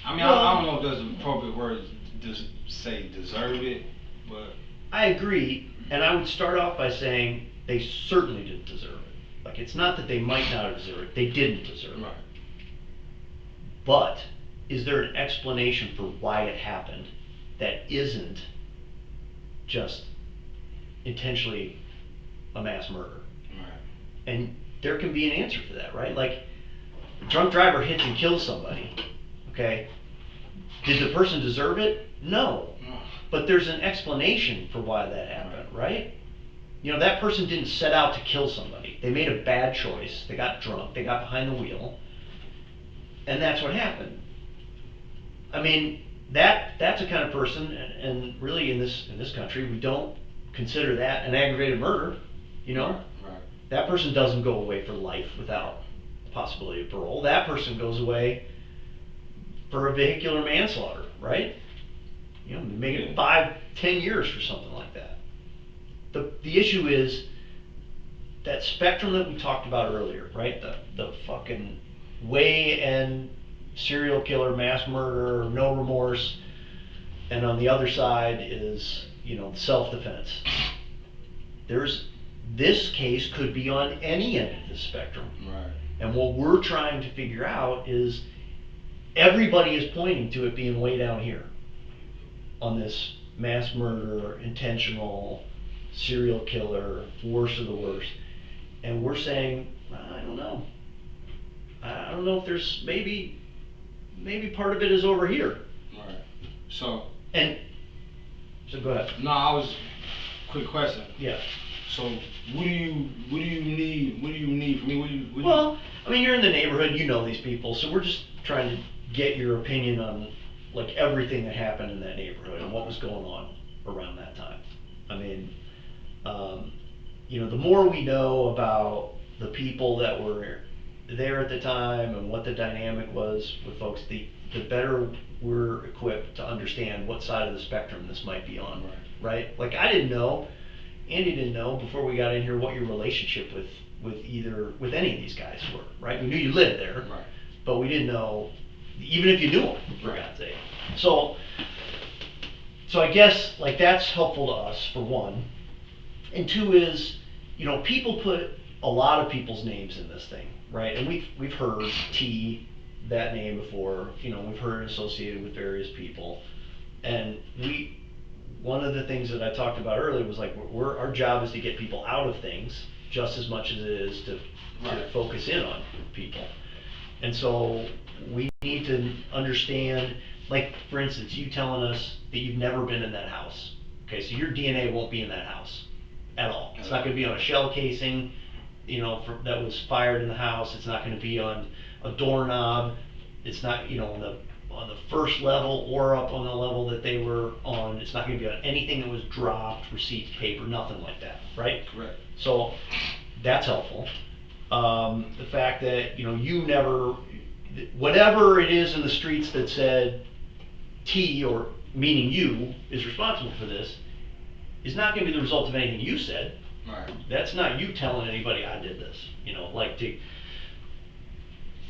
I mean, I don't know if there's an appropriate word to say deserve it, but
I agree, and I would start off by saying they certainly didn't deserve it. Like, it's not that they might not have deserved it; they didn't deserve it. But is there an explanation for why it happened that isn't just intentionally a mass murder? And there can be an answer for that, right? Like, a drunk driver hits and kills somebody, okay? Did the person deserve it? No. But there's an explanation for why that happened, right? You know, that person didn't set out to kill somebody. They made a bad choice. They got drunk. They got behind the wheel. And that's what happened. I mean, that's a kind of person, and really in this country, we don't consider that an aggravated murder, you know?
Right.
That person doesn't go away for life without possibility of parole. That person goes away for a vehicular manslaughter, right? You know, make it 5, 10 years for something like that. The issue is that spectrum that we talked about earlier, right? The fucking way and serial killer, mass murderer, no remorse, and on the other side is, you know, self-defense. This case could be on any end of the spectrum.
Right.
And what we're trying to figure out is everybody is pointing to it being way down here on this mass murderer, intentional, serial killer, worst of the worst. And we're saying, I don't know. I don't know if there's maybe part of it is over here.
Right. So
go ahead.
No, quick question.
Yeah.
So what do you need? What do you need from me?
Well, I mean, you're in the neighborhood, you know these people, so we're just trying to get your opinion on like everything that happened in that neighborhood and what was going on around that time. I mean, you know, the more we know about the people that were there at the time and what the dynamic was with folks, the better we're equipped to understand what side of the spectrum this might be on, right? Like I didn't know, Andy didn't know before we got in here what your relationship with any of these guys were, right? We knew you lived there,
right,
but we didn't know, even if you knew them, for God's sake. So I guess like that's helpful to us for one, and two is, you know, people put a lot of people's names in this thing, right? And we've heard T, that name before, you know, we've heard it associated with various people, and one of the things that I talked about earlier was like our job is to get people out of things just as much as it is to focus in on people. And so we need to understand, like for instance, you telling us that you've never been in that house. Okay, so your DNA won't be in that house at all. It's not going to be on a shell casing, you know, that was fired in the house. It's not going to be on a doorknob. It's not, you know, on the first level or up on the level that they were on. It's not going to be on anything that was dropped, receipts, paper, nothing like that, right?
Correct.
So that's helpful. The fact that, you know, you never, whatever it is in the streets that said T, or meaning you, is responsible for this, is not going to be the result of anything you said.
Right.
That's not you telling anybody I did this, you know, like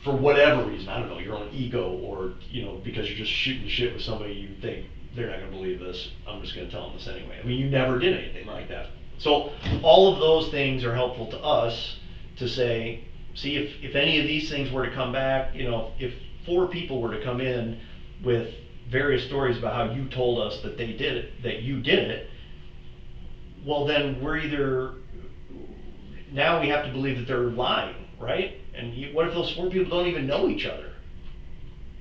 for whatever reason, I don't know, your own ego, or, you know, because you're just shooting shit with somebody you think they're not going to believe this, I'm just going to tell them this anyway. I mean, you never did anything like that. So all of those things are helpful to us to say, see, if any of these things were to come back, you know, if 4 people were to come in with various stories about how you told us that they did it, that you did it, well then we're either, now we have to believe that they're lying, right? And what if those 4 people don't even know each other?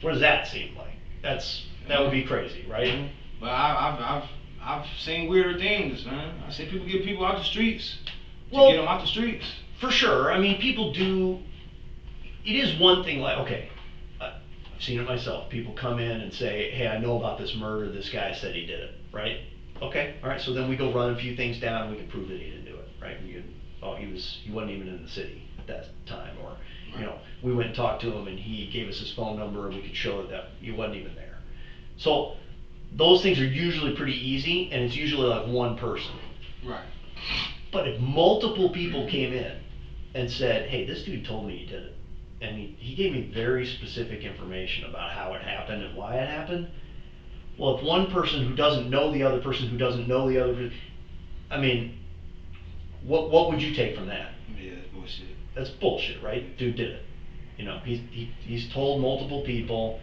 What does that seem like? That would be crazy, right?
But I've seen weirder things, man. I see people get people out the streets to get them out the streets.
For sure. I mean, people do. It is one thing, like, okay, I've seen it myself. People come in and say, hey, I know about this murder. This guy said he did it, right? Okay, all right. So then we go run a few things down and we can prove that he didn't do it, right? He wasn't even in the city at that time, or, you know, we went and talked to him and he gave us his phone number and we could show that he wasn't even there. So those things are usually pretty easy, and it's usually like one person.
Right.
But if multiple people came in and said, hey, this dude told me he did it, and he gave me very specific information about how it happened and why it happened, well, if one person who doesn't know the other person who doesn't know the other person, I mean, what would you take from that?
Yeah, that's bullshit.
That's bullshit, right? Dude did it. You know, he's told multiple people.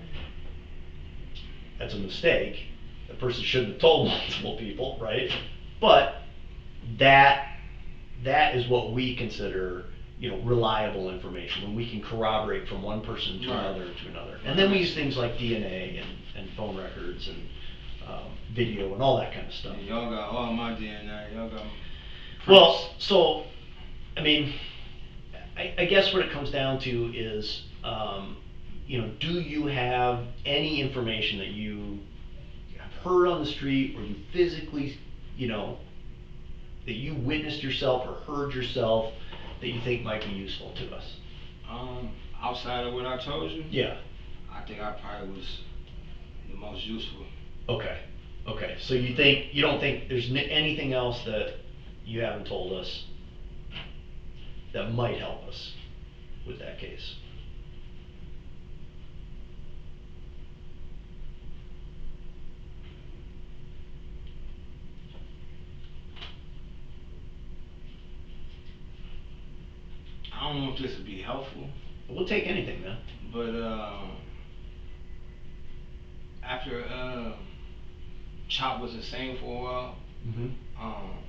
That's a mistake. The person shouldn't have told multiple people, right? But that is what we consider, you know, reliable information, when we can corroborate from one person to another. And then we use things like DNA and phone records and video and all that kind of stuff.
Yeah, y'all got all my DNA. Y'all got.
Well, so, I mean, I guess what it comes down to is, you know, do you have any information that you have heard on the street, or you physically, you know, that you witnessed yourself or heard yourself that you think might be useful to us?
Outside of what I told you?
Yeah.
I think I probably was the most useful.
Okay. Okay. So you don't think there's anything else that you haven't told us that might help us with that case?
I don't know if this would be helpful.
We'll take anything, man.
But after Chop was insane for a while,
Mm-hmm.
I'm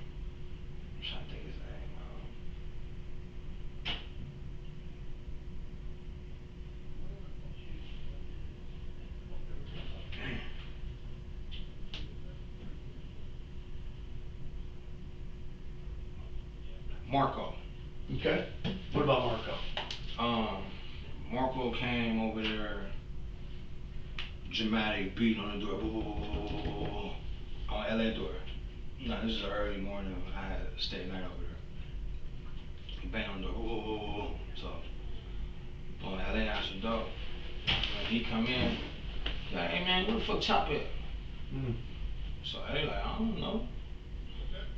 trying to think his name. Marco.
Okay. What about Marco?
Marco came over there, dramatic beat on the door, on LA door. No, this is early morning. I had to stay at night over there. He banged on the door, so on LA answered the door. When he come in, he like, hey man, where the fuck Chop at? So they like, I don't know.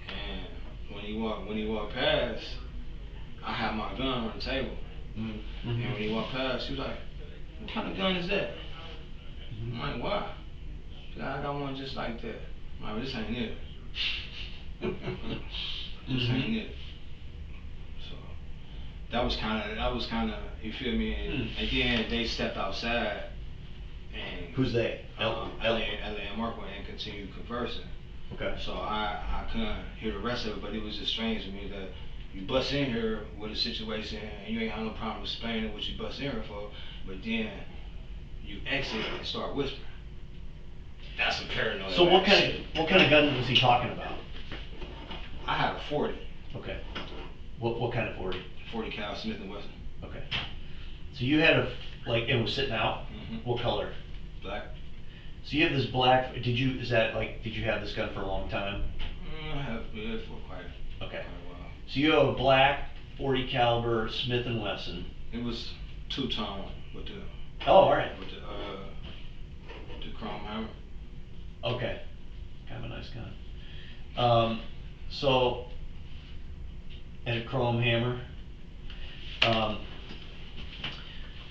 And when he walked past, I had my gun on the table. And when he walked past, he was like, what kind of gun is that? I'm like, why? He's like, I got one just like that. I'm like, well, this ain't it. This ain't it. So that was kind of, you feel me? And then they stepped outside. And
who's they?
LA and Marco and continued conversing.
Okay.
So I couldn't hear the rest of it, but it was just strange to me that you bust in here with a situation and you ain't have no problem explaining what you bust in here for, but then you exit and start whispering. That's some paranoia.
So what kind of gun was he talking about?
I had a 40.
Okay. What kind of 40?
40 cal Smith & Wesson.
Okay. So you had it was sitting out? What color?
Black.
So you have this black, did you have this gun for a long time?
I have it for quite a while.
So you have a black 40 caliber Smith & Wesson.
It was two-tone with the
alright.
With the chrome hammer.
Okay. Kind of a nice gun. So and a chrome hammer.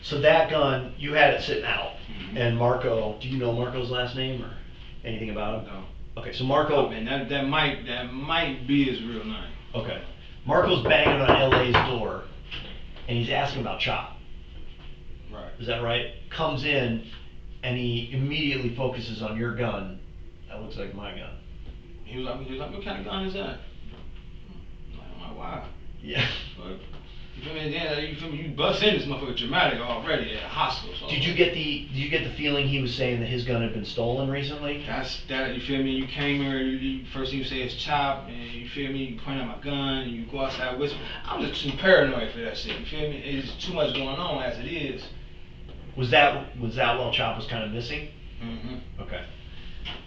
So that gun, you had it sitting out. And Marco, do you know Marco's last name or anything about him?
No.
Okay, so Marco.
Oh, man, that might be his real name.
Okay. Marco's banging on LA's door, and he's asking about Chop.
Right.
Is that right? Comes in, and he immediately focuses on your gun. That looks like my gun.
He was like, what kind of gun is that? I'm like, why?
Yeah.
But, you feel me? Yeah, you feel me? You bust in this motherfucker dramatic already at a hospital. So
Did you get the feeling he was saying that his gun had been stolen recently?
That's that. You feel me? You came here. First thing you say is Chop, and you feel me? You point at my gun, and you go outside whisper. I'm just too paranoid for that shit. You feel me? It's too much going on as it is.
Was that while Chop was kind of missing? Okay.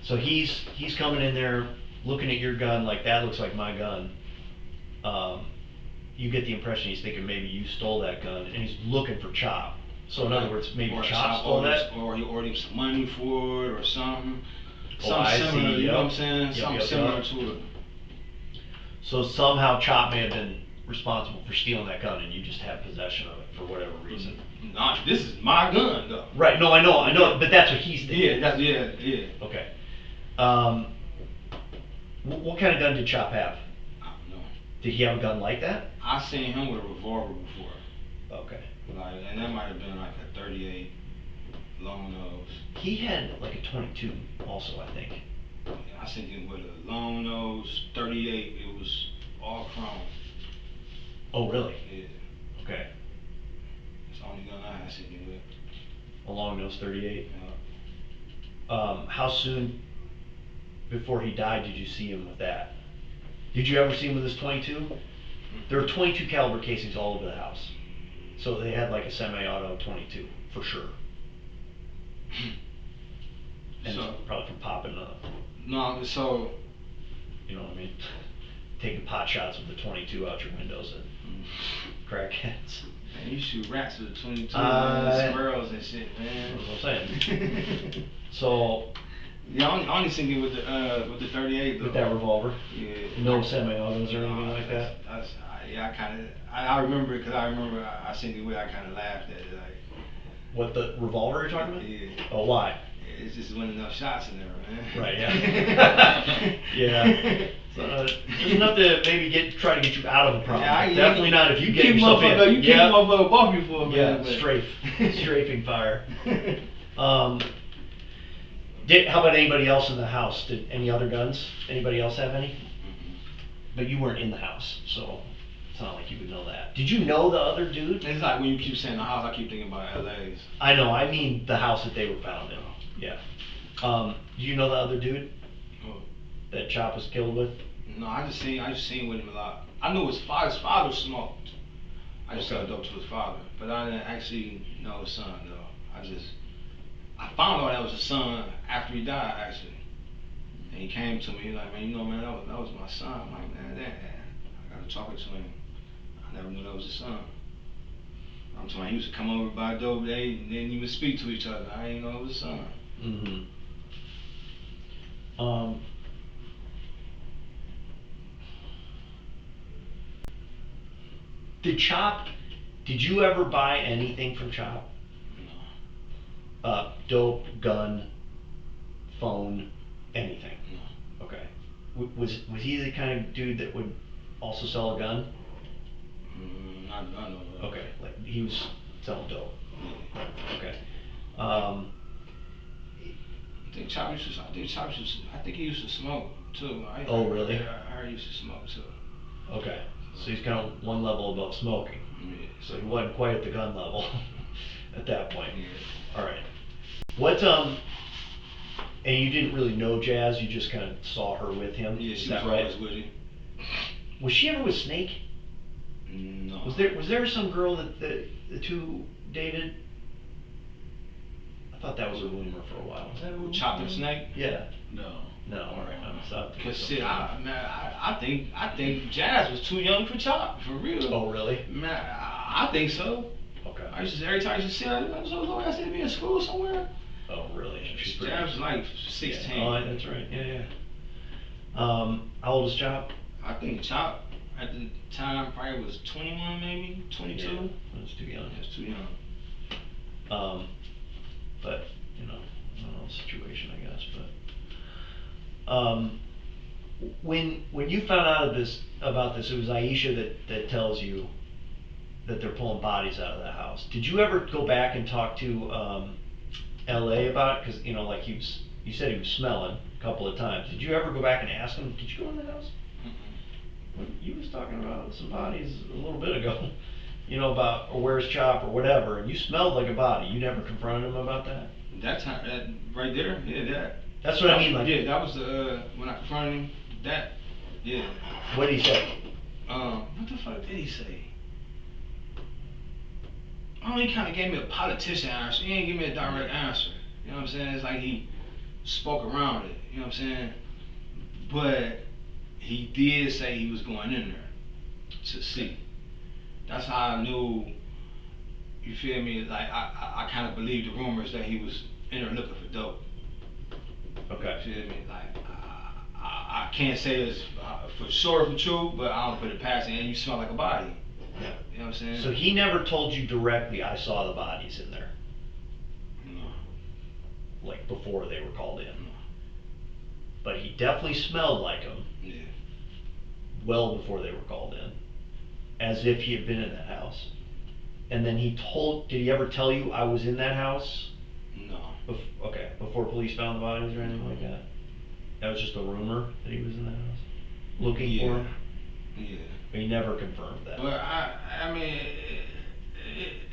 So he's coming in there, looking at your gun like that looks like my gun. You get the impression he's thinking maybe you stole that gun, and he's looking for Chop. So in other words, maybe Chop stole that,
or he ordered some money for it, or something.
I
similar,
see.
You know what I'm saying? Something similar to it.
So somehow Chop may have been responsible for stealing that gun, and you just have possession of it for whatever reason.
Nah, this is my gun, though.
Right? No, I know, but that's what he's thinking.
Yeah.
Okay. What kind of gun did Chop have?
I don't know.
Did he have a gun like that?
I seen him with a revolver before.
Okay.
Like, and that might have been like a 38 long nose.
He had like a 22 also, I think.
Yeah, I seen him with a long nose 38. It was all chrome.
Oh, really?
Yeah.
Okay.
It's the only gun I had seen him with.
A long nose 38.
Yeah.
How soon before he died did you see him with that? Did you ever see him with his 22? There are 22 caliber casings all over the house. So they had like a semi-auto 22 for sure. And
So,
probably from popping
no, so
you know what I mean? Taking pot shots with the 22 out your windows and crackheads.
Man, you shoot rats with a 22, man, squirrels and shit, man.
That's what I'm saying. So.
Yeah, I only seen it with the 38 though.
With that revolver?
Yeah.
No semi-autos or anything like that?
I remember it because I seen it where I kind of laughed at it. Like,
what, the revolver you're talking about?
Yeah.
Oh, why?
Yeah, it's just wasn't enough shots in there, man.
Right, yeah. Yeah. So, there's enough to maybe try to get you out of a problem. Yeah, definitely not if you get yourself in.
You keep motherfucker above you for a minute.
Yeah, strafing fire. How about anybody else in the house? Did any other guns? Anybody else have any? But you weren't in the house, so it's not like you would know that. Did you know the other dude?
It's like when you keep saying the house, I keep thinking about LA's.
I know, I mean the house that they were found in. Yeah. Do you know the other dude? That Chop was killed with?
No, I just seen with him a lot. I knew his father smoked. I just got dope to his father, but I didn't actually know his son though. I found out that was his son after he died, actually. And he came to me, he was like, man, you know, man, that was my son. I'm like, man, I got to talk to him. I never knew that was his son. I'm talking about he used to come over by dope, they didn't even speak to each other. I didn't know it was his son.
Did you ever buy anything from Chop? Dope, gun, phone, anything? No. Okay. Was he the kind of dude that would also sell a gun?
I don't know.
Okay, like he was selling dope. Okay.
I think Chop used he used to smoke too.
Oh, really?
I heard he used to smoke too.
Okay. So he's kind of one level above smoking.
Yeah.
So he wasn't quite at the gun level at that point.
Yeah.
All right. What and you didn't really know Jazz, you just kind of saw her with him?
Yeah, she
was
always with him.
Was she ever with Snake?
No.
Was there some girl that the two dated? I thought that was a rumor for a while. Was that a rumor?
Chop and Snake?
Yeah.
No.
No, alright, I'm sorry.
Cause shit, I think Jazz was too young for Chop, for real.
Oh, really?
Man, I think so.
Okay.
Every time I used to see her, I said to be in school somewhere.
Oh, really?
Jazz was like 16.
Yeah. Oh, that's right. Yeah. How old is Chop?
I think Chop at the time probably was 21, maybe 22.
Yeah, that's too young.
That's too young.
But you know, I don't know the situation, I guess. But when you found out about this, it was Aisha that tells you that they're pulling bodies out of the house. Did you ever go back and talk to L.A. about it? Because you know, like you said he was smelling a couple of times. Did you ever go back and ask him? Did you go in the house? You was talking about some bodies a little bit ago, you know, about or where's Chop or whatever, and you smelled like a body. You never confronted him about that?
That time, that right there, yeah, that.
That's what I mean, like.
Yeah, that was the when I confronted him. That, yeah.
What did he say?
What the fuck did he say? Oh, he kind of gave me a politician answer. He didn't give me a direct answer. You know what I'm saying? It's like he spoke around it. You know what I'm saying? But he did say he was going in there to see. That's how I knew, you feel me, like I kind of believed the rumors that he was in there looking for dope.
Okay.
You feel me? Like, I can't say it's for sure for true, but I don't put it past it. And you smell like a body.
Yeah.
You know what I'm saying?
So he never told you directly, I saw the bodies in there?
No.
Like before they were called in?
No.
But he definitely smelled like them.
Yeah.
Well before they were called in. As if he had been in that house. And then did he ever tell you I was in that house?
No.
Okay, before police found the bodies or anything like that? That was just a rumor that he was in that house? Looking for him?
Yeah.
But he never confirmed that.
But I mean,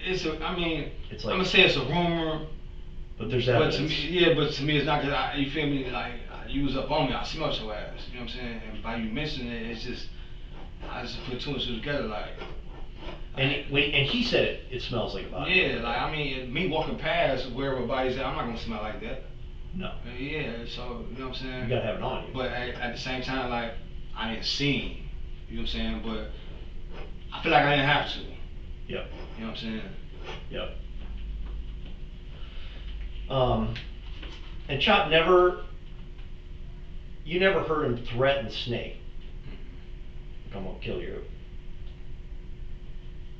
it's like, I'm gonna say it's a rumor.
But there's evidence.
But to me it's not, cause you feel me, like, you was up on me, I smelled your ass, you know what I'm saying? And by you mentioning it, it's just, I just put two and two together, like.
And he said it smells like a body.
Yeah, like, I mean, me walking past wherever body's at, I'm not gonna smell like that.
No.
Yeah, so, you know what I'm saying?
You gotta have it on you.
But at the same time, like, I didn't see him, you know what I'm saying? But I feel like I didn't have to. Yep. You know what I'm saying?
Yep. And Chop you never heard him threaten Snake. I'm gonna kill you.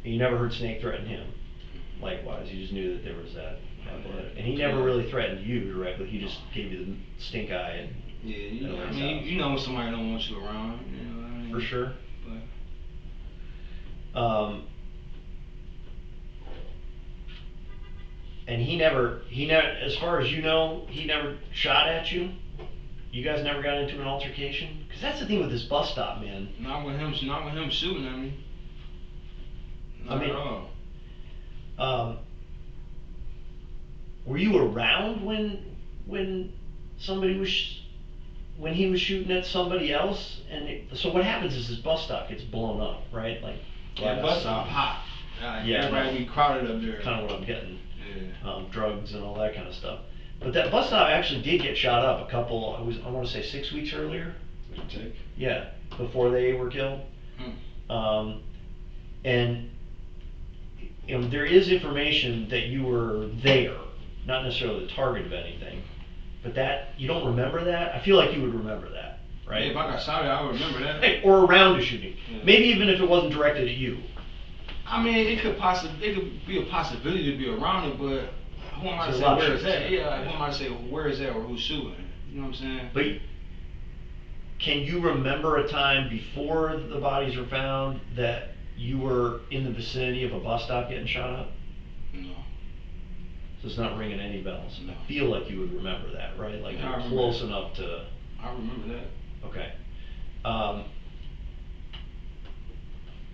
And you never heard Snake threaten him. Likewise, you just knew that there was that. And he never really threatened you directly. He just gave you the stink eye. And
yeah, I mean, you know when somebody don't want you around. You know what I mean?
For sure.
But.
And he never, as far as you know, he never shot at you? You guys never got into an altercation? Because that's the thing with this bus stop, man.
Not with him shooting at me. Not at all.
Were you around when somebody was, when he was shooting at somebody else? And so what happens is this bus stop gets blown up, right? Like,
yeah, bus stop hot. Yeah, everybody be crowded up there.
Kind of what I'm getting.
Yeah.
Drugs and all that kind of stuff. But that bus stop actually did get shot up I want to say 6 weeks earlier. Yeah, before they were killed. And you know, there is information that you were there, not necessarily the target of anything, but that you don't remember that. I feel like you would remember that, right?
Yeah, if I got shot at, I would remember that.
Hey, or around a shooting, maybe even if it wasn't directed at you.
I mean, it could be a possibility to be around it, but who am I to say where it's at? Yeah, who am I to say where it's at or who's shooting? You know what I'm saying?
But can you remember a time before the bodies were found that you were in the vicinity of a bus stop getting shot up?
No.
So it's not ringing any bells.
No.
I feel like you would remember that, right? Like you're close enough to.
I remember that.
Okay.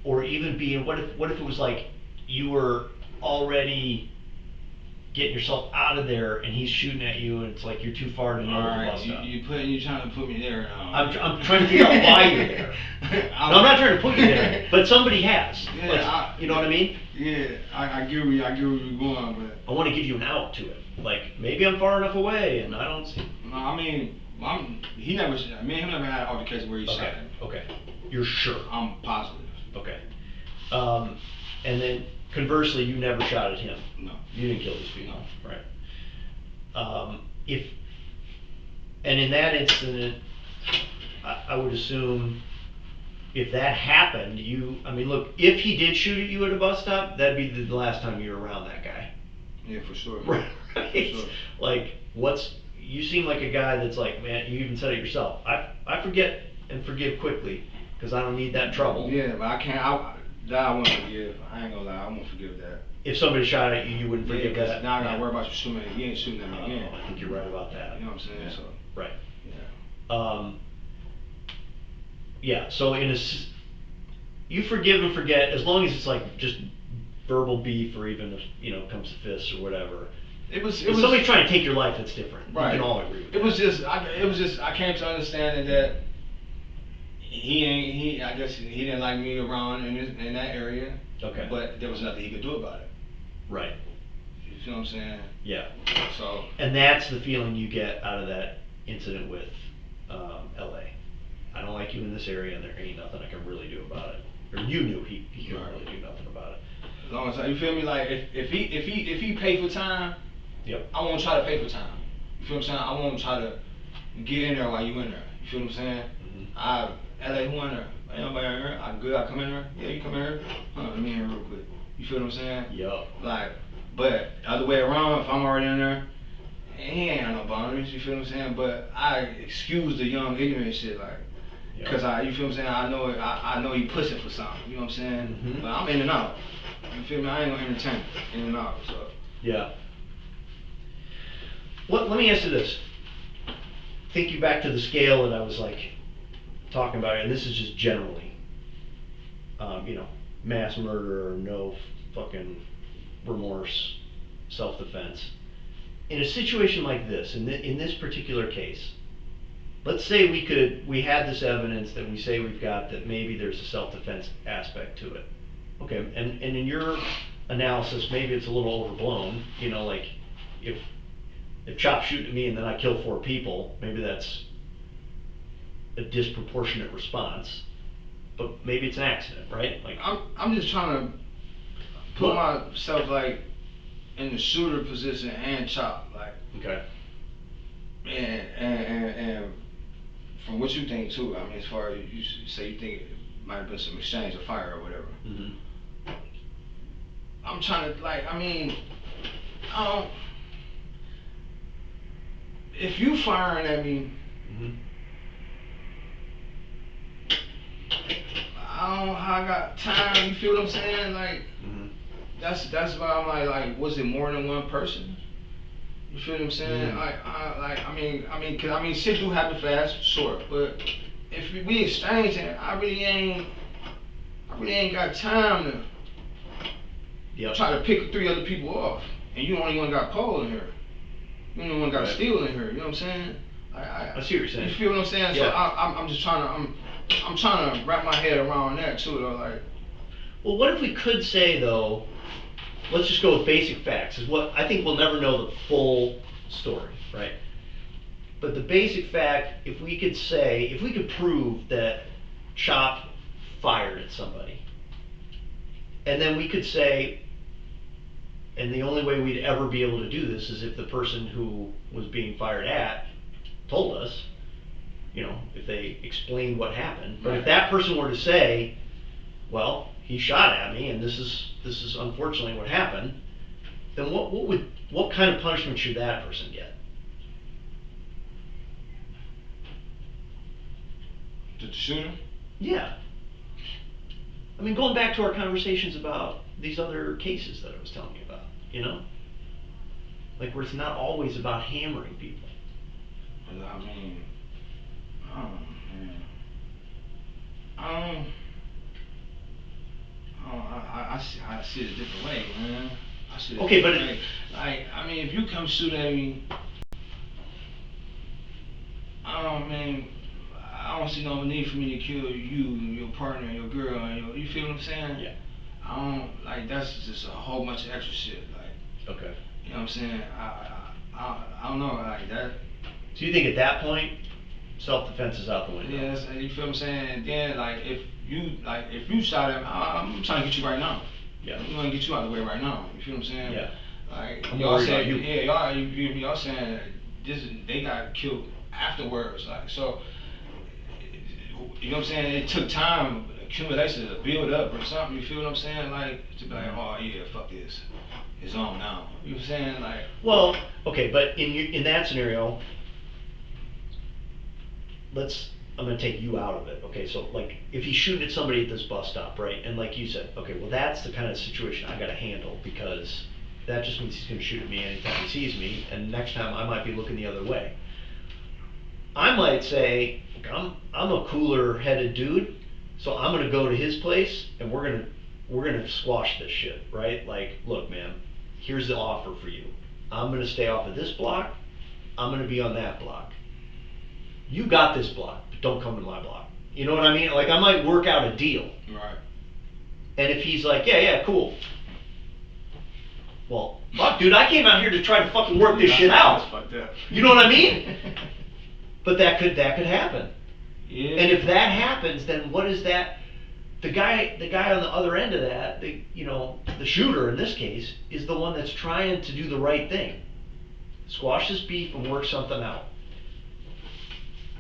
Or even being, what if it was like you were already getting yourself out of there and he's shooting at you and it's like you're too far to know the bus stop.
You're trying to put me there now.
I'm trying to figure out why you're there. I'm not trying to put you there, but somebody has.
Yeah,
you know what I mean?
Yeah, I get where you're going, but
I want to give you an out to it. Like maybe I'm far enough away and I don't see.
No, I mean, me and him never had an altercation where he shot him.
Okay. You're sure?
I'm positive.
Okay. And then conversely, you never shot at him.
No.
You didn't kill these people. No. Right. And in that incident, I would assume if that happened, look, if he did shoot at you at a bus stop, that'd be the last time you were around that guy.
Yeah, for sure.
Right.
For sure.
Like, you seem like a guy that's like, man, you even said it yourself. I forget and forgive quickly because I don't need that trouble.
Yeah, but I can't. That I won't forgive. I ain't gonna lie, I won't forgive that.
If somebody shot at you, you wouldn't forgive that?
Now I gotta worry about you shooting at me. You ain't shooting at me again.
I think you're right about that.
You know what I'm saying?
Yeah.
So.
Right.
Yeah.
Yeah, so you forgive and forget as long as it's like just verbal beef or even if, comes to fists or whatever.
It was
somebody trying to take your life that's different.
Right.
We can all agree with that.
It was just I came to understand that I guess he didn't like me around in that area.
Okay.
But there was nothing he could do about it.
Right.
You see what I'm saying?
Yeah.
So.
And that's the feeling you get out of that incident with LA. I don't like you in this area and there ain't nothing I can really do about it. Or you knew he couldn't really do nothing about it.
As long as you feel me, like if he paid for time,
yep.
I won't try to pay for time. You feel what I'm saying? I won't try to get in there while you in there. You feel what I'm saying? Mm-hmm. LA, who in there? Ain't nobody in here. I'm good. I come in here. Yeah, you come in here. Let me in here real quick. You feel what I'm saying?
Yup.
Like, but other way around, if I'm already in there, he ain't got no boundaries. You feel what I'm saying? But I excuse the young ignorant shit, like, cause you feel what I'm saying? I know he pushing for something. You know what I'm saying? Mm-hmm. But I'm in and out. You feel me? I ain't gonna entertain it. In and out. So.
Yeah. Let me ask you this. Take you back to the scale that I was like talking about, and this is just generally, mass murder or no fucking remorse, self-defense. In a situation like this, in this particular case, let's say we had this evidence that we say we've got that maybe there's a self-defense aspect to it. Okay, and in your analysis, maybe it's a little overblown, like if Chop's shooting at me and then I kill 4 people, maybe that's a disproportionate response, but maybe it's an accident, right? Like
I'm just trying to put myself like in the shooter position and Chop, like.
Okay.
And from what you think too, I mean, as far as you say you think it might have been some exchange of fire or whatever.
Mm-hmm.
I'm trying to, like, I mean, if you firing at me, I got time, you feel what I'm saying? Like, that's why I'm like, was it more than one person? You feel what I'm saying? I mean, shit do happen fast, sure, but if we exchanging, I really ain't got time to try to pick 3 other people off, and you only one got Paul in here. You only one got Steele in here. You know what I'm saying?
I see what you're saying.
You feel what I'm saying?
Yeah.
So I'm just trying to wrap my head around that too, though. Like,
well, what if we could say though? Let's just go with basic facts. Is what I think we'll never know the full story, right? But the basic fact, if we could prove that Chop fired at somebody, and then we could say, and the only way we'd ever be able to do this is if the person who was being fired at told us, you know, if they explained what happened. But if that person were to say, well, he shot at me and this is unfortunately what happened, then what kind of punishment should that person get?
The shooter?
Yeah. I mean, going back to our conversations about these other cases that I was telling you about, you know? Like, where it's not always about hammering people.
I mean, I see it a different way, man. I see it
okay, but
way. Like, I mean, if you come shoot at me, I don't see no need for me to kill you, your partner, your girl, and you feel what I'm saying?
Yeah.
I don't, like, that's just a whole bunch of extra shit, like.
Okay.
You know what I'm saying? I don't know, like that.
So you think at that point, self-defense is out the window?
Yeah, you feel what I'm saying? And then, like, if you shot at me, I'm trying to get you right now.
Yeah.
I'm gonna get you out of the way right now. You feel what I'm saying?
Yeah.
Like,
I'm
y'all
worried
said,
about you.
yeah, y'all saying they got killed afterwards, like, so. You know what I'm saying? It took time, accumulation to build up or something. You feel what I'm saying? Like, to be like, oh yeah, fuck this, it's on now. You know what I'm saying? Like.
Well, okay, but in that scenario, I'm gonna take you out of it. Okay, so like, if he's shooting at somebody at this bus stop, right? And like you said, okay, well that's the kind of situation I gotta handle, because that just means he's gonna shoot at me anytime he sees me, and next time I might be looking the other way. I might say, I'm a cooler headed dude, so I'm gonna go to his place and we're gonna squash this shit, right? Like, look, man, here's the offer for you. I'm gonna stay off of this block, I'm gonna be on that block. You got this block, but don't come to my block. You know what I mean? Like, I might work out a deal.
Right.
And if he's like, yeah, cool. Well, fuck, dude, I came out here to try to fucking work this shit out. You know what I mean? But that could happen.
Yeah.
And if that happens, then what is that? The guy on the other end of that, the shooter in this case, is the one that's trying to do the right thing. Squash this beef and work something out.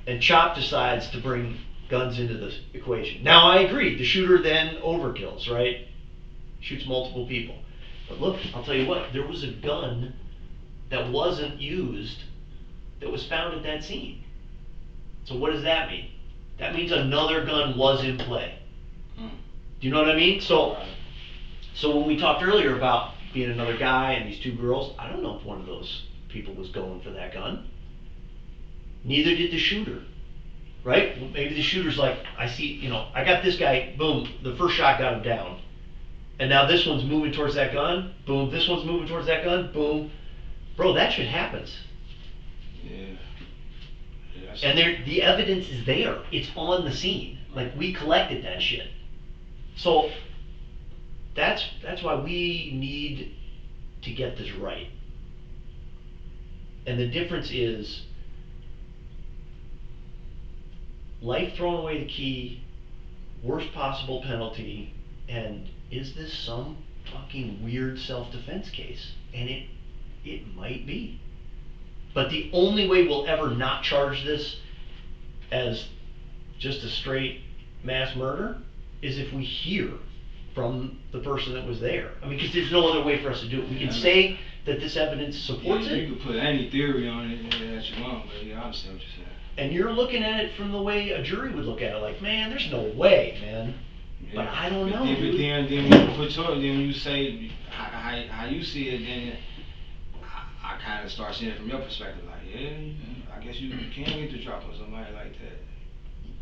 And Chop decides to bring guns into the equation. Now I agree, the shooter then overkills, right? Shoots multiple people. But look, I'll tell you what, there was a gun that wasn't used that was found at that scene. So what does that mean? That means another gun was in play. Do you know what I mean? So when we talked earlier about being another guy and these 2 girls, I don't know if one of those people was going for that gun. Neither did the shooter, right? Maybe the shooter's like, I see, I got this guy, boom, the first shot got him down. And now this one's moving towards that gun, boom, this one's moving towards that gun, boom. Bro, that shit happens.
Yeah.
And the evidence is there. It's on the scene. Like, we collected that shit. So that's why we need to get this right. And the difference is life throwing away the key, worst possible penalty, and is this some fucking weird self-defense case, and it might be. But the only way we'll ever not charge this as just a straight mass murder is if we hear from the person that was there. I mean, because there's no other way for us to do it. We can say that this evidence supports it.
You can put any theory on it that you want, but yeah, I understand what you're saying.
And you're looking at it from the way a jury would look at it, like, man, there's no way, man. Yeah. But I don't know.
But then when you say how you see it, then I kind of start seeing it from your perspective, like, yeah, I guess you can get the drop on somebody like that.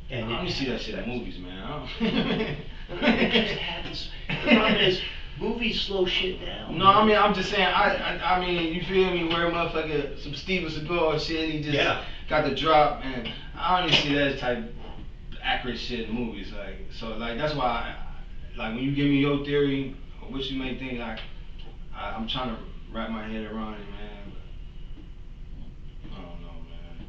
And I only see that shit in movies, man.
It happens. The problem is, movies slow shit down.
No, I mean, I'm just saying, I mean, you feel me, where motherfucker, some Steven Seagal shit, he just got the drop, and I only see that type accurate shit in movies, like, so, like, that's why, like, when you give me your theory, or what you may think, like, I'm trying to wrap my head around it, man, but I don't know, man.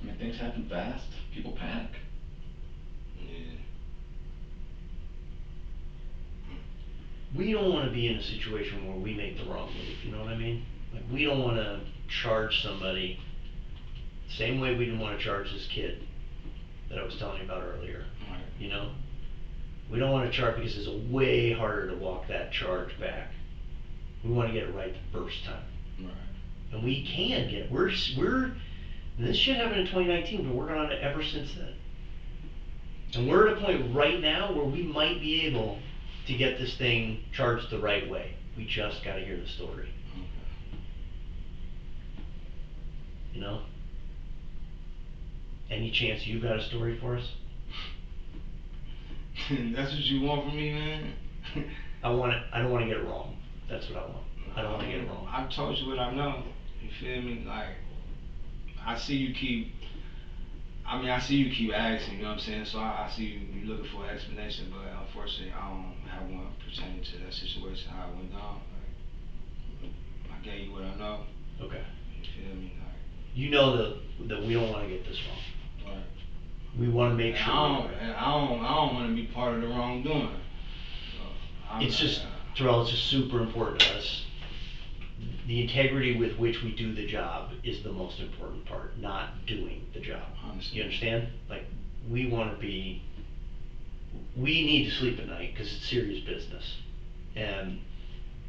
I mean, things happen fast, people panic.
Yeah.
We don't want to be in a situation where we make the wrong move, you know what I mean? Like, we don't want to charge somebody the same way we didn't want to charge this kid that I was telling you about earlier.
Right.
You know? We don't want to charge because it's way harder to walk that charge back. We want to get it right the first time.
Right.
And we can get it. We're this shit happened in 2019, we've been working on it ever since then. And we're at a point right now where we might be able to get this thing charged the right way. We just got to hear the story.
Okay.
You know? Any chance you got a story for us?
That's what you want from me, man?
I don't want to get it wrong. That's what I want. I don't want to get it wrong.
I've told you what I know. You feel me? Like, I see you keep asking, you know what I'm saying? So I see you looking for an explanation, but unfortunately I don't have one pertaining to that situation, how it went down. Like, I gave you what I know.
Okay.
You feel me? Like,
you know that we don't want to get this wrong.
Right.
We want to make sure.
I don't want to be part of the wrongdoing.
It's just, Terrell, it's just super important to us. The integrity with which we do the job is the most important part, not doing the job.
Honestly.
You understand? Like, we need to sleep at night because it's serious business. And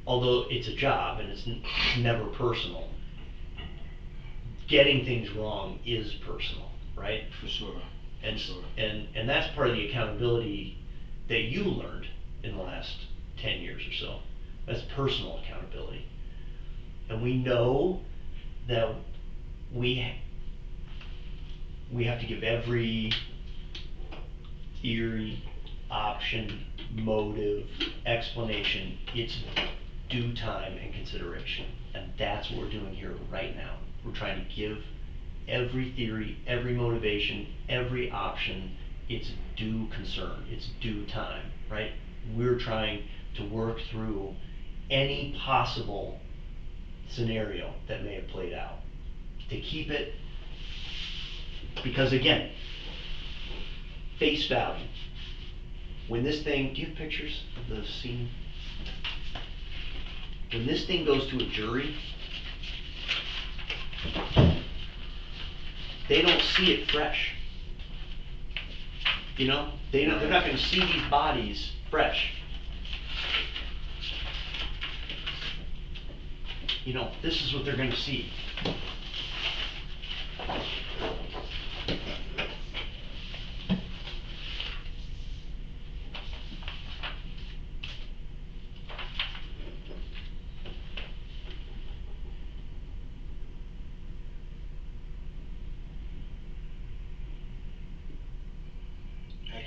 although it's a job and it's never personal, getting things wrong is personal, right?
For sure.
And that's part of the accountability that you learned in the last 10 years or so. That's personal accountability. And we know that we have to give every theory, option, motive, explanation its due time and consideration. And that's what we're doing here right now. We're trying to give every theory, every motivation, every option its due concern, its due time, right? We're trying to work through any possible scenario that may have played out, to keep it, because again, face value. When this thing, do you have pictures of the scene? When this thing goes to a jury, they don't see it fresh. You know, they're not going to see these bodies fresh. You know, this is what they're going to see.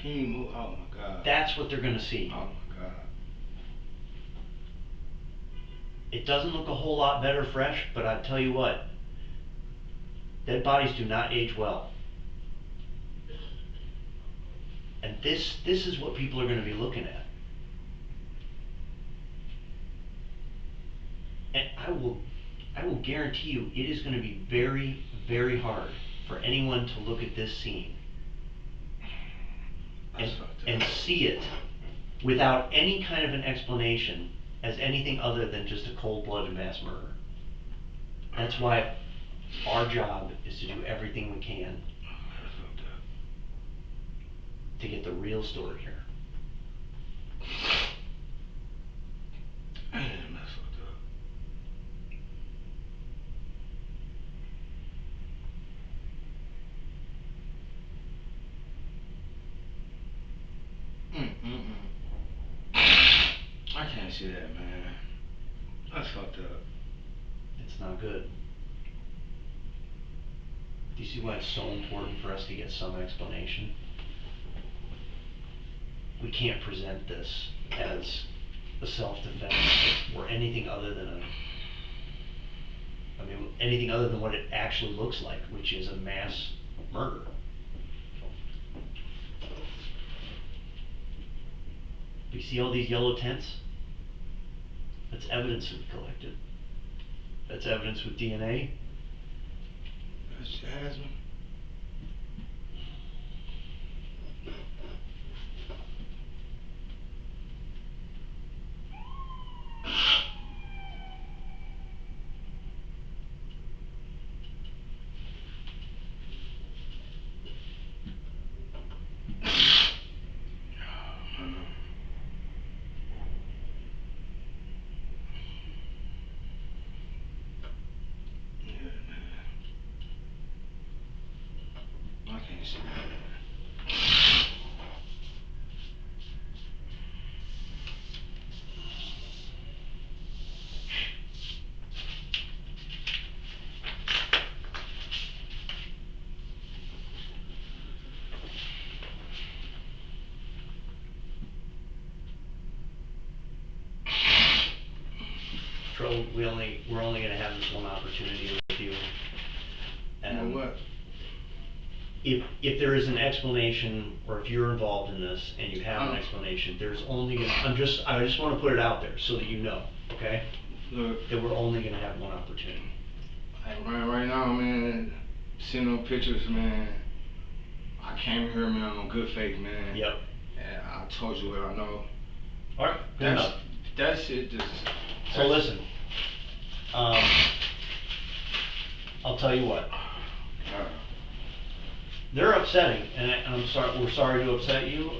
Can you move? Oh my God.
That's what they're going to see.
Oh my God.
It doesn't look a whole lot better fresh, but I tell you what, dead bodies do not age well. And this is what people are going to be looking at. And I will guarantee you it is going to be very, very hard for anyone to look at this scene and see it without any kind of an explanation as anything other than just a cold-blooded mass murder. That's why our job is to do everything we can to get the real story here.
I can't see that, man. That's fucked up.
It's not good. Do you see why it's so important for us to get some explanation? We can't present this as a self-defense or anything other than anything other than what it actually looks like, which is a mass murder. You see all these yellow tents? That's evidence that we collected. That's evidence with DNA.
That's Jasmine.
We're only going to have this one opportunity with you. And
what?
If there is an explanation, or if you're involved in this and you have an explanation, there's only going to, I just want to put it out there so that you know, okay?
Look,
that we're only going to have one opportunity.
Right now, man, seeing no pictures, man, I came here, man, on good faith, man.
Yep.
And I told you what I know.
All right, good enough.
That shit just...
So listen, I'll tell you what. They're upsetting, and I'm sorry. We're sorry to upset you.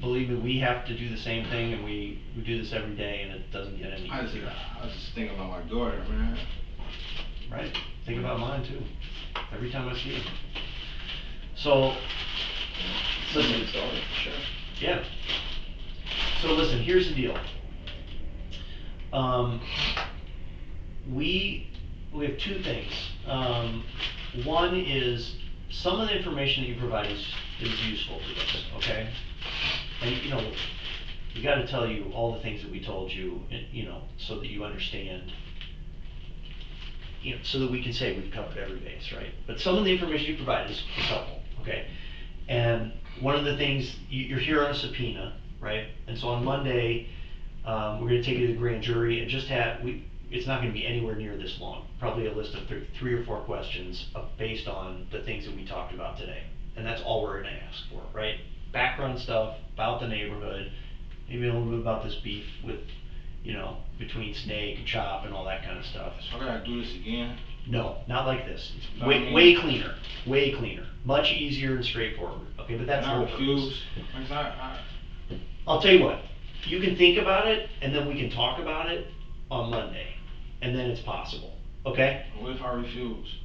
Believe me, we have to do the same thing, and we do this every day, and it doesn't get any easier.
I was just thinking about my daughter, man.
Right. Think about mine too. Every time I see her. So, listen.
Sure.
Yeah. So listen. Here's the deal. We have two things. One is some of the information that you provide is useful to us, okay? And you know, we got to tell you all the things that we told you, you know, so that you understand, you know, so that we can say we've covered every base, right? But some of the information you provide is helpful, okay? And one of the things, you're here on a subpoena, right? And so on Monday, we're going to take you to the grand jury and just have, it's not going to be anywhere near this long. Probably a list of 3 or 4 questions based on the things that we talked about today. And that's all we're going to ask for, right? Background stuff about the neighborhood, maybe a little bit about this beef with, you know, between Snake and Chop and all that kind of stuff.
So I got to do this again?
No, not like this. It's way cleaner. Way cleaner. Much easier and straightforward. Okay, but that's
I
no
refuse.
I'll tell you what. You can think about it, and then we can talk about it on Monday, and then it's possible. Okay?
What if I refuse?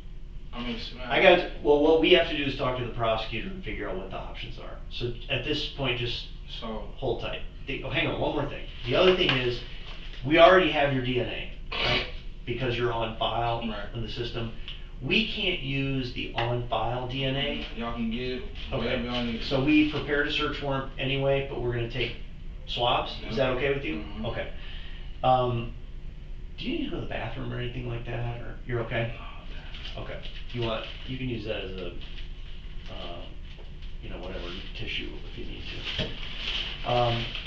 Well, what we have to do is talk to the prosecutor and figure out what the options are. So at this point, just hold tight. Hang on, one more thing. The other thing is, we already have your DNA, right? Because you're on file in the system. We can't use the on-file DNA.
Y'all can get
whatever y'all need. So we prepared a search warrant anyway, but we're going to take swabs. Is that okay with you? Mm-hmm. Okay. Do you need to go to the bathroom or anything like that, or you're okay? Okay. You can use that as a, you know, whatever, tissue if you need to.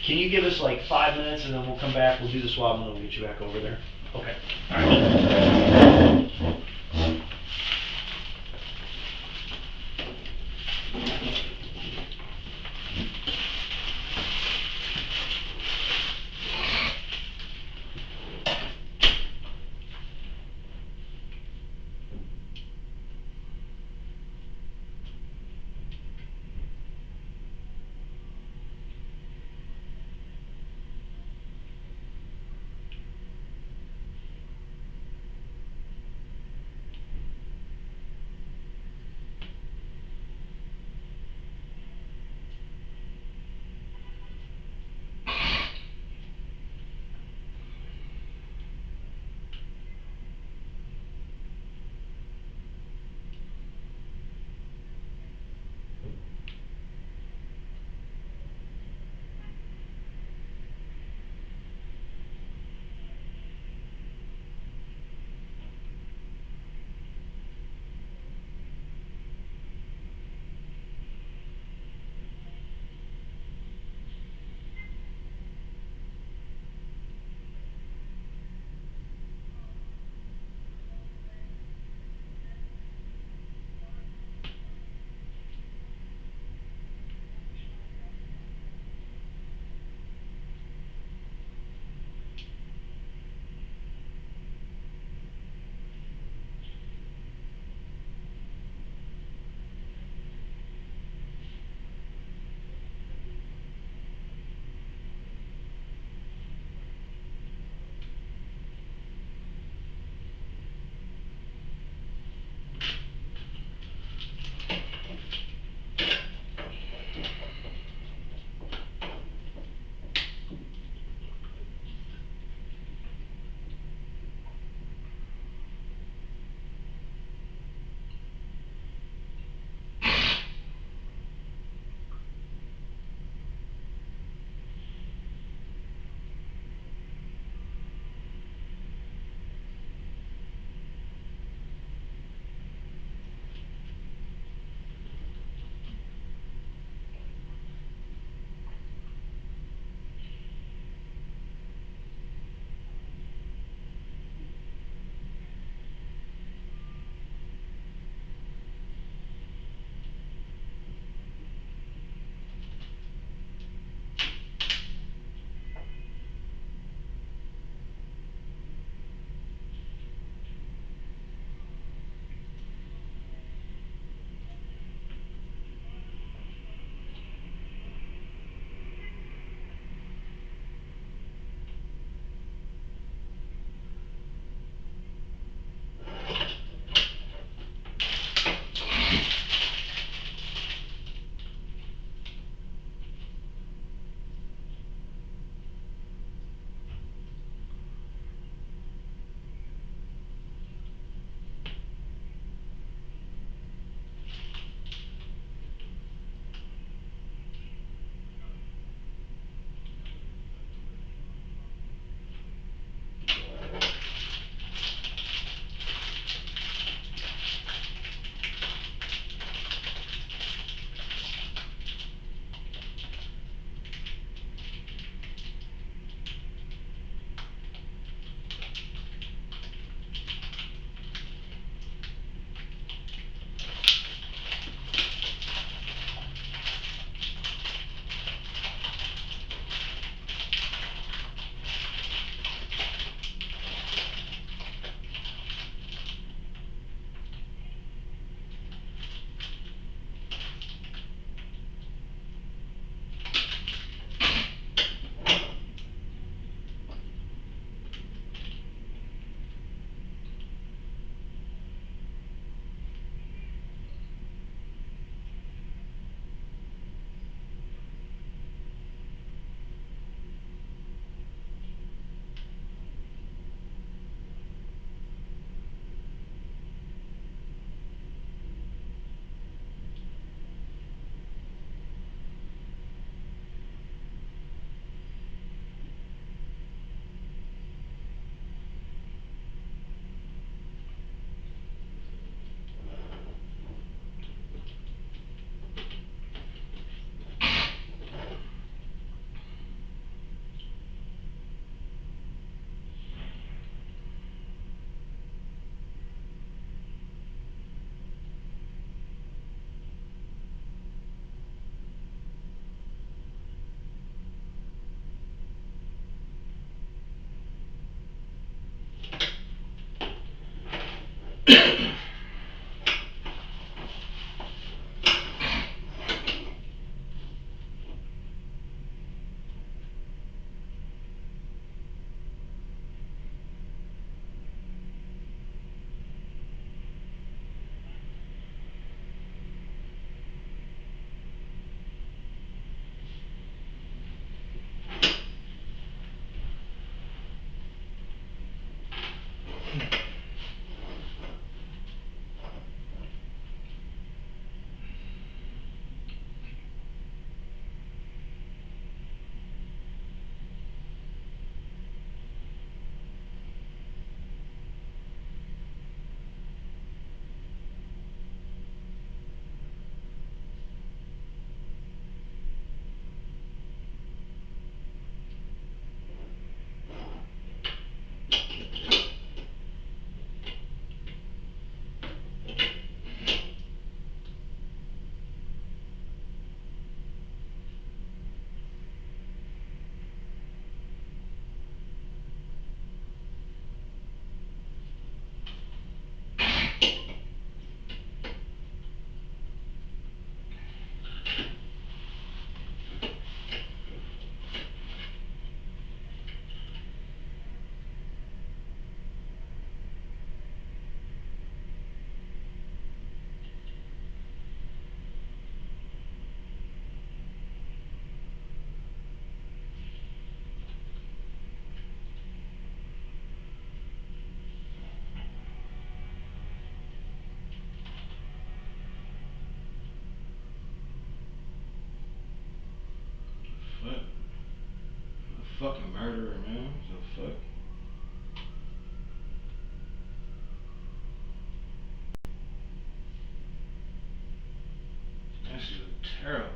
Can you give us like 5 minutes and then we'll come back, we'll do the swab and then we'll get you back over there? Okay. All right.
fucking murderer, man. What the fuck? That shit was terrible.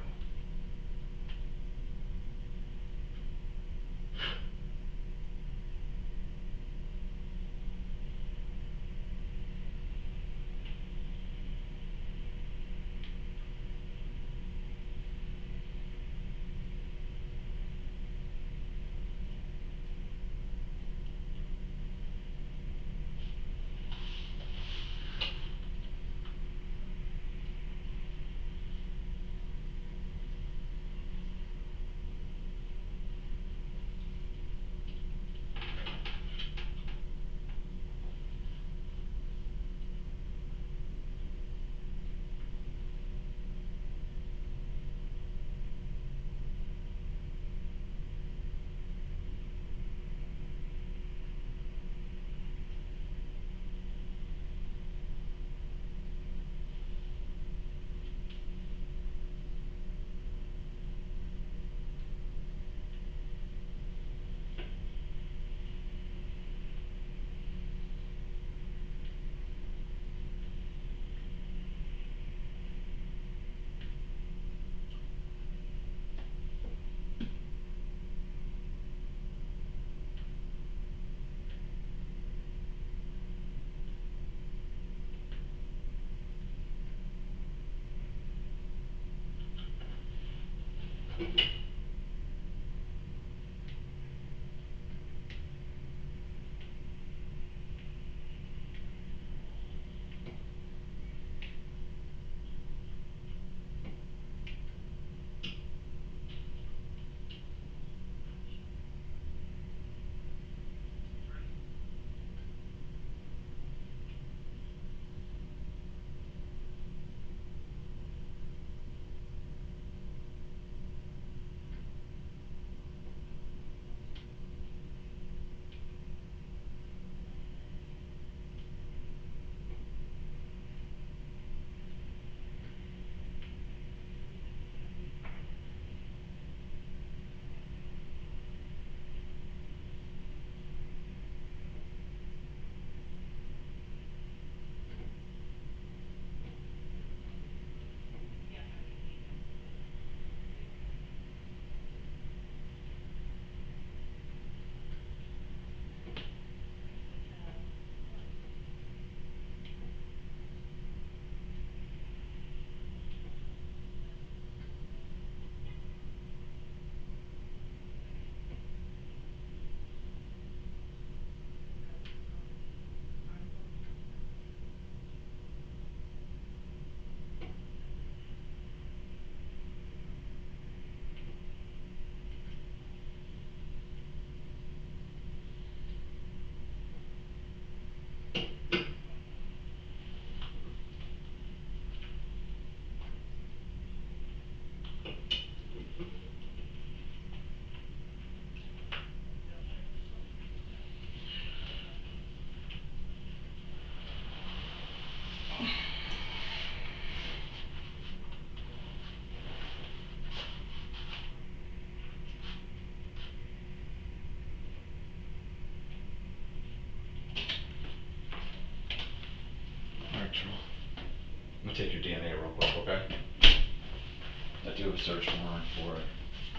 I'm gonna take your DNA real quick, okay? I do have a search warrant for it,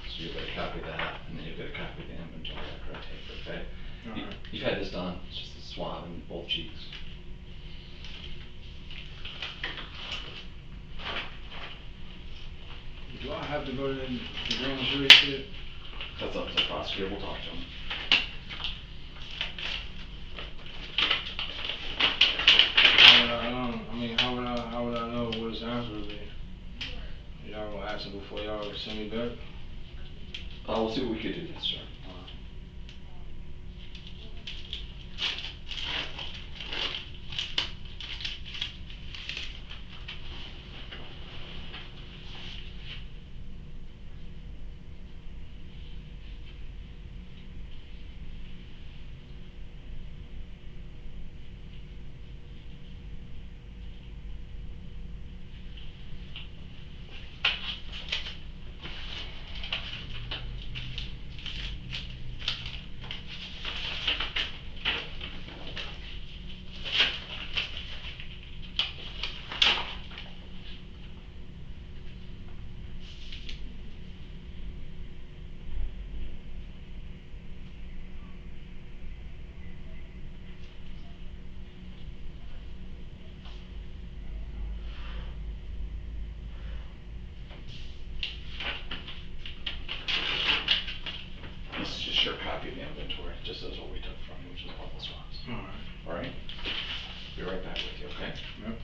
so you'll get a copy of that, and then you'll get a copy of the inventory after I take it, okay?
Alright.
You've had this done, it's just a swab in both cheeks.
Do I have to go to the grand jury shit?
That's up to the prosecutor, we'll talk to him.
How would I know what his answer would be? Y'all gonna ask him before y'all send me back?
We'll see what we could do, yes, sir. copy of the inventory, just as what we took from you, which is a couple swabs. All right? Be right back with you, okay?
Yep.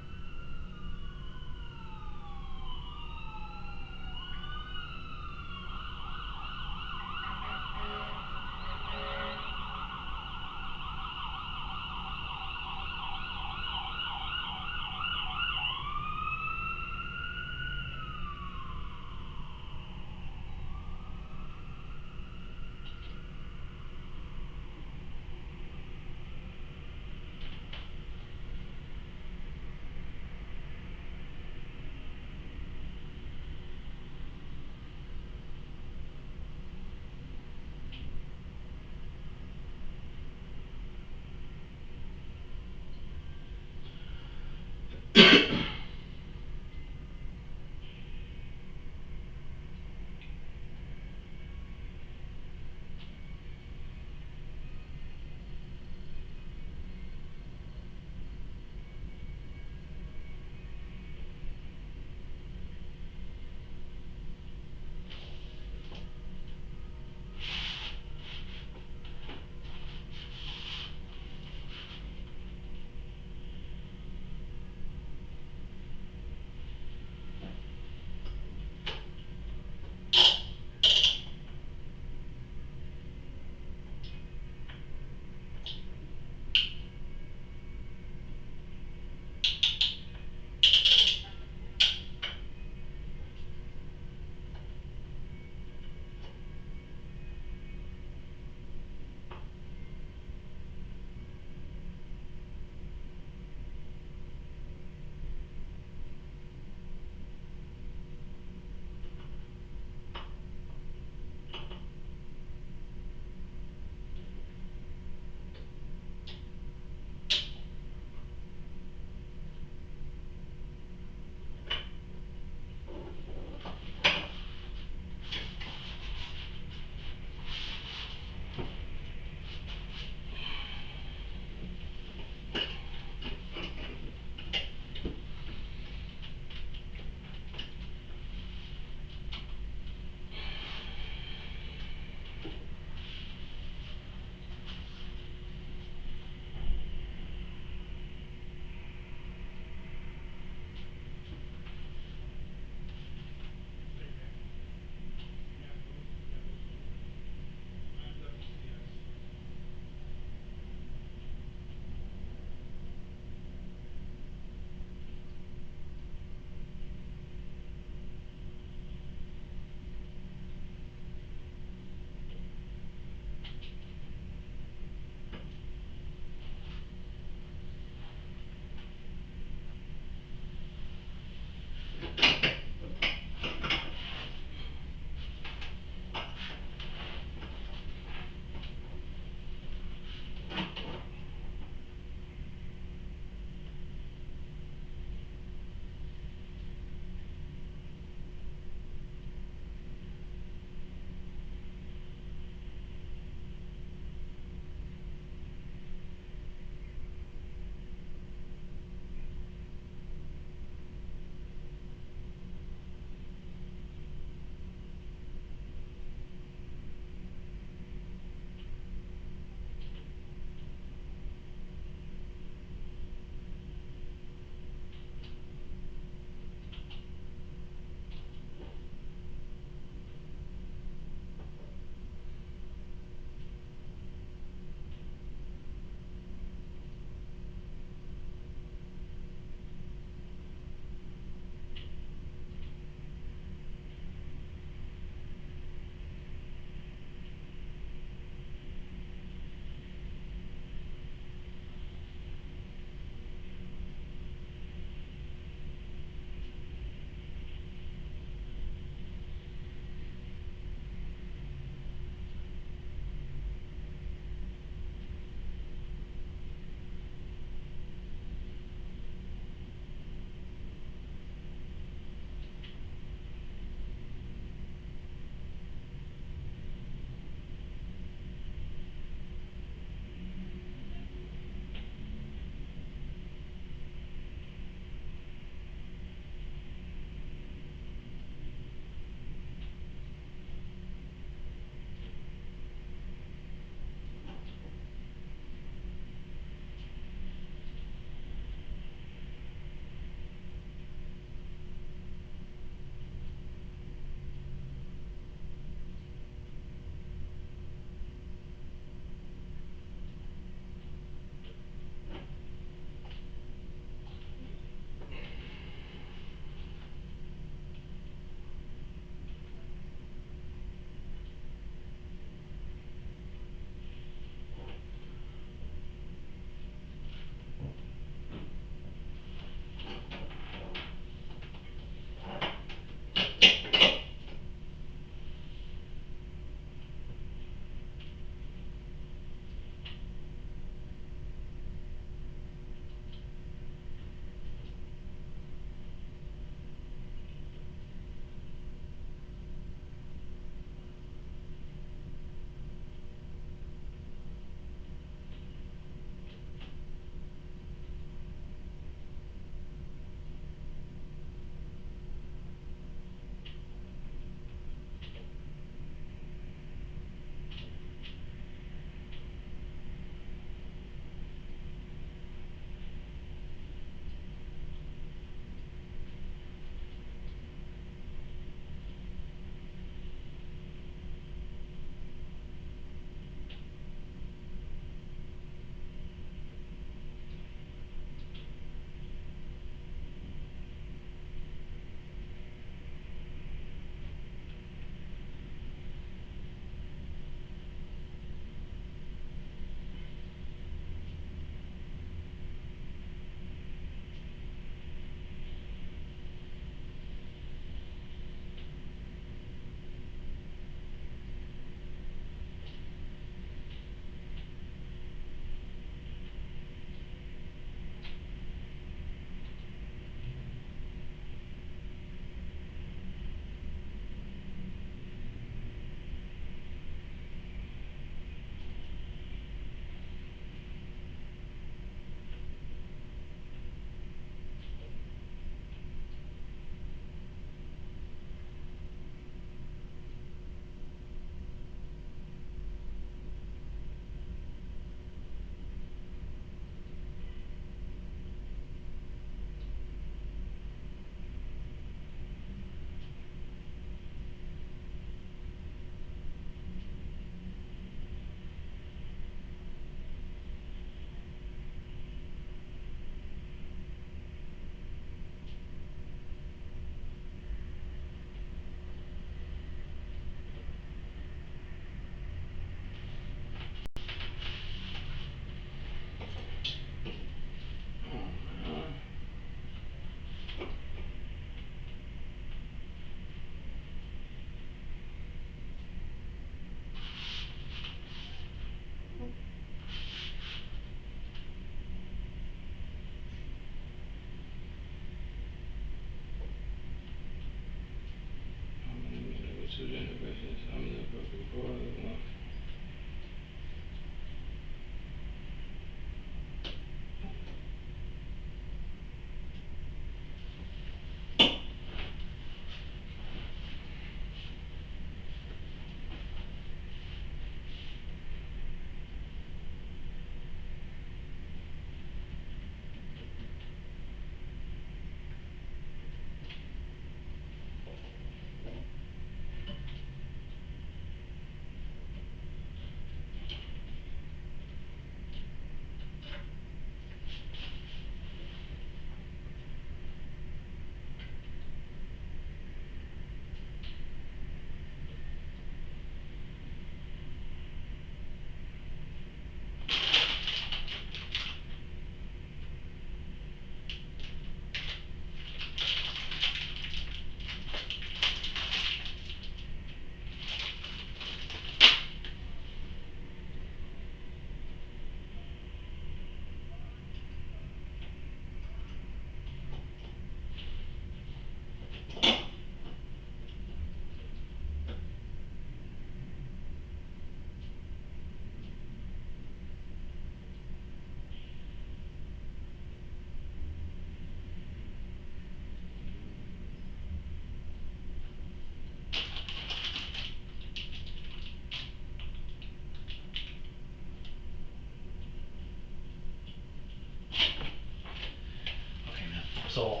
So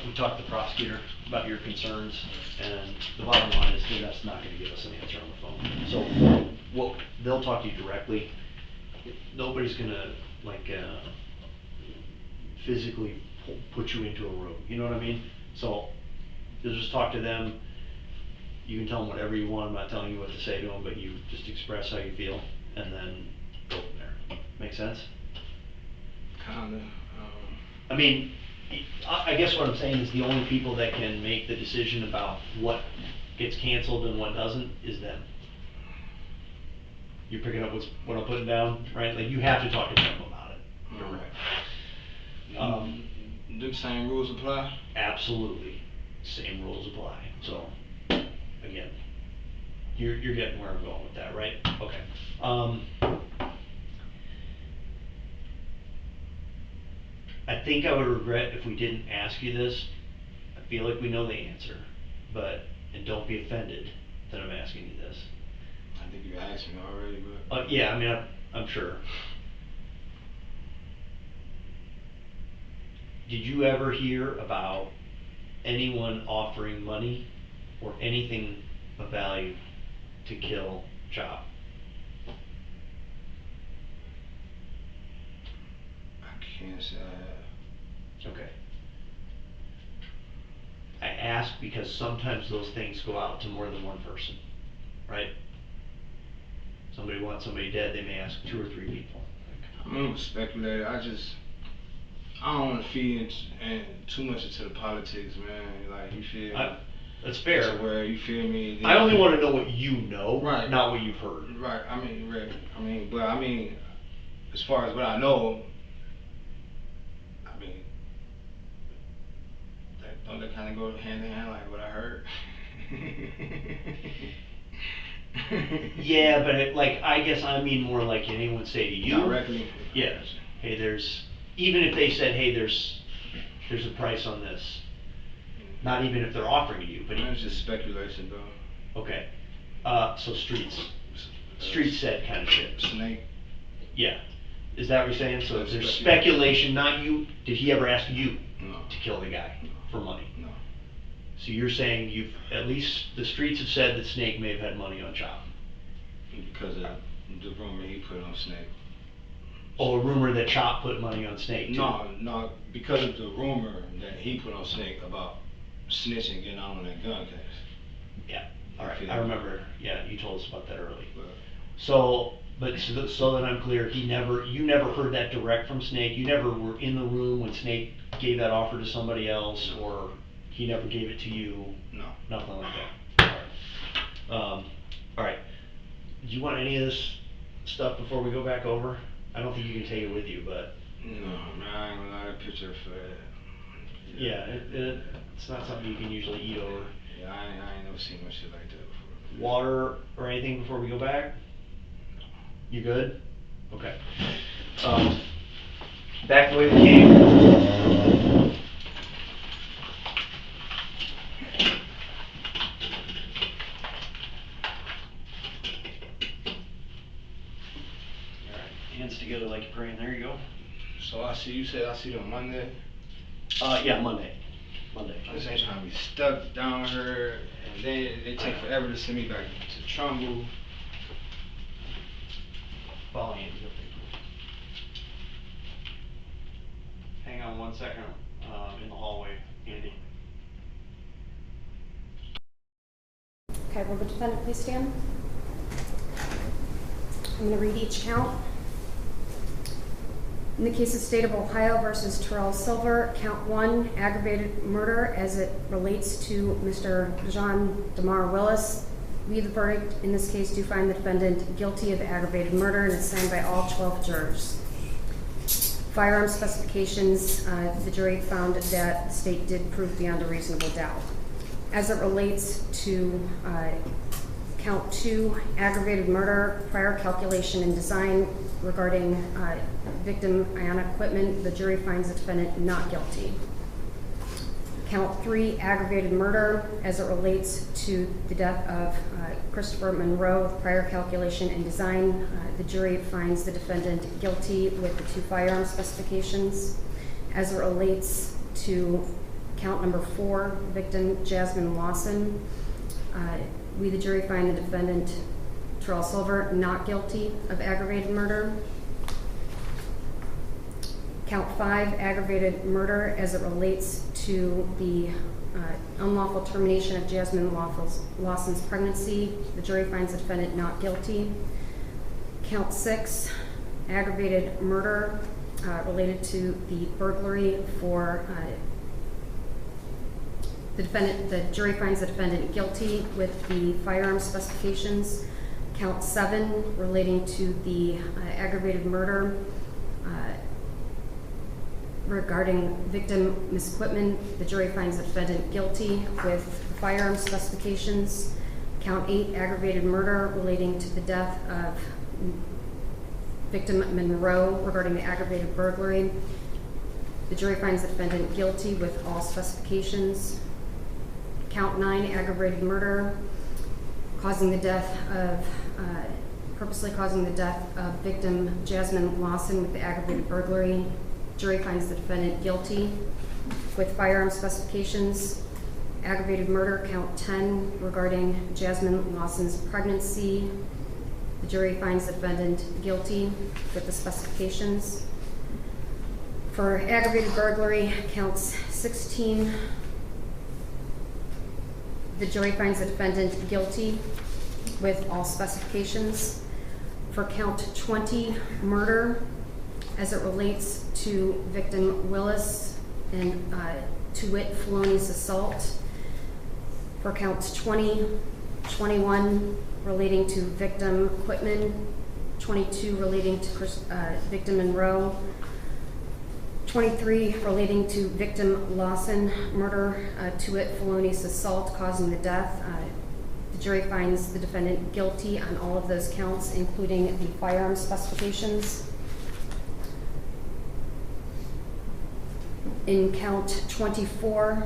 we talked to the prosecutor about your concerns, and the bottom line is that's not going to give us an answer on the phone. So they'll talk to you directly. Nobody's going to physically put you into a room. You know what I mean? So you'll just talk to them. You can tell them whatever you want. I'm not telling you what to say to them, but you just express how you feel, and then go from there. Make sense?
Kinda.
I mean, I guess what I'm saying is the only people that can make the decision about what gets canceled and what doesn't is them. You're picking up what I'm putting down, right? Like, you have to talk to them about it. You're right.
Do same rules apply?
Absolutely. Same rules apply. So, again, you're getting where I'm going with that, right? Okay. I think I would regret if we didn't ask you this. I feel like we know the answer, and don't be offended that I'm asking you this.
I think you asked me already, but...
Yeah, I mean, I'm sure. Did you ever hear about anyone offering money or anything of value to kill Chop?
I can't say I have.
Okay. I ask because sometimes those things go out to more than one person, right? Somebody wants somebody dead, they may ask 2 or 3 people.
I'm gonna speculate. I don't want to feed too much into the politics, man. Like, you feel me?
That's fair.
That's where, you feel me?
I only want to know what you know,
right,
not what you've heard.
Right. But as far as what I know, don't they kind of go hand in hand, like what I heard?
Yeah, but I guess I mean more like anyone would say to you.
Directly.
Yeah. Hey, even if they said, hey, there's a price on this. Not even if they're offering you, but
it's just speculation, though.
Okay. So streets said kind of shit.
Snake.
Yeah. Is that what you're saying? So there's speculation, not you. Did he ever ask you to kill the guy for money?
No.
So you're saying at least the streets have said that Snake may have had money on Chop.
Because of the rumor he put on Snake.
Oh, a rumor that Chop put money on Snake too?
No, because of the rumor that he put on Snake about snitching, getting out on that gun case.
Yeah, alright, I remember, yeah, you told us about that early. So that I'm clear, you never heard that direct from Snake? You never were in the room when Snake gave that offer to somebody else, or he never gave it to you?
No.
Nothing like that? Alright. Do you want any of this stuff before we go back over? I don't think you can take it with you, but...
No, man, I ain't gonna lie, that picture for that.
Yeah, it's not something you can usually eat over.
Yeah, I ain't never seen much shit like that before.
Water or anything before we go back? You good? Okay. Back the way we came. Hands together like you're praying. There you go.
So you said I see them Monday?
Yeah, Monday.
I just ain't trying to be stuck down here, and they take forever to send me back to Trumbull.
Follow me. Hang on 1 second in the hallway, Andy.
Okay, will the defendant please stand? I'm going to read each count. In the case of State of Ohio versus Terrell Silver, count 1, aggravated murder as it relates to Mr. John DeMar Willis. We, the verdict in this case, do find the defendant guilty of aggravated murder and is signed by all 12 jurors. Firearm specifications, the jury found that the state did prove beyond a reasonable doubt. As it relates to count 2, aggravated murder, prior calculation and design regarding victim ionic equipment, the jury finds the defendant not guilty. Count 3, aggravated murder, as it relates to the death of Christopher Monroe, prior calculation and design, the jury finds the defendant guilty with the 2 firearm specifications. As it relates to count number 4, victim Jasmine Lawson. We, the jury, find the defendant, Terrell Silver, not guilty of aggravated murder. Count 5, aggravated murder as it relates to the unlawful termination of Jasmine Lawson's pregnancy. The jury finds the defendant not guilty. Count 6, aggravated murder related to the burglary for the jury finds the defendant guilty with the firearm specifications. Count 7, relating to the aggravated murder regarding victim misquitment. The jury finds the defendant guilty with the firearm specifications. Count 8, aggravated murder relating to the death of victim Monroe regarding the aggravated burglary. The jury finds the defendant guilty with all specifications. Count 9, aggravated murder, causing the death of, purposely causing the death of victim Jasmine Lawson with the aggravated burglary. Jury finds the defendant guilty with firearm specifications. Aggravated murder, count 10, regarding Jasmine Lawson's pregnancy. The jury finds the defendant guilty with the specifications. For aggravated burglary, counts 16, the jury finds the defendant guilty with all specifications. For count 20, murder, as it relates to victim Willis and to wit felonious assault. For counts 20, 21, relating to victim Quitman, 22 relating to victim Monroe, 23 relating to victim Lawson, murder, to wit felonious assault causing the death. The jury finds the defendant guilty on all of those counts, including the firearm specifications. In count 24,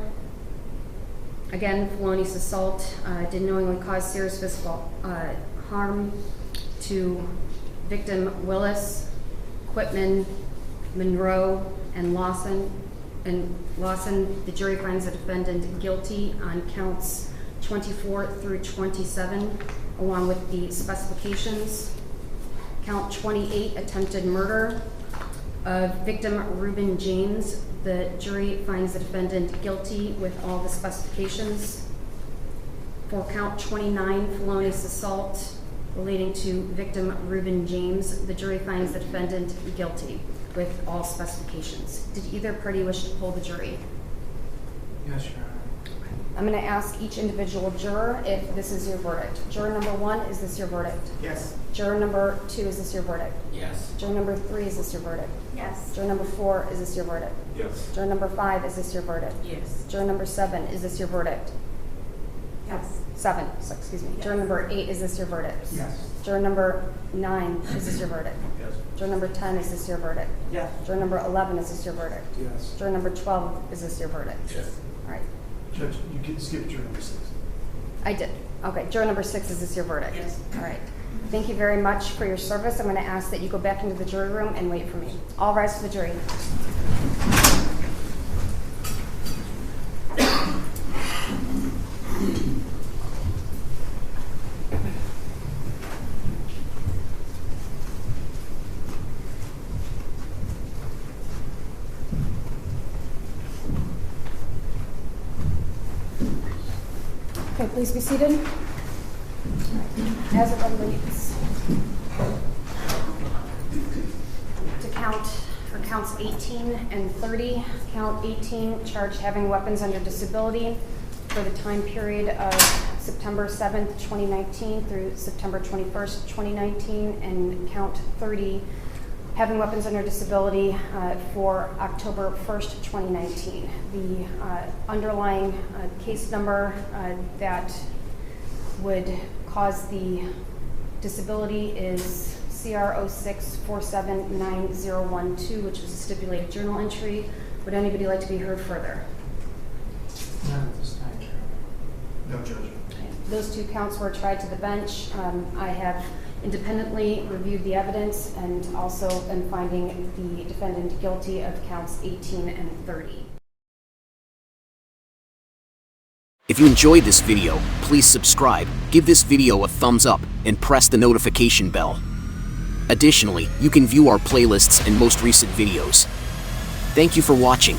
again, felonious assault, did knowingly cause serious physical harm to victim Willis, Quitman, Monroe, and Lawson. The jury finds the defendant guilty on counts 24 through 27, along with the specifications. Count 28, attempted murder of victim Reuben James. The jury finds the defendant guilty with all the specifications. For count 29, felonious assault relating to victim Reuben James, the jury finds the defendant guilty with all specifications. Did either party wish to poll the jury?
Yes, Your Honor.
I'm going to ask each individual juror if this is your verdict. Juror number 1, is this your verdict?
Yes.
Juror number 2, is this your verdict?
Yes.
Juror number 3, is this your verdict?
Yes.
Juror number 4, is this your verdict?
Yes.
Juror number 5, is this your verdict?
Yes.
Juror number 7, is this your verdict?
Yes.
7, excuse me.
Yes.
Juror number 8, is this your verdict?
Yes.
Juror number 9, is this your verdict?
Yes.
Juror number 10, is this your verdict?
Yes.
Juror number 11, is this your verdict?
Yes.
Juror number 12, is this your verdict?
Yes.
All right.
Judge, you can skip juror number 6.
I did. Okay. Juror number 6, is this your verdict?
Yes.
All right. Thank you very much for your service. I'm going to ask that you go back into the jury room and wait for me. All rise for the jury. Okay, please be seated. As it relates to counts 18 and 30, count 18 charged having weapons under disability for the time period of September 7th, 2019 through September 21st, 2019, and count 30 having weapons under disability for October 1st, 2019. The underlying case number that would cause the disability is CR 06479012, which was a stipulated journal entry. Would anybody like to be heard further?
None at this time, Your Honor. No judgment.
Those 2 counts were tried to the bench. I have independently reviewed the evidence and also am finding the defendant guilty of counts 18 and 30.
If you enjoyed this video, please subscribe, give this video a thumbs up, and press the notification bell. Additionally, you can view our playlists and most recent videos. Thank you for watching.